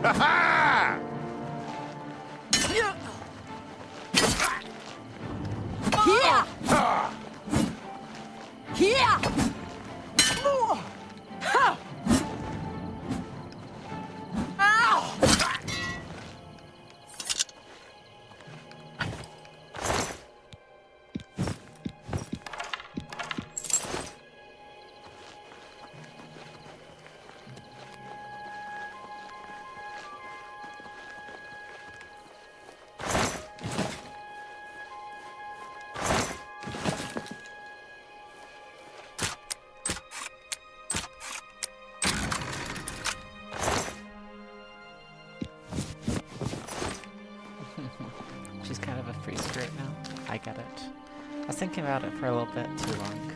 Ha-ha! She's kind of a free spirit now. I get it. I was thinking about it for a little bit too long.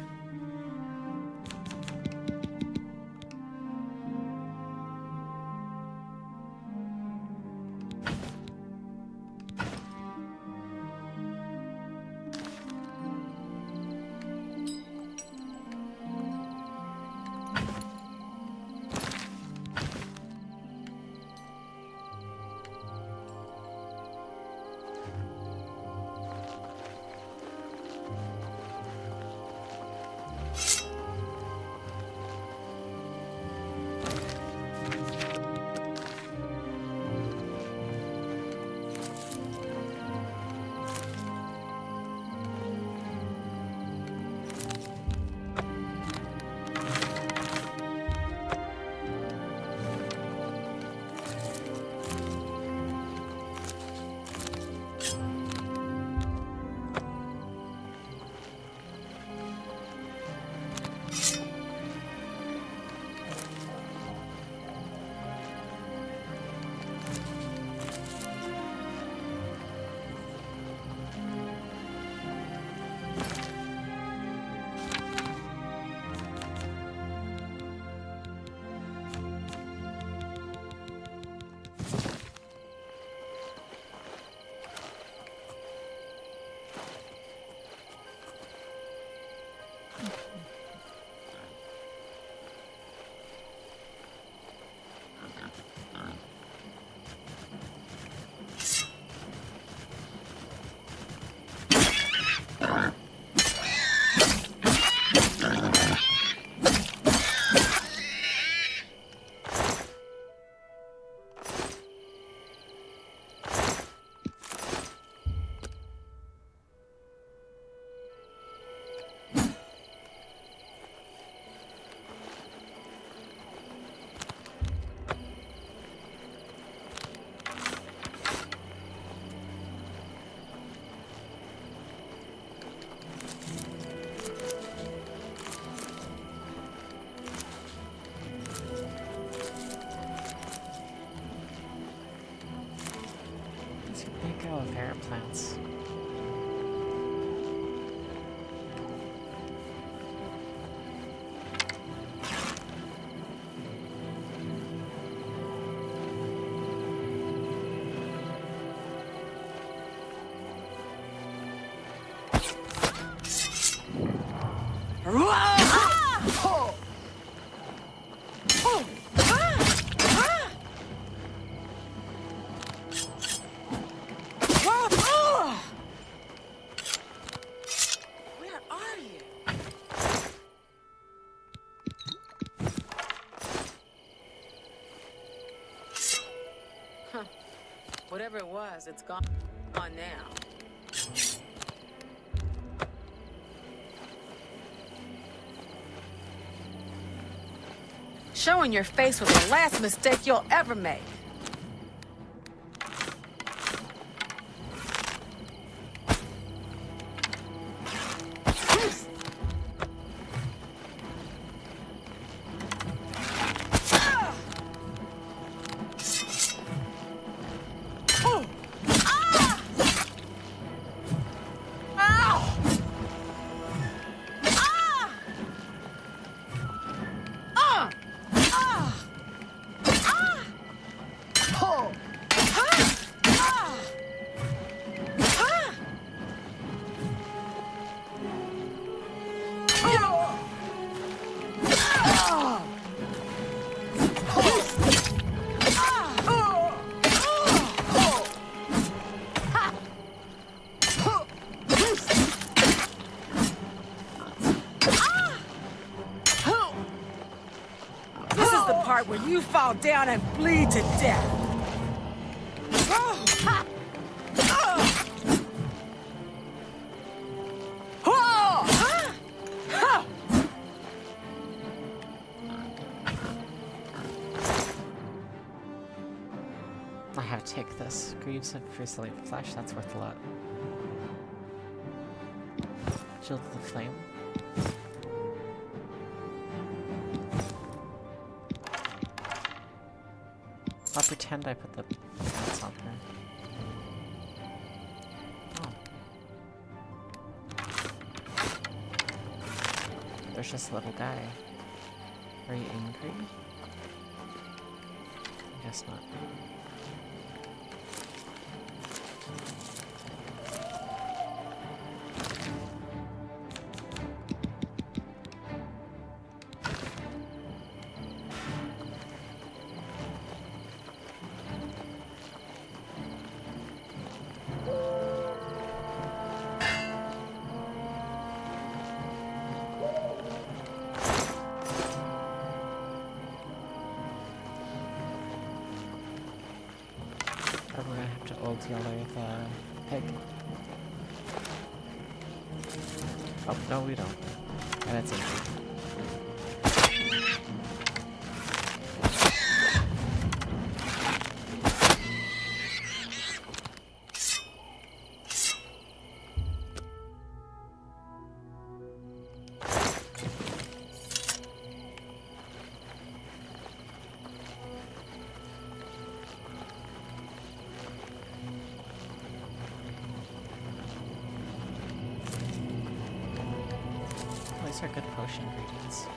Let go of parent plants. Whatever it was, it's gone now. Showing your face was the last mistake you'll ever make. You fall down and bleed to death. Oh, ha! Oh! Oh! Ah! Ha! I have to take this. Greaves of Free Flesh, that's worth a lot. Shield of the Flame. I'll pretend I put the pants on her. Oh. There's just a little guy. Are you angry? I guess not. Or we're gonna have to old yellow the pig. Oh, no we don't. And it's easy. These are good potion ingredients.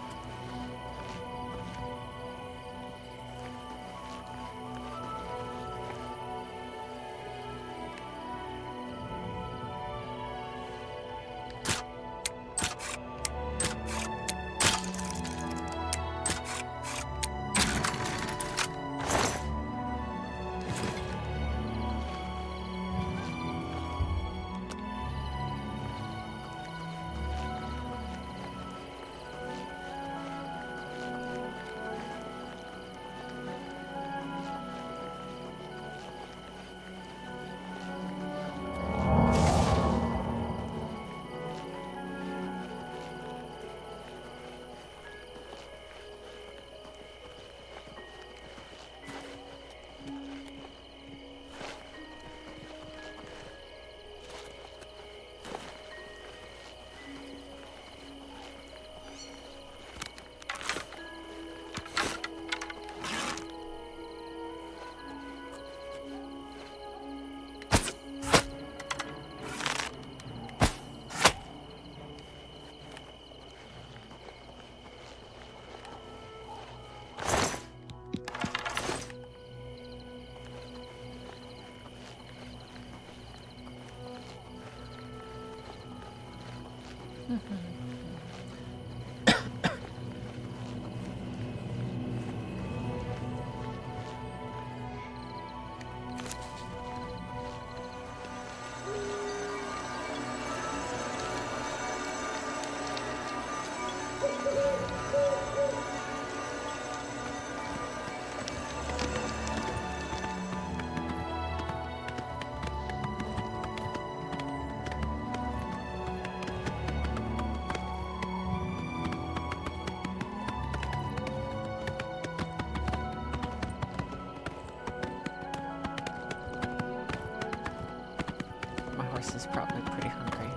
Is probably pretty hungry.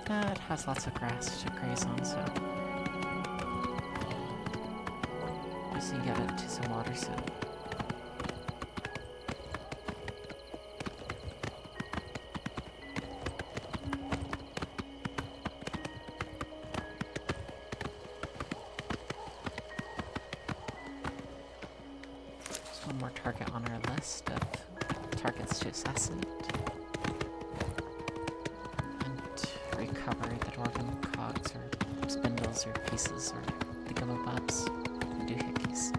It has lots of grass to graze on, so just need to get it to some water soon. There's one more target on our list of targets to assassinate. Recover the dwarven cogs or spindles or pieces or thingamabobs and doohickeys.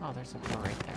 Oh, there's a door right there.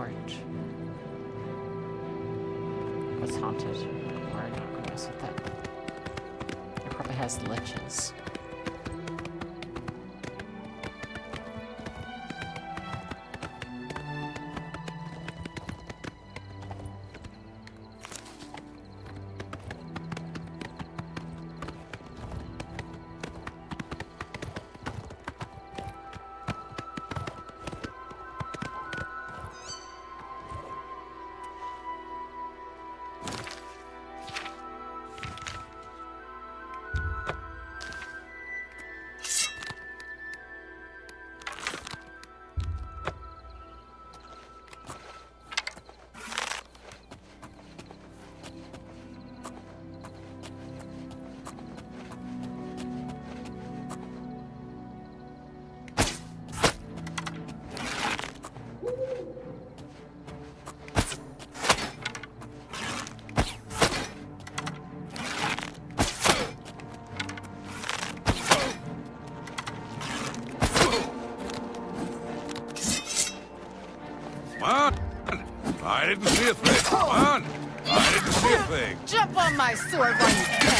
fort. What's haunted? Or I'm not gonna mess with that. It probably has liches. I didn't see a thing. Come on! I didn't see a thing. Jump on my sword while you can.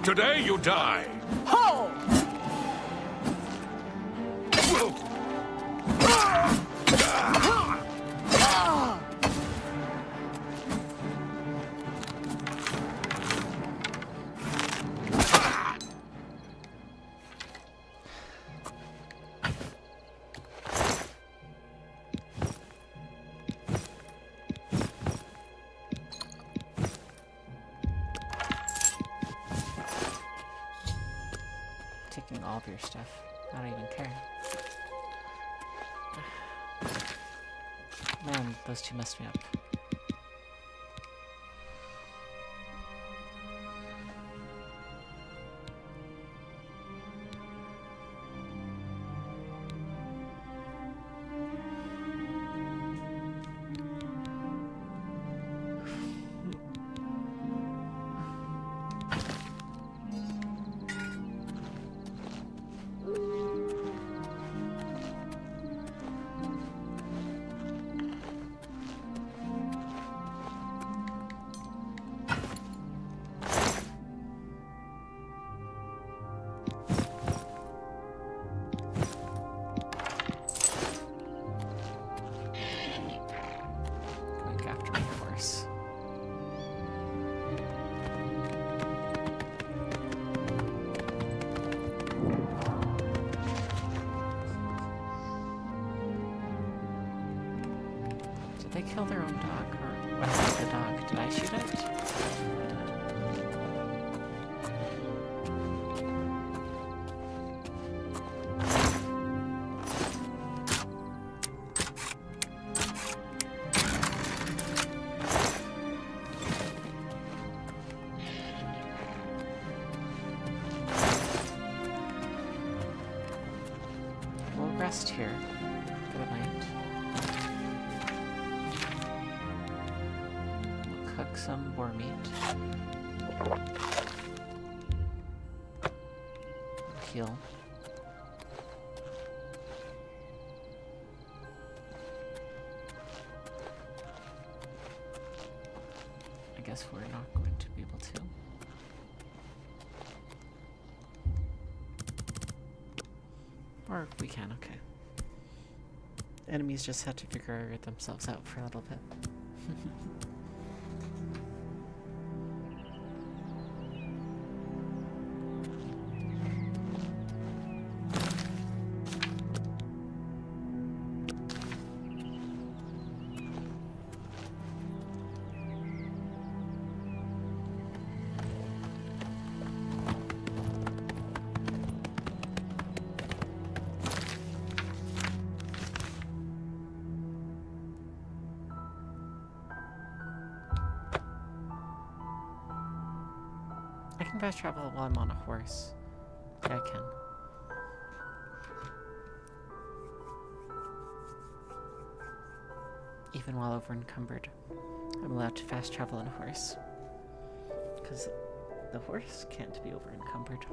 Today you die. Taking all of your stuff. I don't even care. Man, those two messed me up. They kill their own dog, or what happened to the dog? Did I shoot it? We'll rest here for the night. Cook some boar meat. Heal. I guess we're not going to be able to. Or we can, okay. Enemies just had to figure themselves out for a little bit. I can fast travel while I'm on a horse. Yeah, I can. Even while over encumbered, I'm allowed to fast travel on a horse. Because the horse can't be over encumbered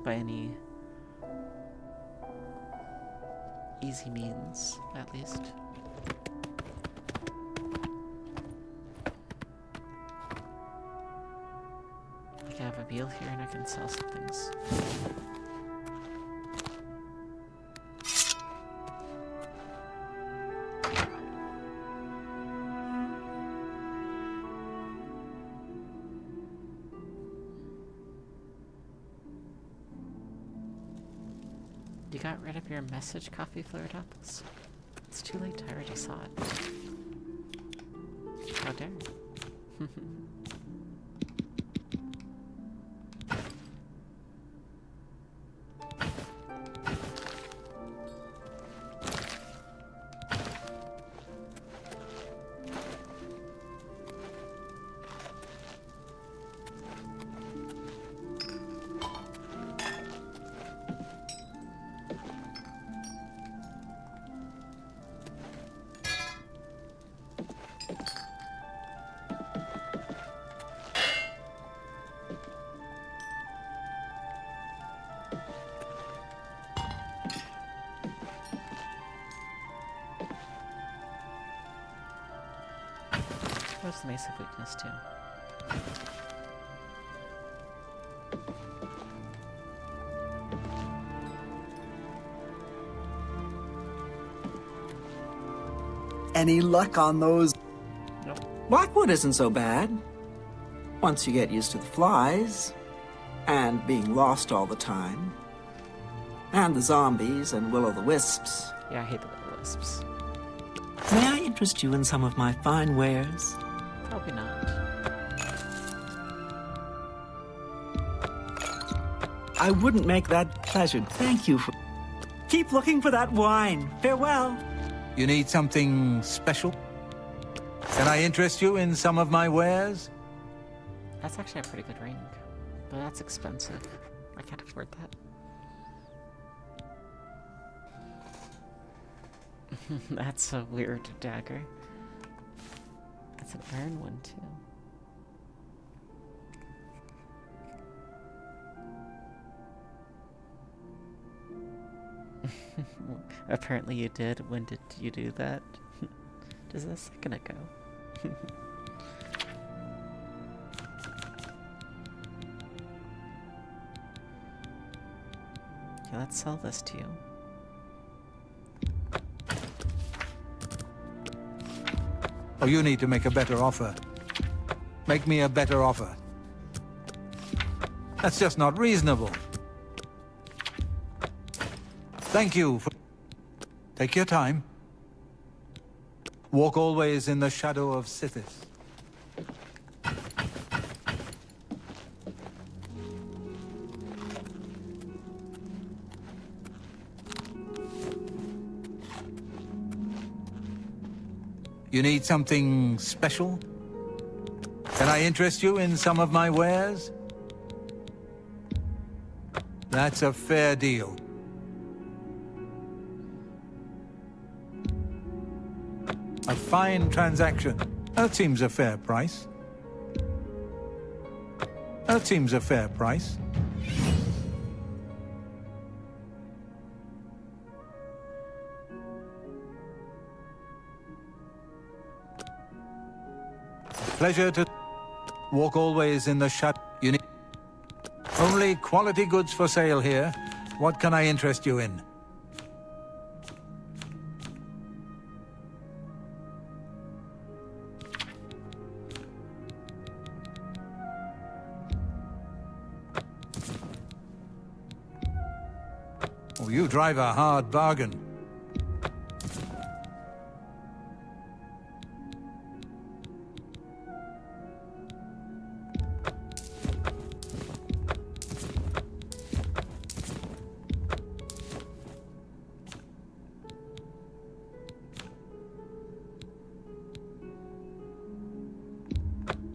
by any easy means, at least. I can have a meal here and I can sell some things. You got rid of your message coffee flavored apples? It's too late, I already saw it. How dare you? What's the mace of weakness too? Any luck on those? Nope. Blackwood isn't so bad. Once you get used to the flies, and being lost all the time, and the zombies and will-o'-the-wisps. Yeah, I hate the will-o'-wisps. May I interest you in some of my fine wares? Probably not. I wouldn't make that pleasure. Thank you for... Keep looking for that wine. Farewell. You need something special? Can I interest you in some of my wares? That's actually a pretty good ring, but that's expensive. I can't afford that. That's a weird dagger. It's an iron one, too. Apparently you did. When did you do that? Just a second ago. Okay, let's sell this to you. Oh, you need to make a better offer. Make me a better offer. That's just not reasonable. Thank you for... Take your time. Walk always in the shadow of Sithis. You need something special? Can I interest you in some of my wares? That's a fair deal. A fine transaction. That seems a fair price. That seems a fair price. Pleasure to walk always in the shadow. You need only quality goods for sale here. What can I interest you in? Oh, you drive a hard bargain.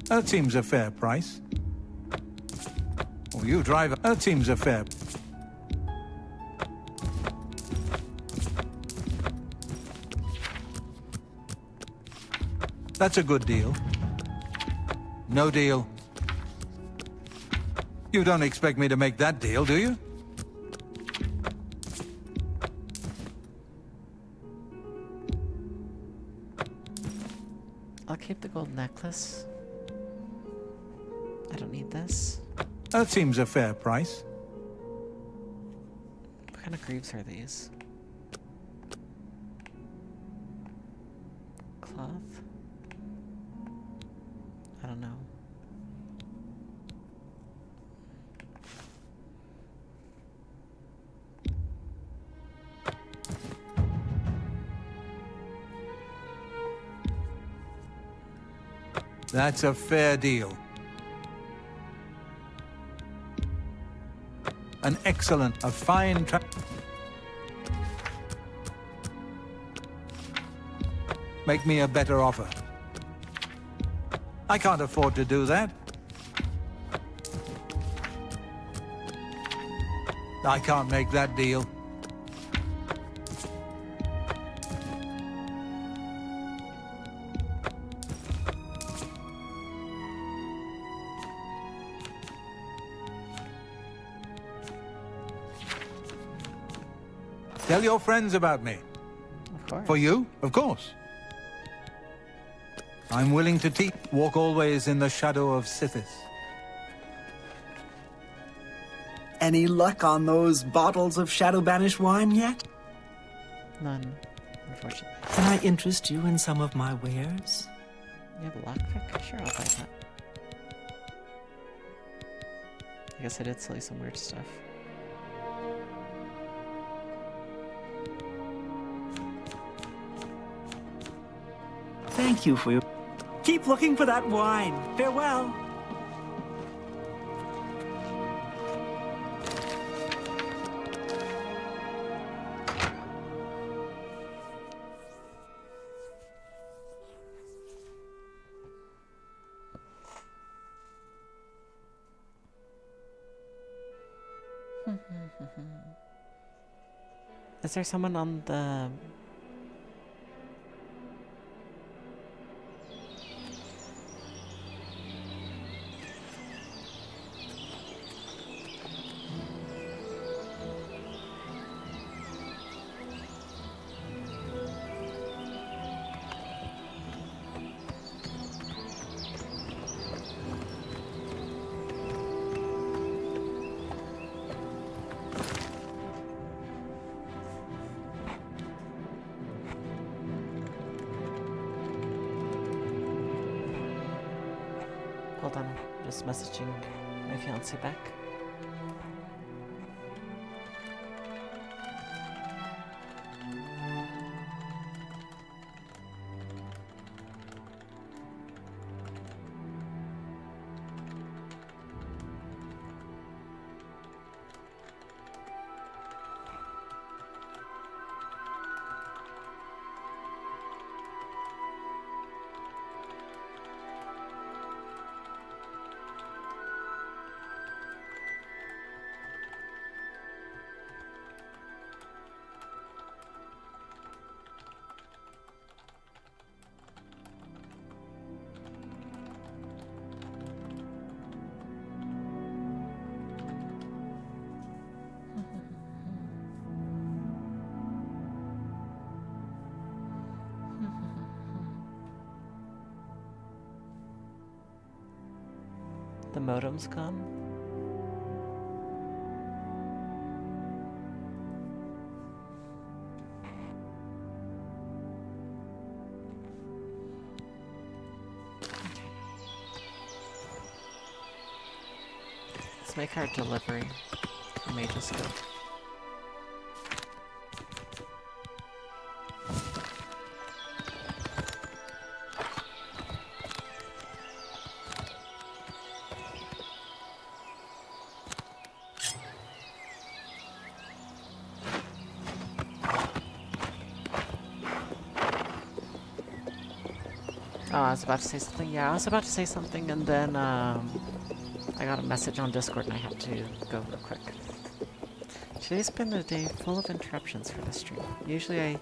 That seems a fair price. Oh, you drive a... That seems a fair... That's a good deal. No deal. You don't expect me to make that deal, do you? I'll keep the gold necklace. I don't need this. That seems a fair price. What kind of greaves are these? Cloth? I don't know. That's a fair deal. An excellent, a fine Make me a better offer. I can't afford to do that. I can't make that deal. Tell your friends about me. Of course. For you, of course. I'm willing to walk always in the shadow of Sithis. Any luck on those bottles of Shadow Banished wine yet? None, unfortunately. Can I interest you in some of my wares? You have a lockpick? Sure, I'll buy that. I guess I did sell you some weird stuff. Thank you for your... Keep looking for that wine. Farewell. Is there someone on the... Hold on, I'm just messaging my fiance back. The modem's gone. Let's make our delivery from Mage's Guild. Oh, I was about to say something. Yeah, I was about to say something, and then I got a message on Discord, and I had to go real quick. Today's been a day full of interruptions for the stream. Usually I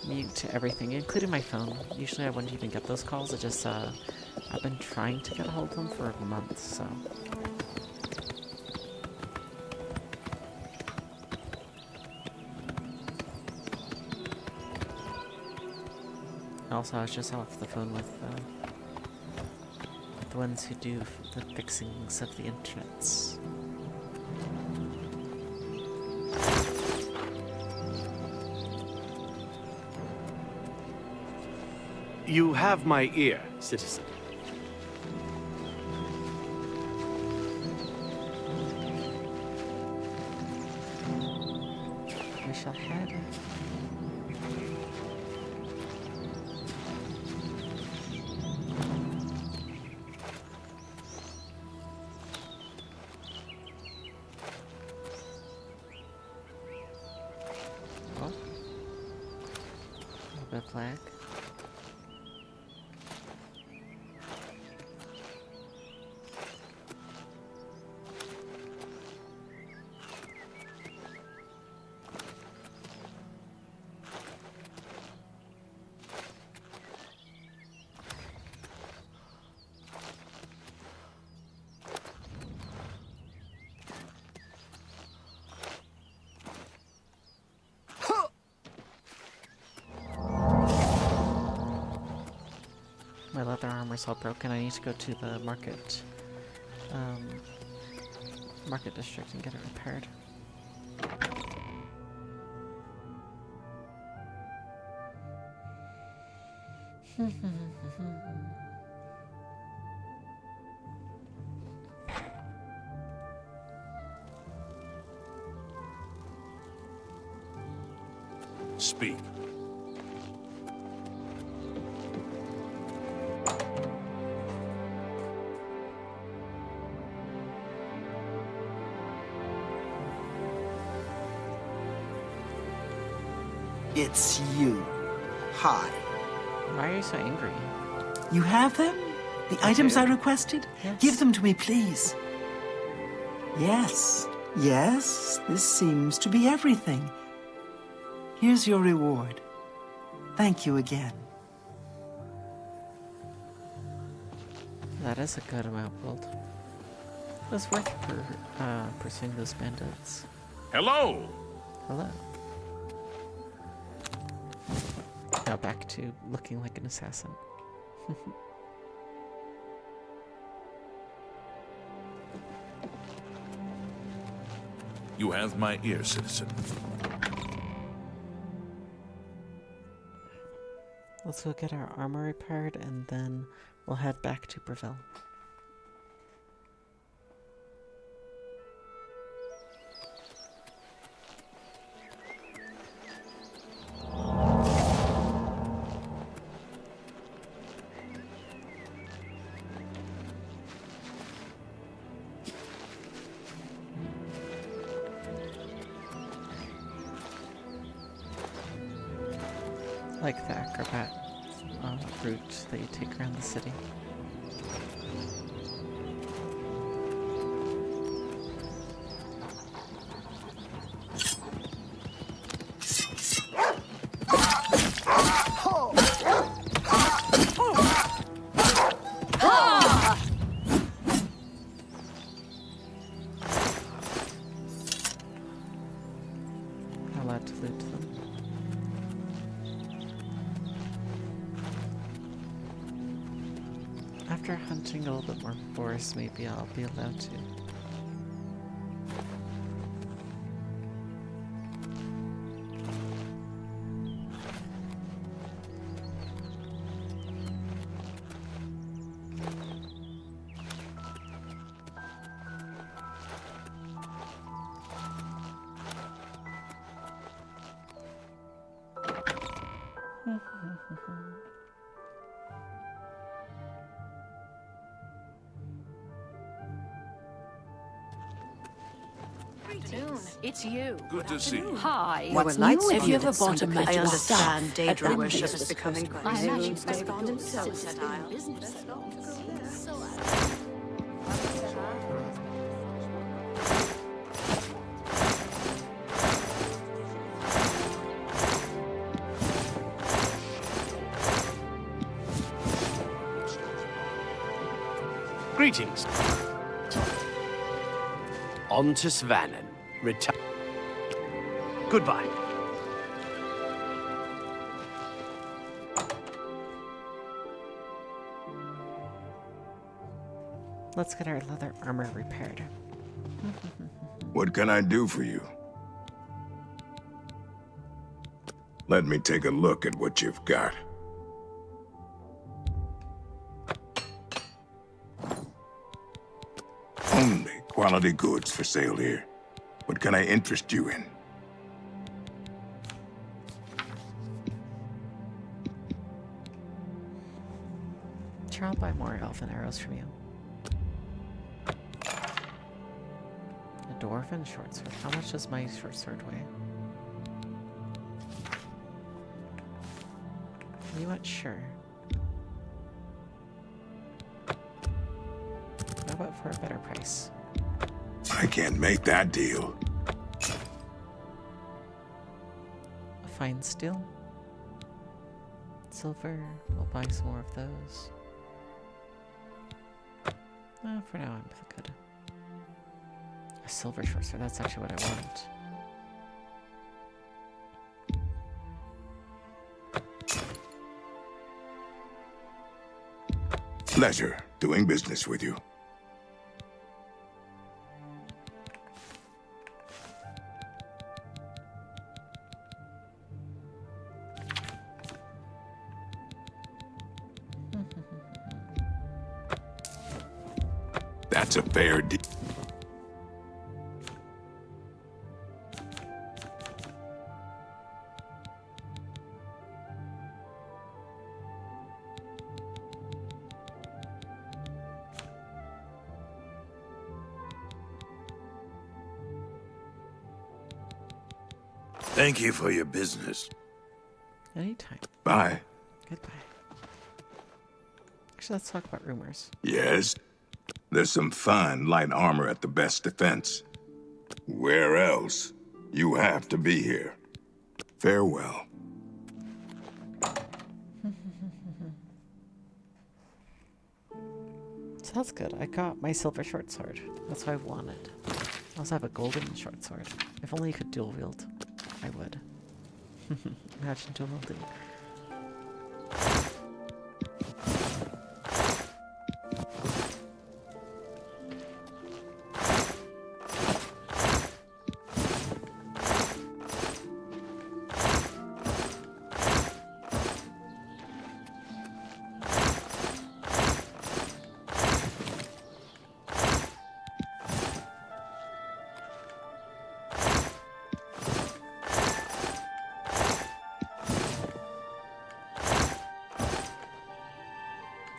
mute everything, including my phone. Usually I wouldn't even get those calls. It just, I've been trying to get a hold of them for months, so. Also, I was just off the phone with the ones who do the fixings of the internets. You have my ear, citizen. We shall head. Oh. A little bit black. My leather armor's all broken. I need to go to the market district and get it repaired. Speak. It's you. Hi. Why are you so angry? You have them? The items I requested? Yes. Give them to me, please. Yes. Yes, this seems to be everything. Here's your reward. Thank you again. That is a good amount of gold. It was worth pursuing those bandits. Hello! Hello. Now back to looking like an assassin. You have my ear, citizen. Let's go get our armor repaired and then we'll head back to Breville. Like the acrobat route that you take around the city. Not allowed to loot them. After hunting a little bit more forest, maybe I'll be allowed to. It's you. Good to see you. Hi. What's new if you've bought a I magic understand staff? Daedra worship is becoming I imagine Greetings. On to Svanen. Goodbye. Let's get our leather armor repaired. What can I do for you? Let me take a look at what you've got. Only quality goods for sale here. What can I interest you in? Sure, I'll buy more elven arrows from you. A dwarven short sword. How much does my short sword weigh? You know what? Sure. How about for a better price? I can't make that deal. A fine steel? Silver? We'll buy some more of those. For now, I'm good. A silver short sword, that's actually what I want. Pleasure doing business with you. That's a fair deal. Thank you for your business. Anytime. Bye. Goodbye. Actually, let's talk about rumors. Yes? There's some fine light armor at the best defense. Where else? You have to be here. Farewell. So that's good. I got my silver short sword. That's what I wanted. I also have a golden short sword. If only you could dual wield, I would. Imagine dual wielding.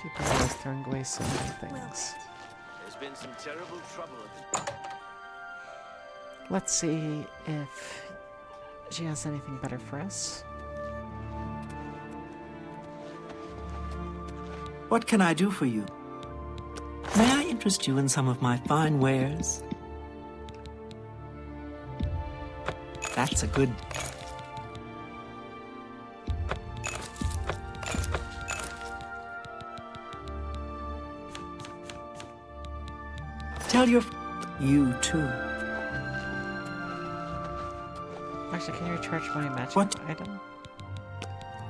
People are always throwing away so many things. There's been some terrible trouble. Let's see if she has anything better for us. What can I do for you? May I interest you in some of my fine wares? That's a good... Tell your... You too. Actually, can you recharge my magic item?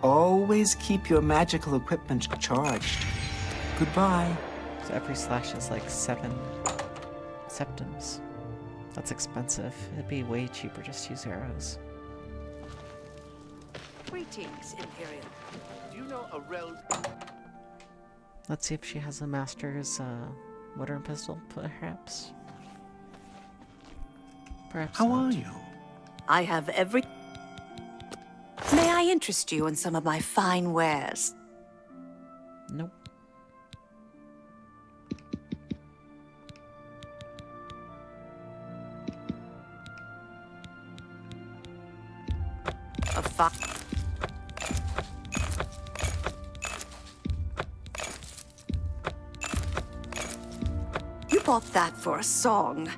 Always keep your magical equipment charged. Goodbye. So every slash is like 7 septims. That's expensive. It'd be way cheaper just to use arrows. Greetings, Imperial. Do you know a rel... Let's see if she has a master's mortar and pistol, perhaps. Perhaps How not. are you? I have every... May I interest you in some of my fine wares? Nope. A fi... You bought that for a song.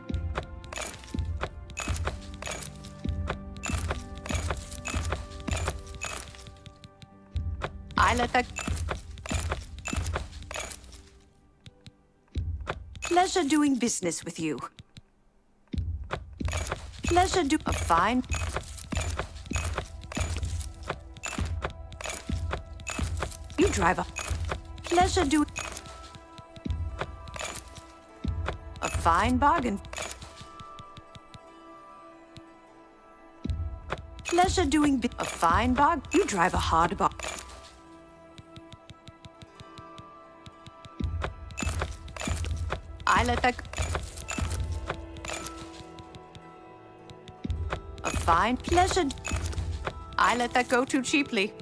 I let that... Pleasure doing business with you. Pleasure do a fine. You drive a pleasure do a fine bargain. Pleasure doing a fine bargain. You drive a hard bargain. I let that. A fine pleasure. I let that go too cheaply.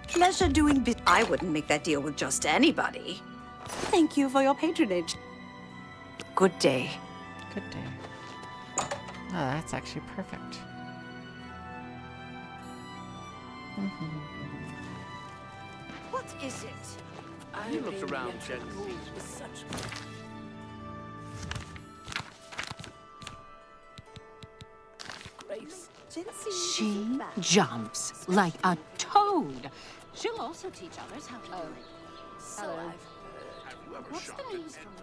Pleasure doing business. I wouldn't make that deal with just anybody. Thank you for your patronage. Good day. Good day. Oh, that's actually perfect. What is it? He looks around gently. She jumps like a toad. She'll also teach others how to do it. So Have you ever what's shot the it? news from the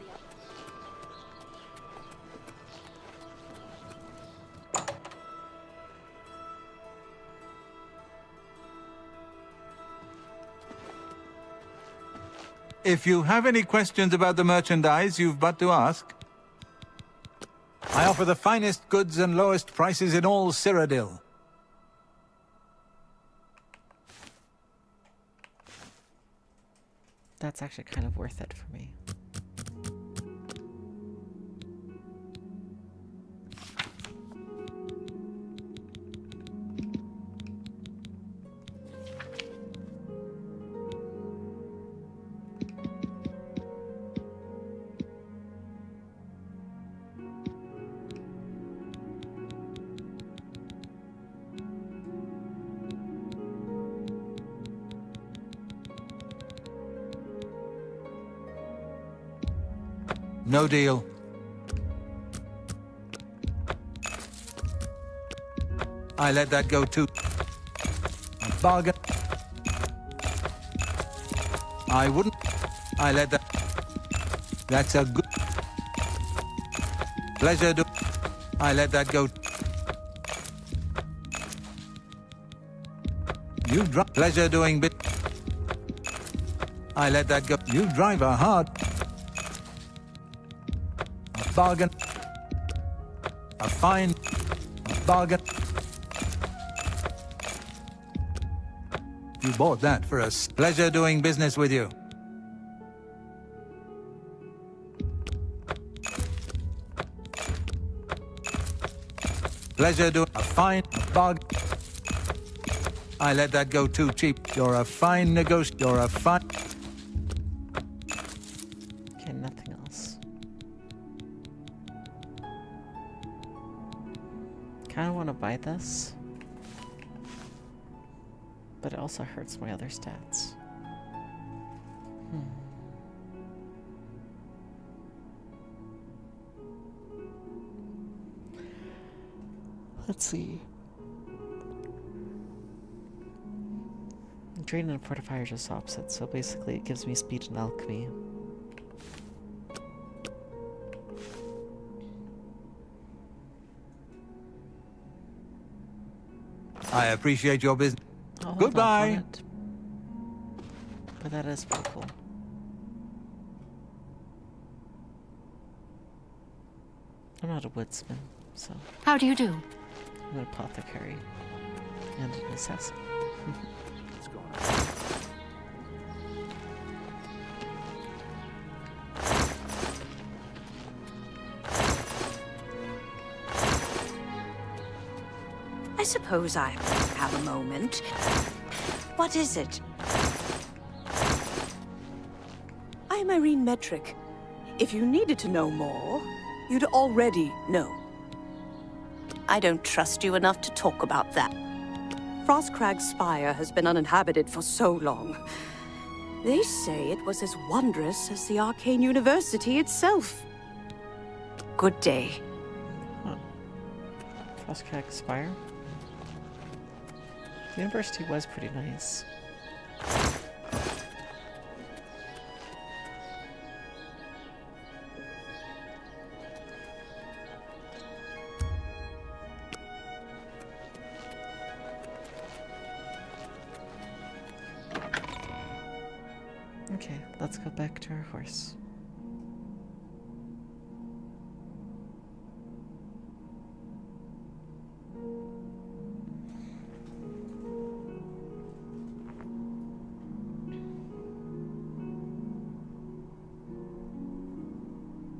If you have any questions about the merchandise, you've but to ask. I offer the finest goods and lowest prices in all Cyrodiil. That's actually kind of worth it for me. No deal. I let that go too. A bargain. I wouldn't. I let that. That's a good. Pleasure to. I let that go. You drive. Pleasure doing bit. I let that go. You drive a hard. Bargain. A fine bargain. You bought that for us. Pleasure doing business with you. Pleasure doing a fine bargain. I let that go too cheap. You're a fine negotiator. You're a fine. Okay, nothing else. Kind of want to buy this, but it also hurts my other stats. Let's see. Drain and Fortify are just opposites, so basically it gives me speed and alchemy. I appreciate your business. I'll hold off Goodbye. on it. But that is pretty cool. I'm not a woodsman, so How do you do? I'm an apothecary and an assassin. What's going on? I suppose I have a moment. What is it? I'm Irene Metric. If you needed to know more, you'd already know. I don't trust you enough to talk about that. Frostcrag's spire has been uninhabited for so long. They say it was as wondrous as the Arcane University itself. Good day. Frostcrag Spire. The university was pretty nice. Okay, let's go back to our horse.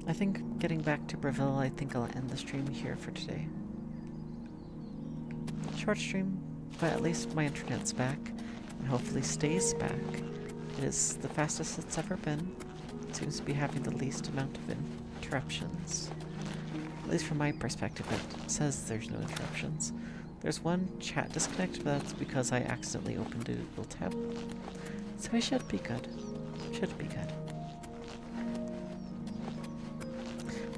I think getting back to Breville, I think I'll end the stream here for today. Short stream, but at least my internet's back, and hopefully stays back. It is the fastest it's ever been. It seems to be having the least amount of interruptions. At least from my perspective, it says there's no interruptions. There's one chat disconnect, but that's because I accidentally opened a Google tab. So I should be good. Should be good.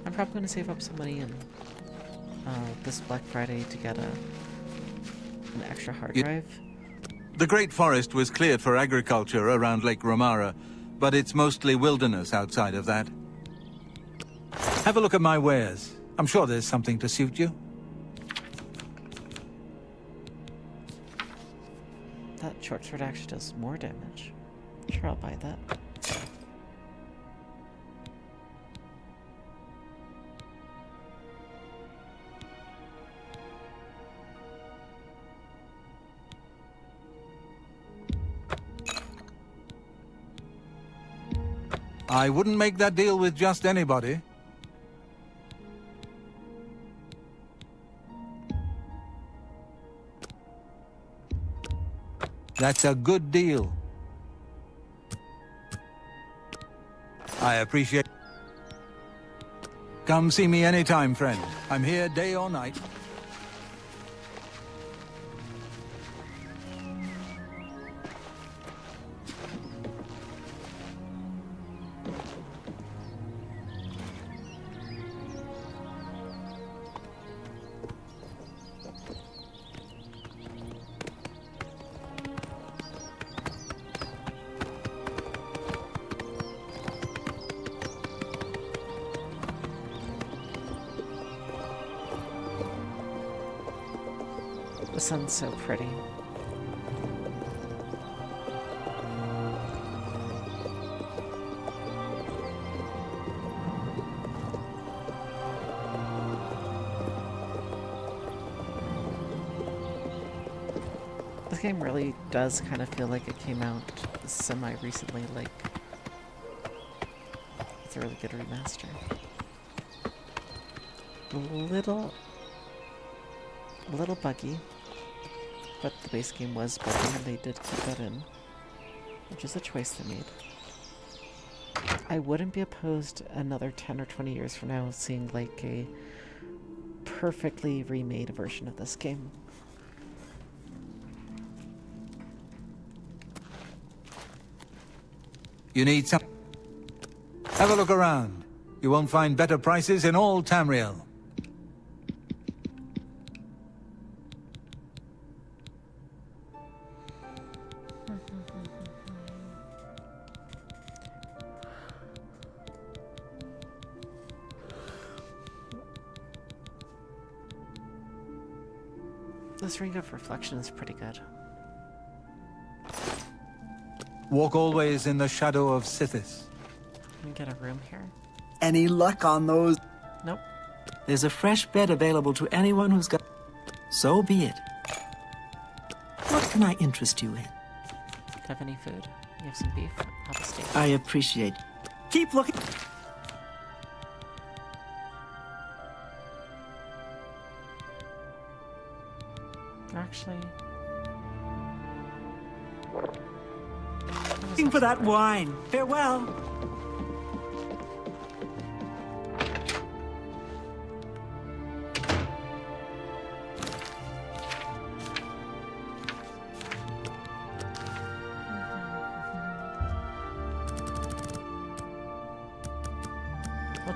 I'm probably going to save up some money in this Black Friday to get an extra hard drive. The Great Forest was cleared for agriculture around Lake Romara, but it's mostly wilderness outside of that. Have a look at my wares. I'm sure there's something to suit you. That short sword actually does more damage. Sure, I'll buy that. I wouldn't make that deal with just anybody. That's a good deal. I appreciate. Come see me anytime, friend. I'm here day or night. The sun's so pretty. This game really does kind of feel like it came out semi-recently, like it's a really good remaster. A little buggy, but the base game was buggy and they did keep that in, which is a choice they made. I wouldn't be opposed another 10 or 20 years from now seeing like a perfectly remade version of this game. You need some... Have a look around. You won't find better prices in all Tamriel. This Ring of Reflection is pretty good. Walk always in the shadow of Sithis. Can we get a room here? Any luck on those? Nope. There's a fresh bed available to anyone who's got... So be it. What can I interest you in? Do you have any food? You have some beef? I'll have a steak. I appreciate. Keep looking. Actually... Looking for that wine. Farewell.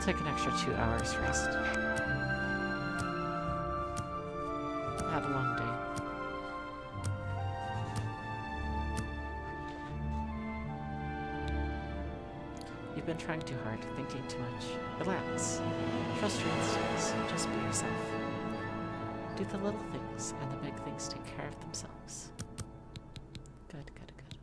take an extra 2 hours rest. Had a long day. You've been trying too hard, thinking too much. Relax. Trust your instincts. Just be yourself. Do the little things, and the big things take care of themselves. Good, good, good.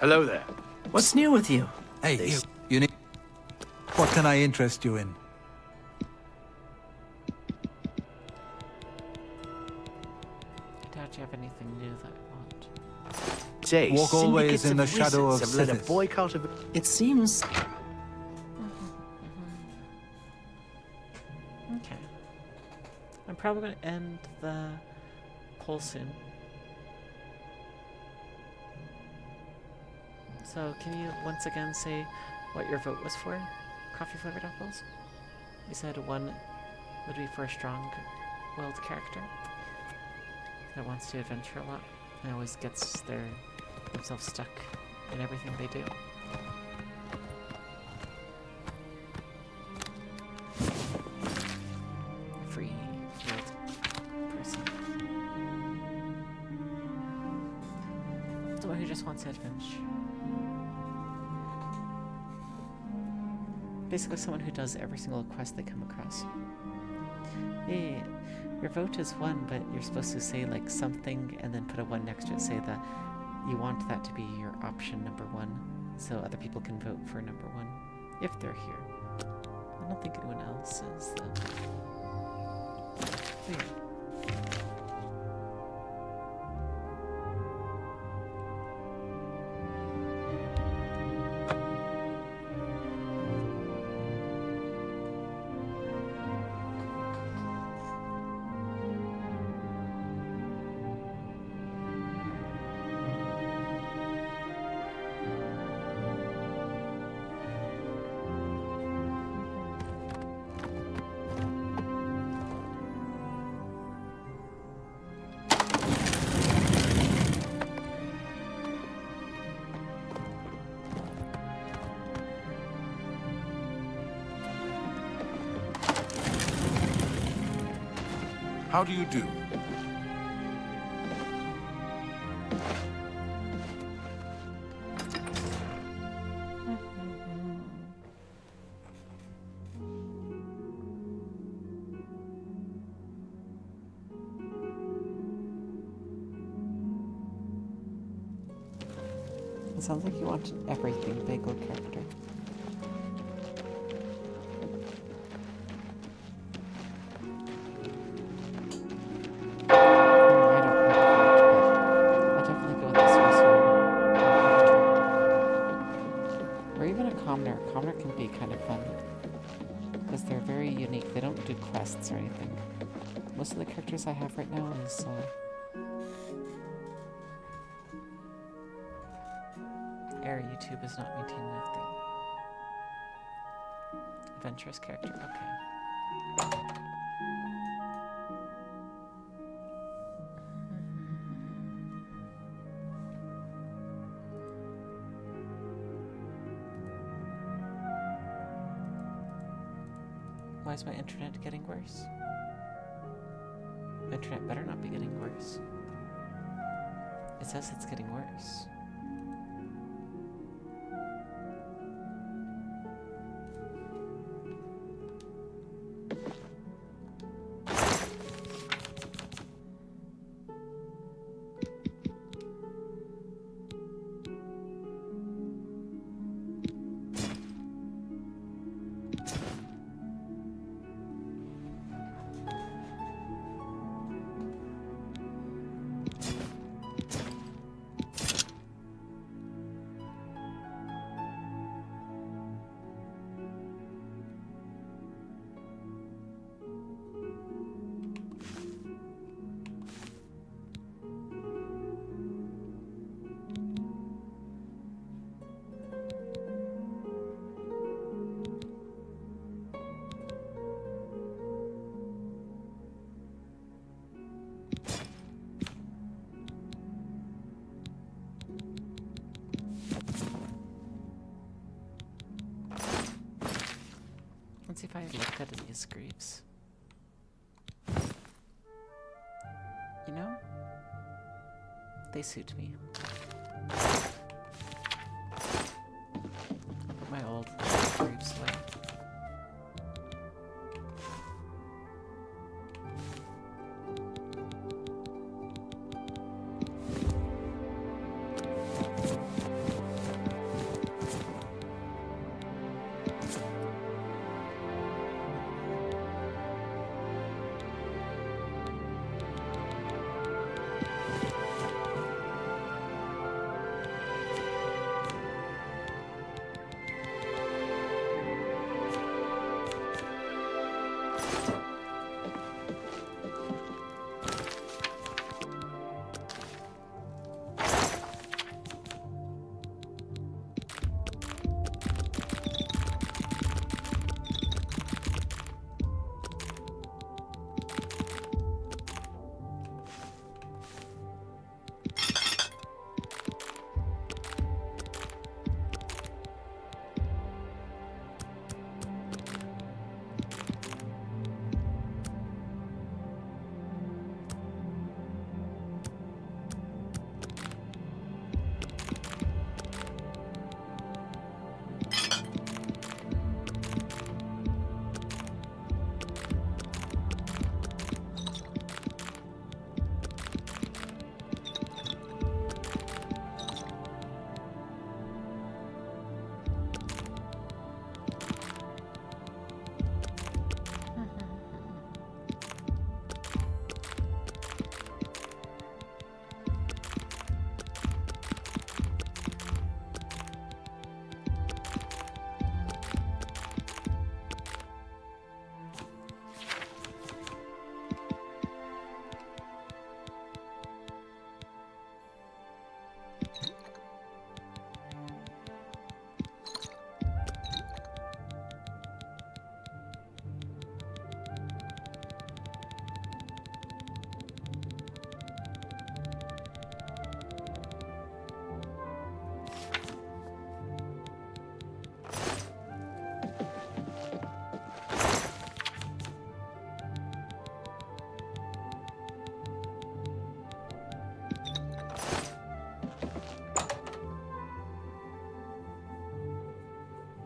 Hello there. What's new with you? Hey, you need... What can I interest you in? I doubt you have anything new that I want. Say, Walk always syndicates in the of shadow of wizards have led a Sithis. boycott of... It seems... Okay. I'm probably going to end the poll soon. So, can you once again say what your vote was for? Coffee flavored apples? You said one would be for a strong-willed character that wants to adventure a lot and always gets themselves stuck in everything they do. Free-willed person. Someone who just wants adventure. Basically someone who does every single quest they come across. Yeah, your vote is 1, but you're supposed to say like something and then put a 1 next to it. Say that you want that to be your option number 1, so other people can vote for number 1 if they're here. I don't think anyone else is though. So, yeah. How do you do? It sounds like you want an everything bagel character. Quests or anything. Most of the characters I have right now is YouTube is not maintaining anything. Adventurous character, okay. Why is my internet getting worse? My internet better not be getting worse. It says it's getting worse. Let's see if I looked at these greaves. You know? They suit me. I'll put my old greaves away.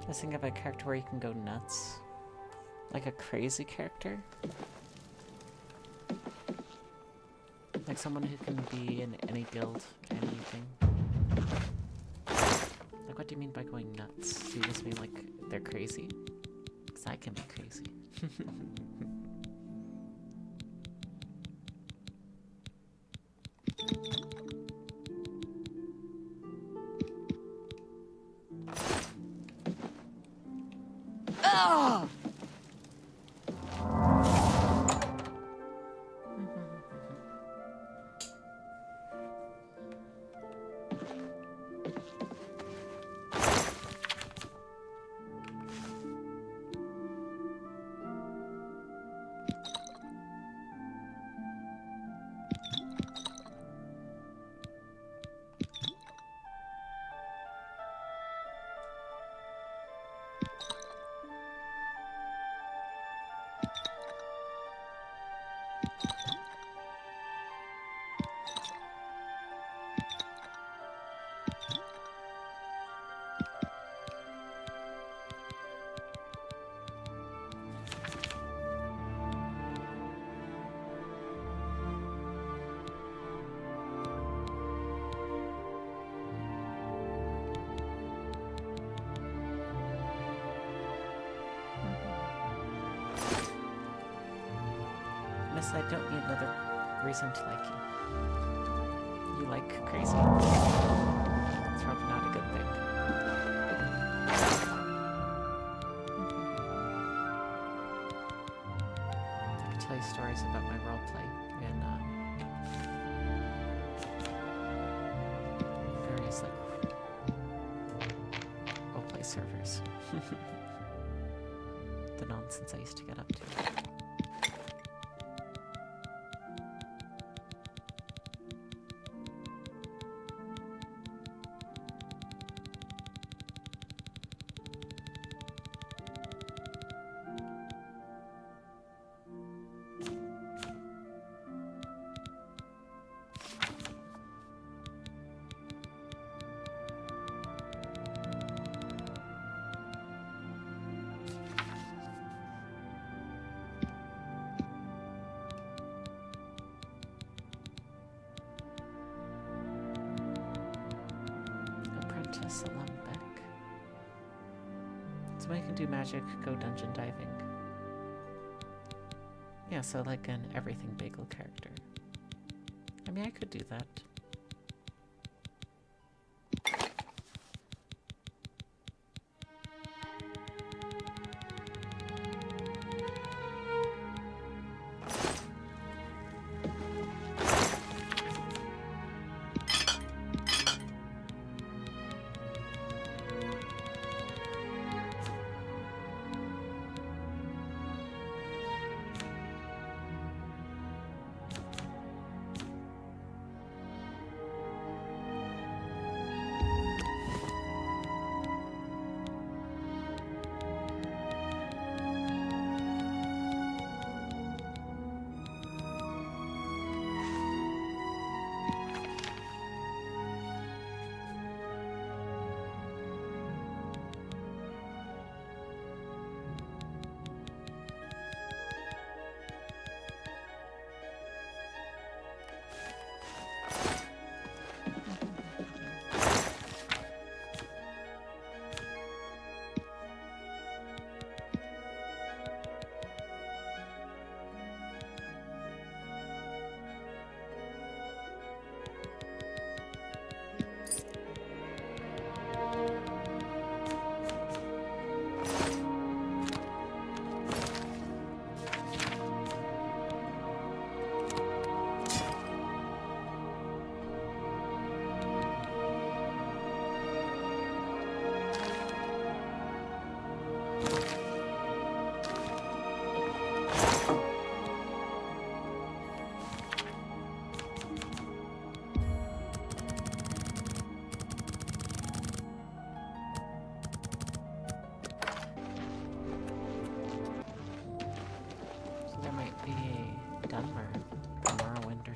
I was thinking of a character where you can go nuts. Like a crazy character. Like someone who can be in any guild, anything. Like, what do you mean by going nuts? Do you just mean like they're crazy? Because I can be crazy. I don't need another reason to like you. You like crazy. It's probably not a good thing. I can tell you stories about my roleplay in various like roleplay servers. The nonsense I used to get up to. Salambeck. So I can do magic, go dungeon diving. Yeah, so like an everything bagel character. I mean, I could do that.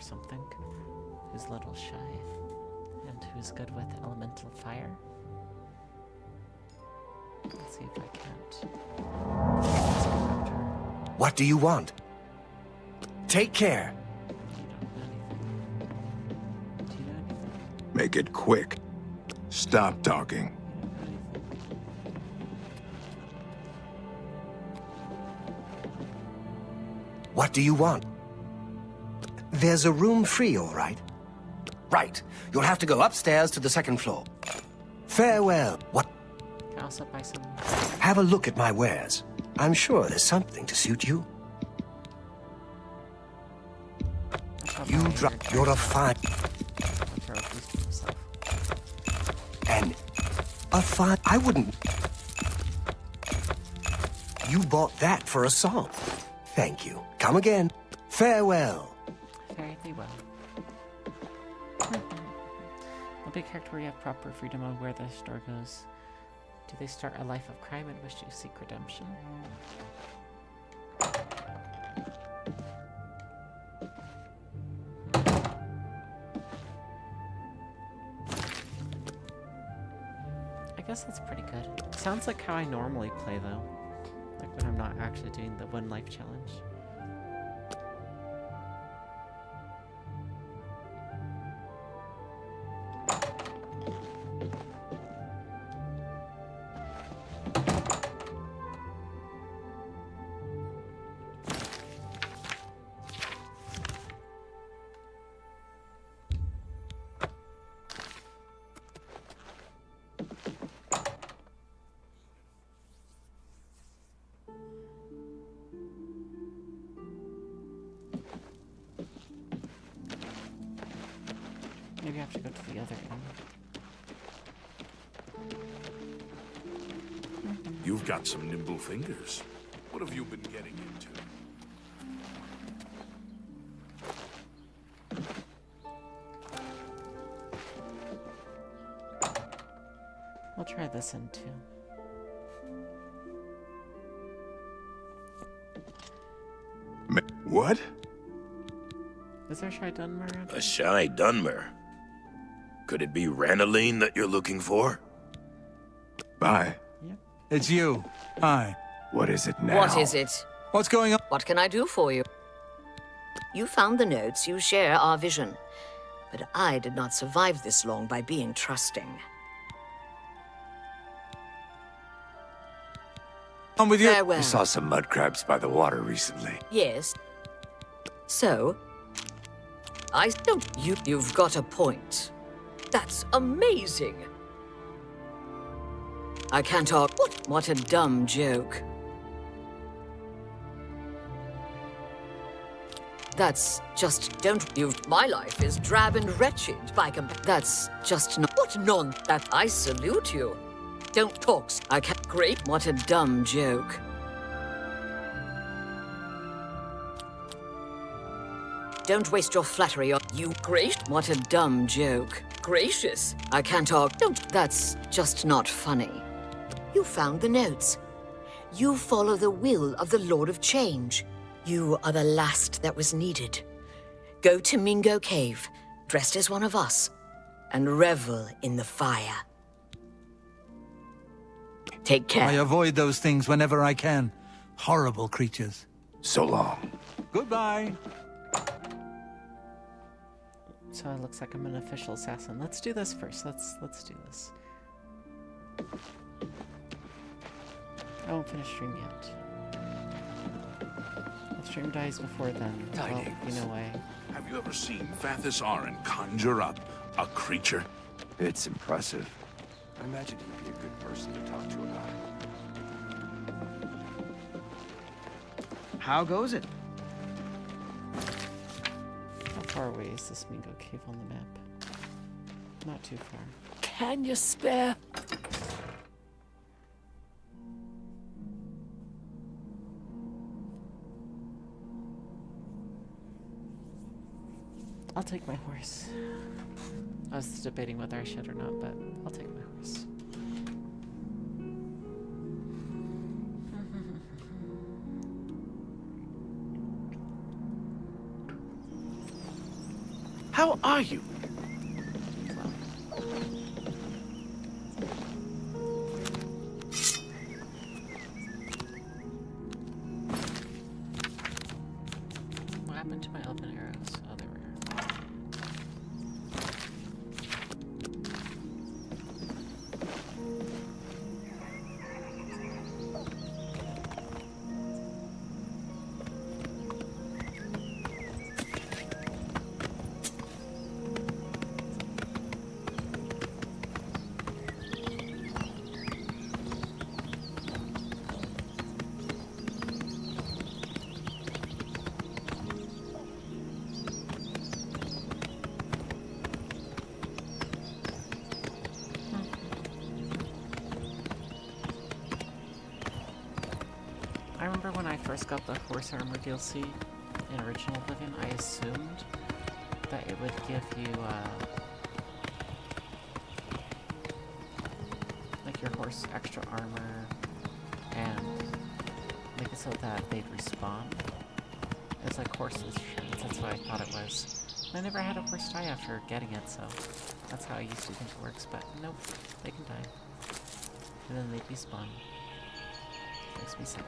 Something who's a little shy and who's good with elemental fire. Let's see if I can't. What do you want? Take care. Make it quick. Stop talking. What do you want? There's a room free, all right? Right. You'll have to go upstairs to the second floor. Farewell. What? Can I also buy some? Have a look at my wares. I'm sure there's something to suit you. You drop. You're a fine. And a fine. I wouldn't. You bought that for a song. Thank you. Come again. Farewell. Fare thee well. A big character where you have proper freedom on where the store goes. Do they start a life of crime and wish to seek redemption? I guess that's pretty good. Sounds like how I normally play though. Like when I'm not actually doing the one life challenge. Maybe I have to go to the other end. You've got some nimble fingers. What have you been getting into? I'll try this end too. What? Is there Shy Dunmer around? A Shy Dunmer? Could it be Ranaline that you're looking for? Bye. Yep. It's you. Hi. What is it now? What is it? What's going on? What can I do for you? You found the notes, you share our vision. But I did not survive this long by being trusting. On with you. I saw some mud crabs by the water recently. Yes. So? I don't... You've got a point. That's amazing. I can't talk. What a dumb joke. That's just... My life is drab and wretched by That's just not... What that I salute you. Don't talk. I can't... Great. What a dumb joke. Don't waste your flattery on you. Great. What a dumb joke. Gracious. I can't talk. That's just not funny. You found the notes. You follow the will of the Lord of Change. You are the last that was needed. Go to Mingo Cave, dressed as one of us, and revel in the fire. Take care. I avoid those things whenever I can. Horrible creatures. So long. Goodbye. So it looks like I'm an official assassin. Let's do this first. Let's do this. I won't finish stream yet. If stream dies before then, well, you know why. Have you ever seen Fathis Arin conjure up a creature? It's impressive. I imagine he'd be a good person to talk to about it. How goes it? How far away is this Mingo Cave on the map? Not too far. Can you spare? I'll take my horse. I was debating whether I should or not, but I'll take my horse. How are you? What happened to my elven arrows? Oh, they were here. I remember when I first got the horse armor DLC in original Oblivion, I assumed that it would give you, like your horse extra armor and make it so that they'd respawn. It's like horses' shins, that's what I thought it was. I never had a horse die after getting it, so that's how I used to think it works, but nope, they can die. And then they despawn. Makes me sad.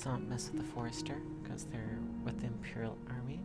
Let's not mess with the Forester, because they're with the Imperial Army.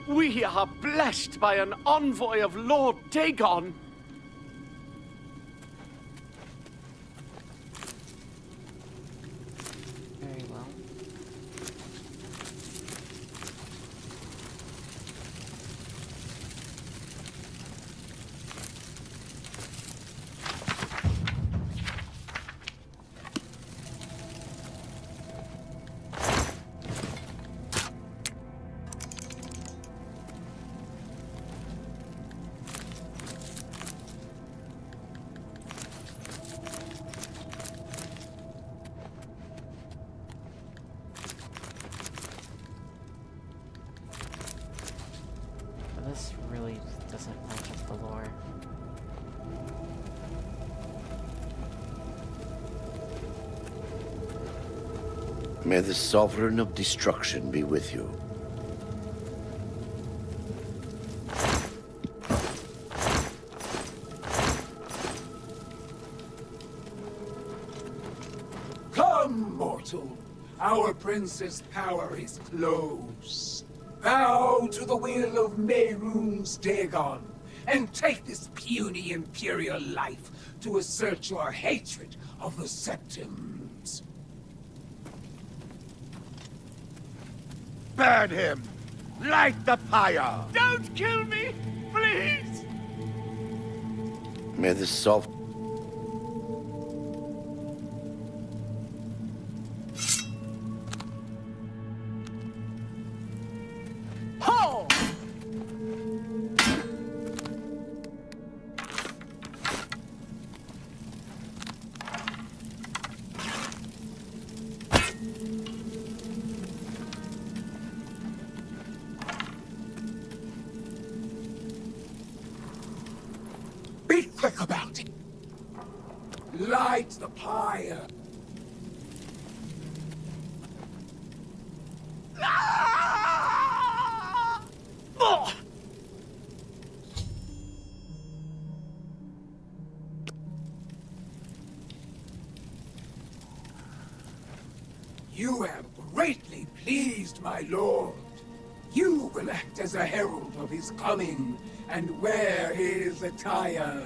We are blessed by an envoy of Lord Dagon. Very well. This really doesn't match up the lore. May the Sovereign of Destruction be with you. Come, mortal. Our prince's power is close. Bow to the will of Mehrunes Dagon, and take this puny imperial life to assert your hatred of the Septums. Burn him! Light the pyre! Don't kill me, please! May the Sovereign... Ho! Be quick about it. Light the pyre. You have greatly pleased my lord. You will act as a herald of his coming and wear his attire.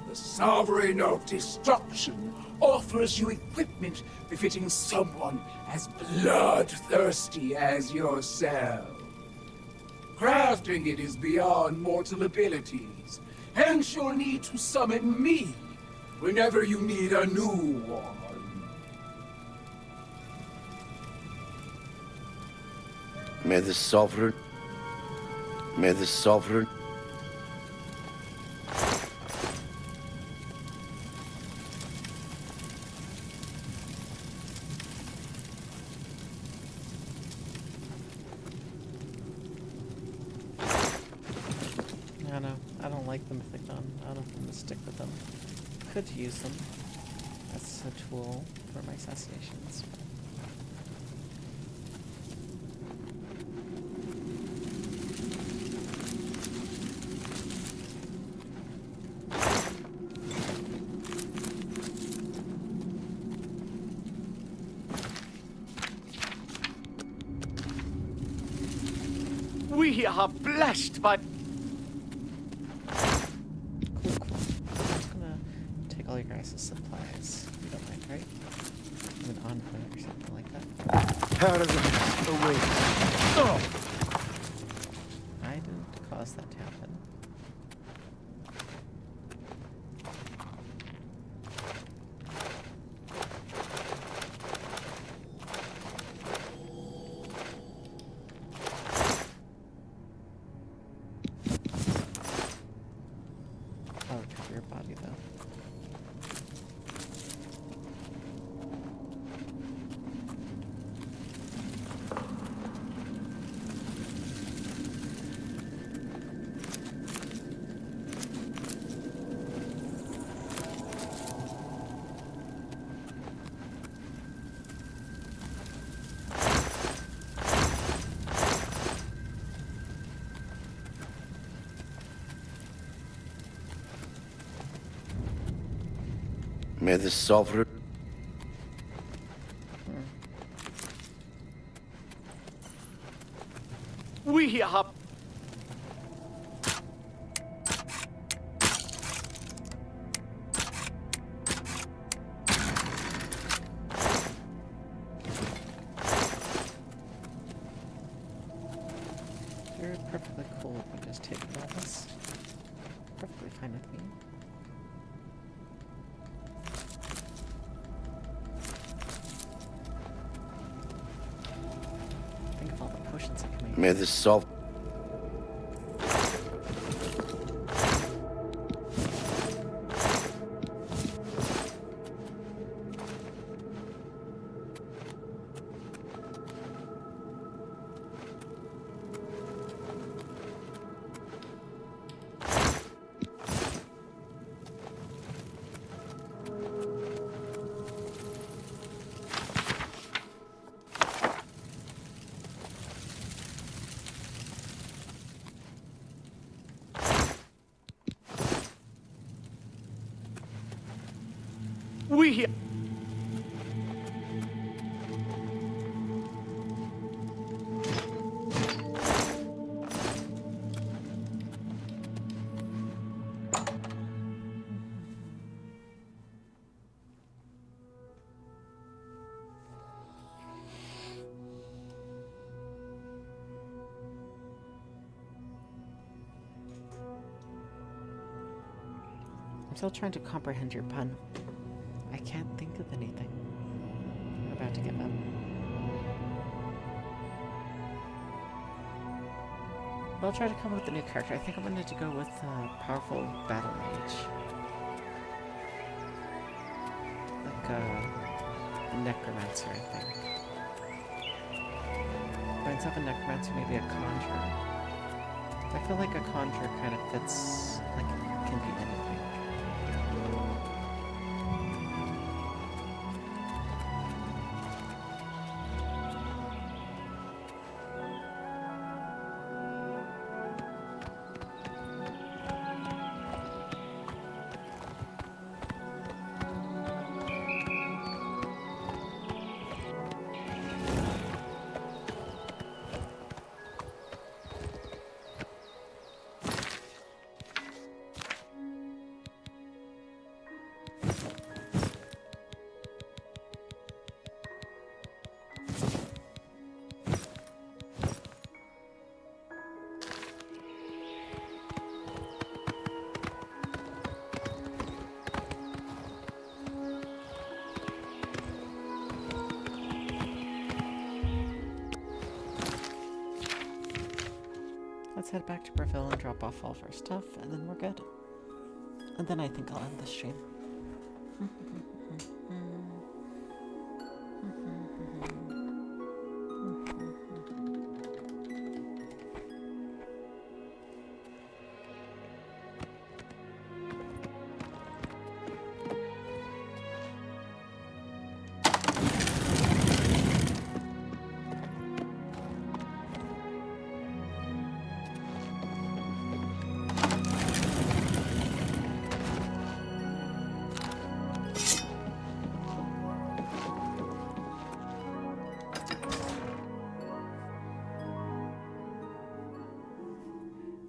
The Sovereign of Destruction offers you equipment befitting someone as bloodthirsty as yourself. Crafting it is beyond mortal abilities, hence you'll need to summon me whenever you need a new one. May the Sovereign... May the Sovereign... I don't like the mythic gun. I don't want to stick with them. Could use them as a tool for my assassinations. We are blessed by... All your guys' supplies. You don't mind, right? An envoy or something like that. Paradise awaits. Oh! I didn't cause that to happen. for your body, though. May the sovereign... We are... You're perfectly cool if you just take all this. Perfectly fine with me. Think of all the potions I can make. May the sovereign... We... I'm still trying to comprehend your pun. I can't think of anything. I'm about to give up. But I'll try to come up with a new character. I think I'm going to go with a powerful battle mage. Like a necromancer, I think. Or instead of a necromancer, maybe a conjurer. I feel like a conjurer kind of fits, like, can be anything. Let's head back to Breville and drop off all of our stuff, and then we're good. And then I think I'll end the stream.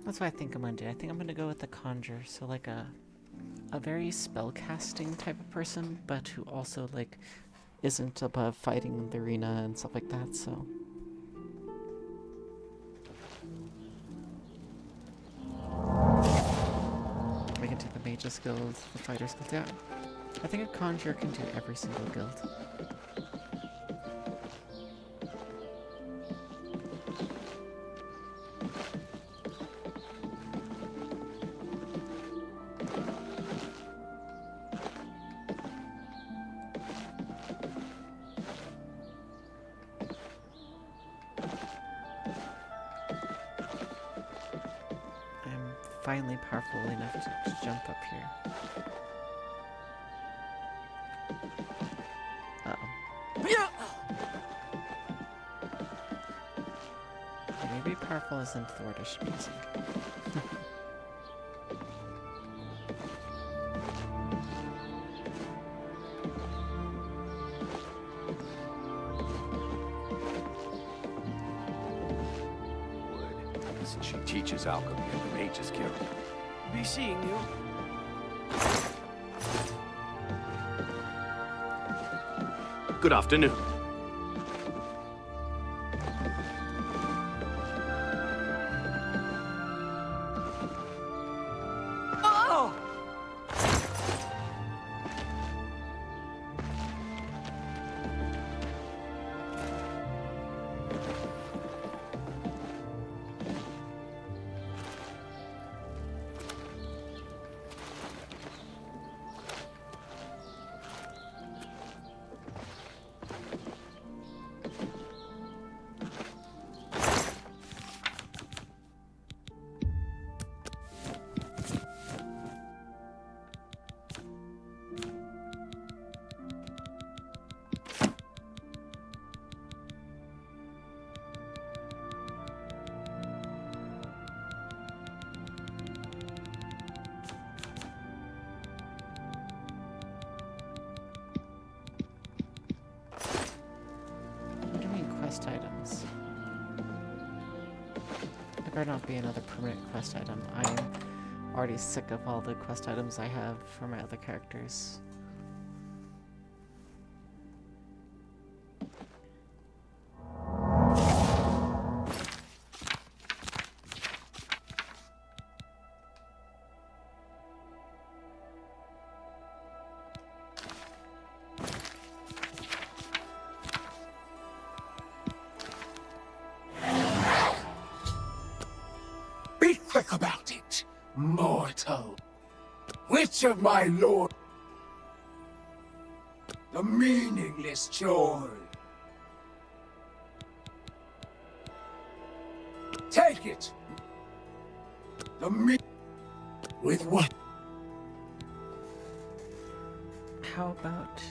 That's what I think I'm gonna do. I think I'm gonna go with the conjure, so like a very spellcasting type of person, but who also like isn't above fighting the arena and stuff like that. So we can take the mage's guild, the fighter's guild. Yeah, I think a conjurer can do every single guild. finally powerful enough to jump up here. Maybe powerful isn't the word I should be using. She teaches alchemy at the Mages Guild. Be seeing you. Good afternoon. Oh! Quest items. There better not be another permanent quest item. I'm already sick of all the quest items I have for my other characters. Be quick about it, mortal. Which of my lord? The meaningless chore. Take it. With what? How about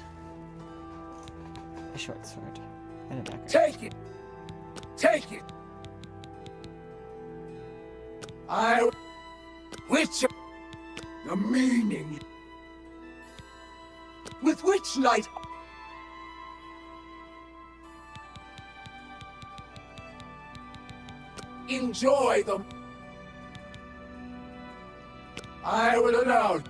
a short sword and a dagger? Take it. Take it. Which of the meaning? With which light? Enjoy them. I will allow.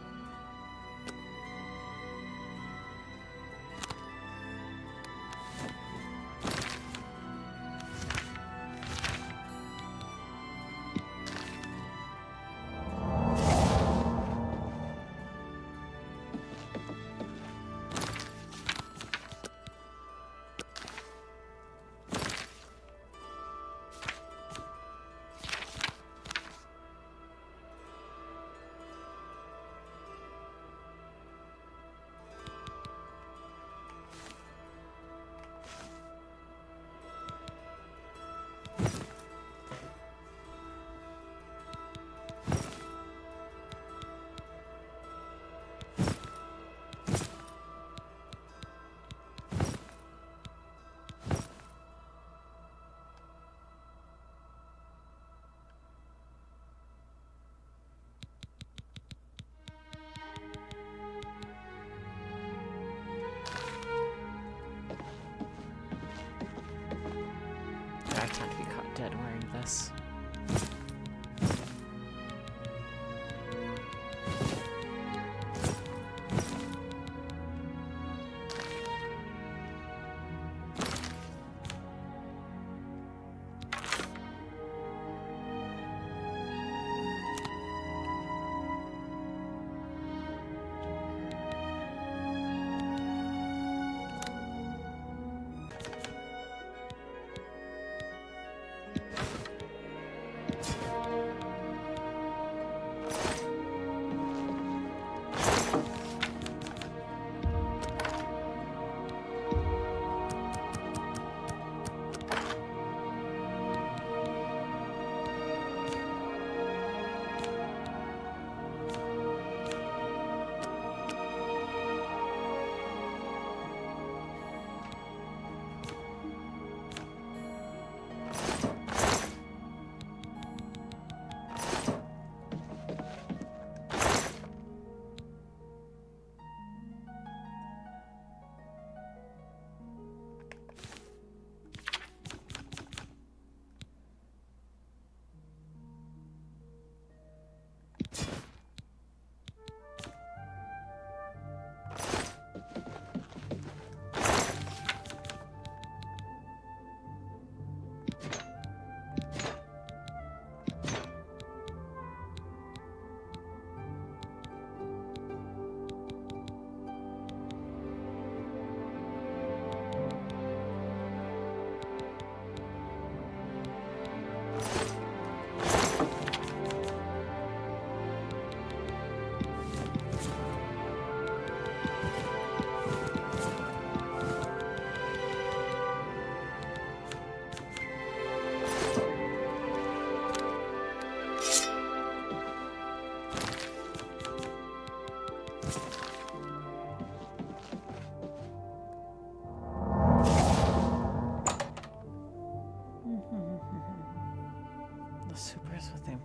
I can't be caught dead wearing this.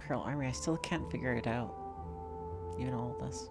Imperial Army. I still can't figure it out. Even all of this.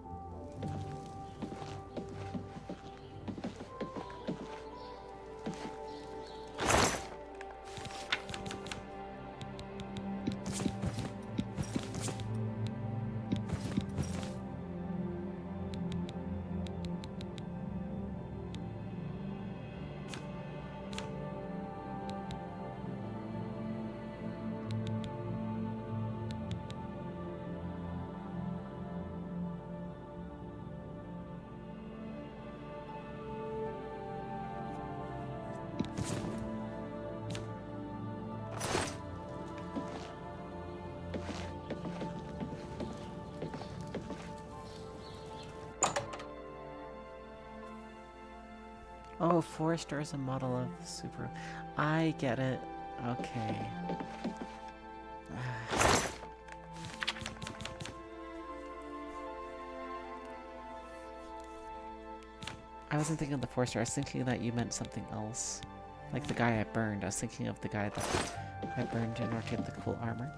Oh, Forester is a model of the Super. I get it. Okay. I wasn't thinking of the Forester. I was thinking that you meant something else. Like the guy I burned. I was thinking of the guy that I burned in order to get the cool armor.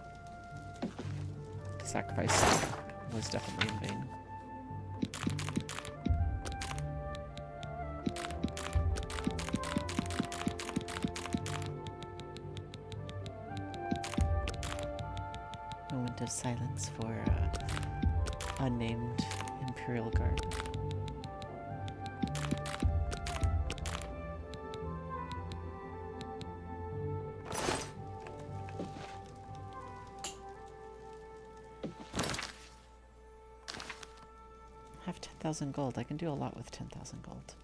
The sacrifice was definitely in vain. Moment of silence for unnamed Imperial Guard. I have 10,000 gold. I can do a lot with 10,000 gold.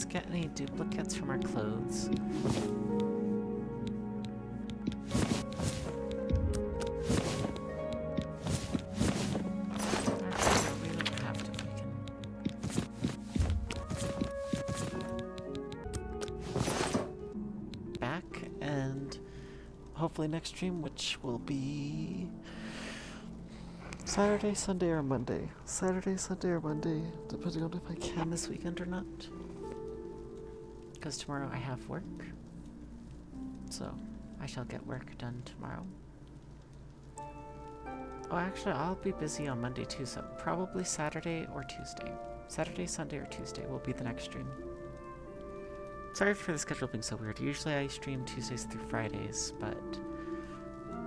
Get any duplicates from our clothes. Actually, we don't have to. We can back and hopefully next stream, which will be Saturday, Sunday, or Monday. Saturday, Sunday, or Monday, depending on if I can this weekend or not. Because tomorrow I have work, so I shall get work done tomorrow. Oh, actually, I'll be busy on Monday too, so probably Saturday or Tuesday. Saturday, Sunday, or Tuesday will be the next stream. Sorry for the schedule being so weird. Usually I stream Tuesdays through Fridays, but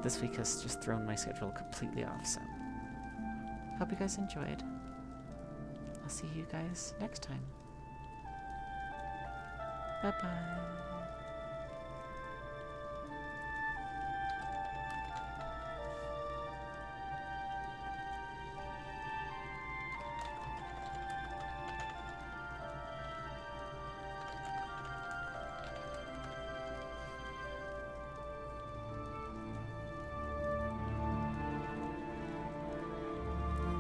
this week has just thrown my schedule completely off, so hope you guys enjoyed. I'll see you guys next time. Bye-bye.